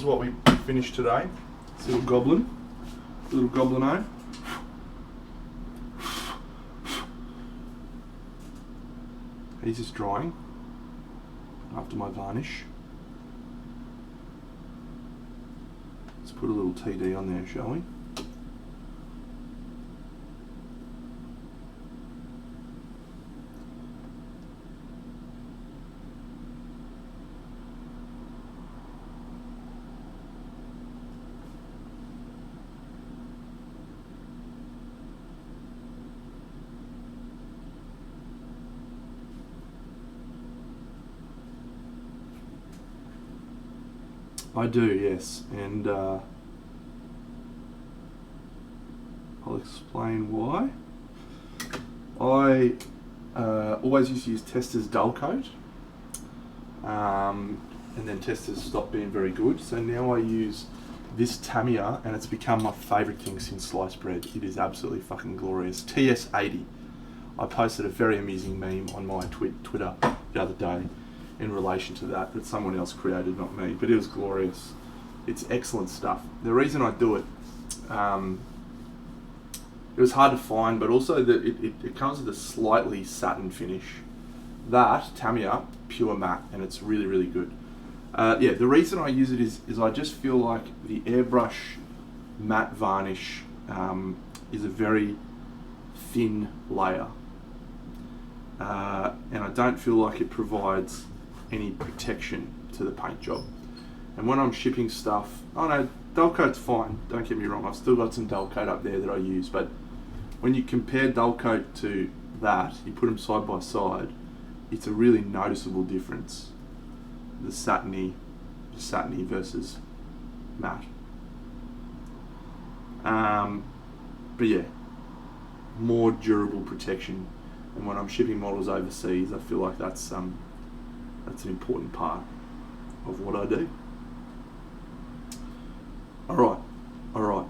what we finished today. This little goblin, little goblin-o. He's just drying after my varnish. Let's put a little TD on there, shall we? I do, yes, and I'll explain why. I always used to use Testors dull coat, and then Testors stopped being very good, so now I use this Tamiya, and it's become my favourite thing since sliced bread. It is absolutely fucking glorious. TS80. I posted a very amusing meme on my Twitter the other day in relation to that someone else created, not me, but it was glorious. It's excellent stuff. The reason I do it, it was hard to find, but also that it comes with a slightly satin finish. That Tamiya, pure matte, and it's really, really good. Yeah, the reason I use it is I just feel like the airbrush matte varnish is a very thin layer, and I don't feel like it provides any protection to the paint job. And when I'm shipping stuff, oh no, dull coat's fine, don't get me wrong, I've still got some dull coat up there that I use, but when you compare dull coat to that, you put them side by side, it's a really noticeable difference. The satiny versus matte. But yeah, more durable protection. And when I'm shipping models overseas, I feel like that's an important part of what I do. All right.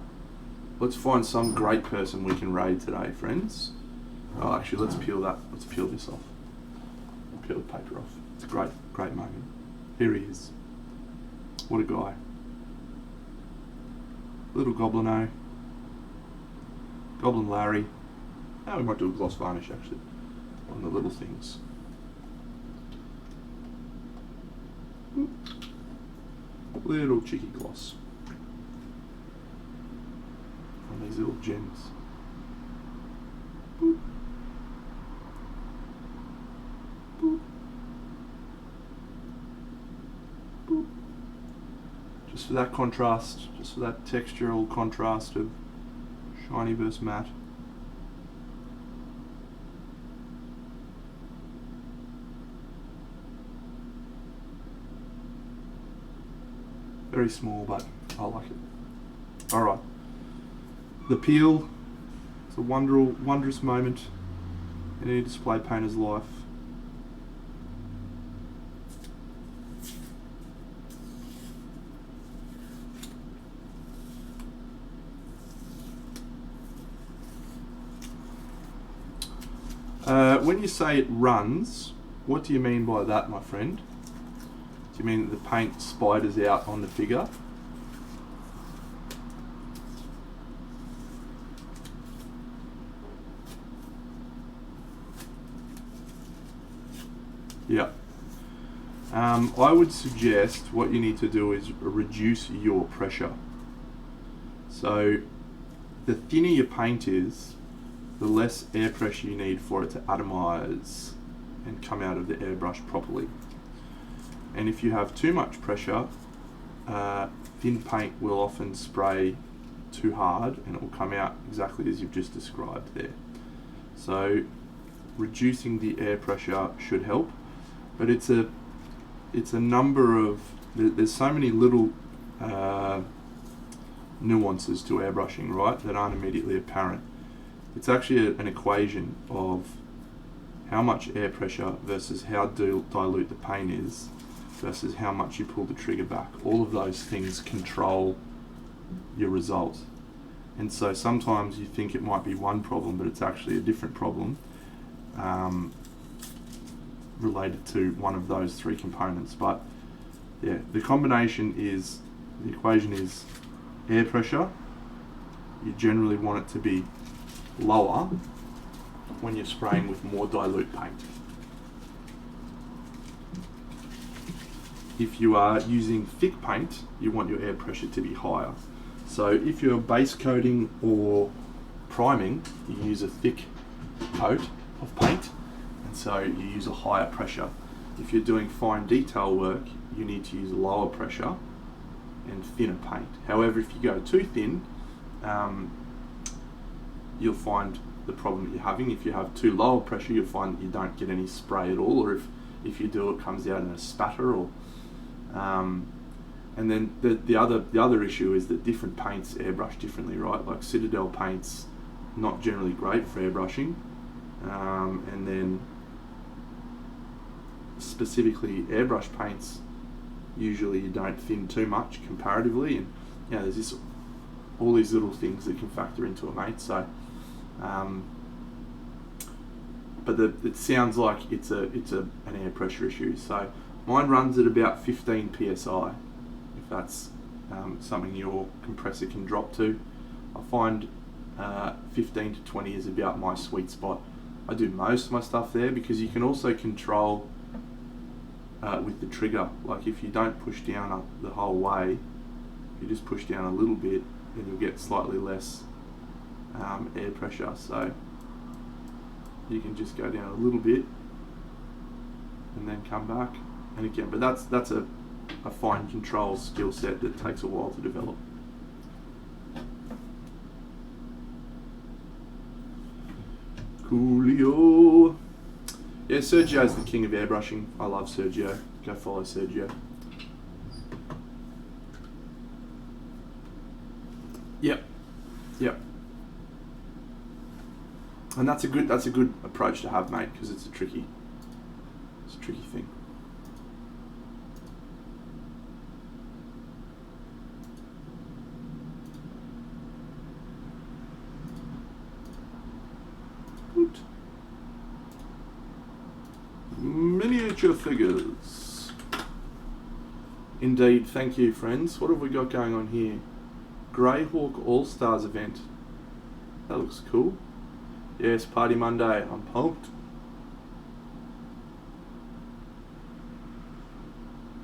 Let's find some great person we can raid today, friends. Oh, actually, let's peel this off. Peel the paper off. It's a great moment. Here he is. What a guy. Little Goblin-o. Goblin Larry. Oh, we might do a gloss varnish actually on the little things. Little cheeky gloss on these little gems. Boop. Boop. Boop. Just for that contrast, just for that textural contrast of shiny versus matte. Very small, but I like it. Alright. The peel. It's a wondrous moment in any display painter's life. When you say it runs, what do you mean by that, my friend? Do you mean that the paint spiders out on the figure? Yeah. I would suggest what you need to do is reduce your pressure. So the thinner your paint is, the less air pressure you need for it to atomize and come out of the airbrush properly. And if you have too much pressure, thin paint will often spray too hard and it will come out exactly as you've just described there. So reducing the air pressure should help, but it's a number of, there's so many little nuances to airbrushing, right, that aren't immediately apparent. It's actually an equation of how much air pressure versus how dilute the paint is versus how much you pull the trigger back. All of those things control your result. And so sometimes you think it might be one problem, but it's actually a different problem related to one of those three components. But yeah, the combination is, the equation is air pressure. You generally want it to be lower when you're spraying with more dilute paint. If you are using thick paint, you want your air pressure to be higher. So if you're base coating or priming, you use a thick coat of paint, and so you use a higher pressure. If you're doing fine detail work, you need to use lower pressure and thinner paint. However, if you go too thin, you'll find the problem that you're having. If you have too low pressure, you'll find that you don't get any spray at all, or if you do, it comes out in a spatter. Or and then the other issue is that different paints airbrush differently, right? Like Citadel paints, not generally great for airbrushing, and then specifically airbrush paints, usually you don't thin too much comparatively, and you know, there's all these little things that can factor into it, mate. So, but it sounds like it's an air pressure issue. So mine runs at about 15 psi, if that's something your compressor can drop to. I find 15 to 20 is about my sweet spot. I do most of my stuff there because you can also control with the trigger. Like if you don't push down the whole way, you just push down a little bit, then you'll get slightly less air pressure. So you can just go down a little bit and then come back and again. But that's a fine control skill set that takes a while to develop. Coolio. Yeah, Sergio's the king of airbrushing. I love Sergio. Go follow Sergio. Yep. And that's a good approach to have, mate, because it's a tricky thing. Good. Miniature figures. Indeed, thank you, friends. What have we got going on here? Greyhawk All-Stars event. That looks cool. Yes, Party Monday. I'm pumped.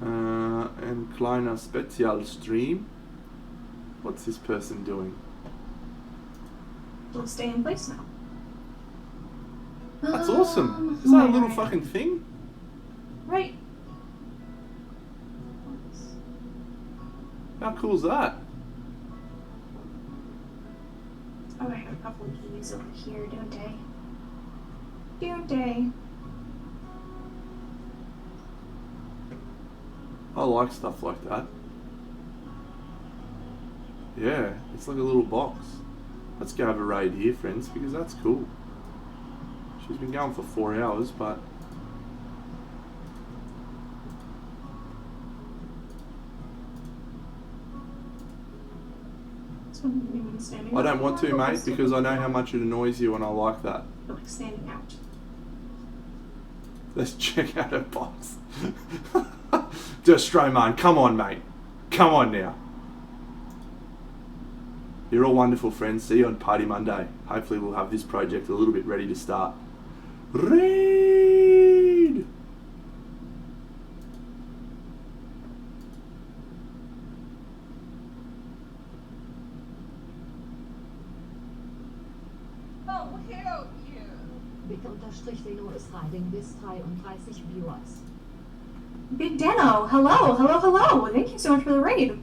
And Kleiner Spezial Stream. What's this person doing? It'll stay in place now. That's awesome. Is that a little fucking thing? Right. How cool is that? Oh, I have a couple of keys over here, don't I? Don't I? I like stuff like that. Yeah, it's like a little box. Let's go have a raid here, friends, because that's cool. She's been going for 4 hours, but I don't want to, mate, because I know how much it annoys you and I like that. Like standing out. Let's check out her box. Destroman, come on, mate. Come on now. You're all wonderful, friends. See you on Party Monday. Hopefully we'll have this project a little bit ready to start. Raid! Oh, hell yeah! Bitte unterstrich Velo ist riding bis 33 Viewers. Big Dano, hello. Thank you so much for the raid.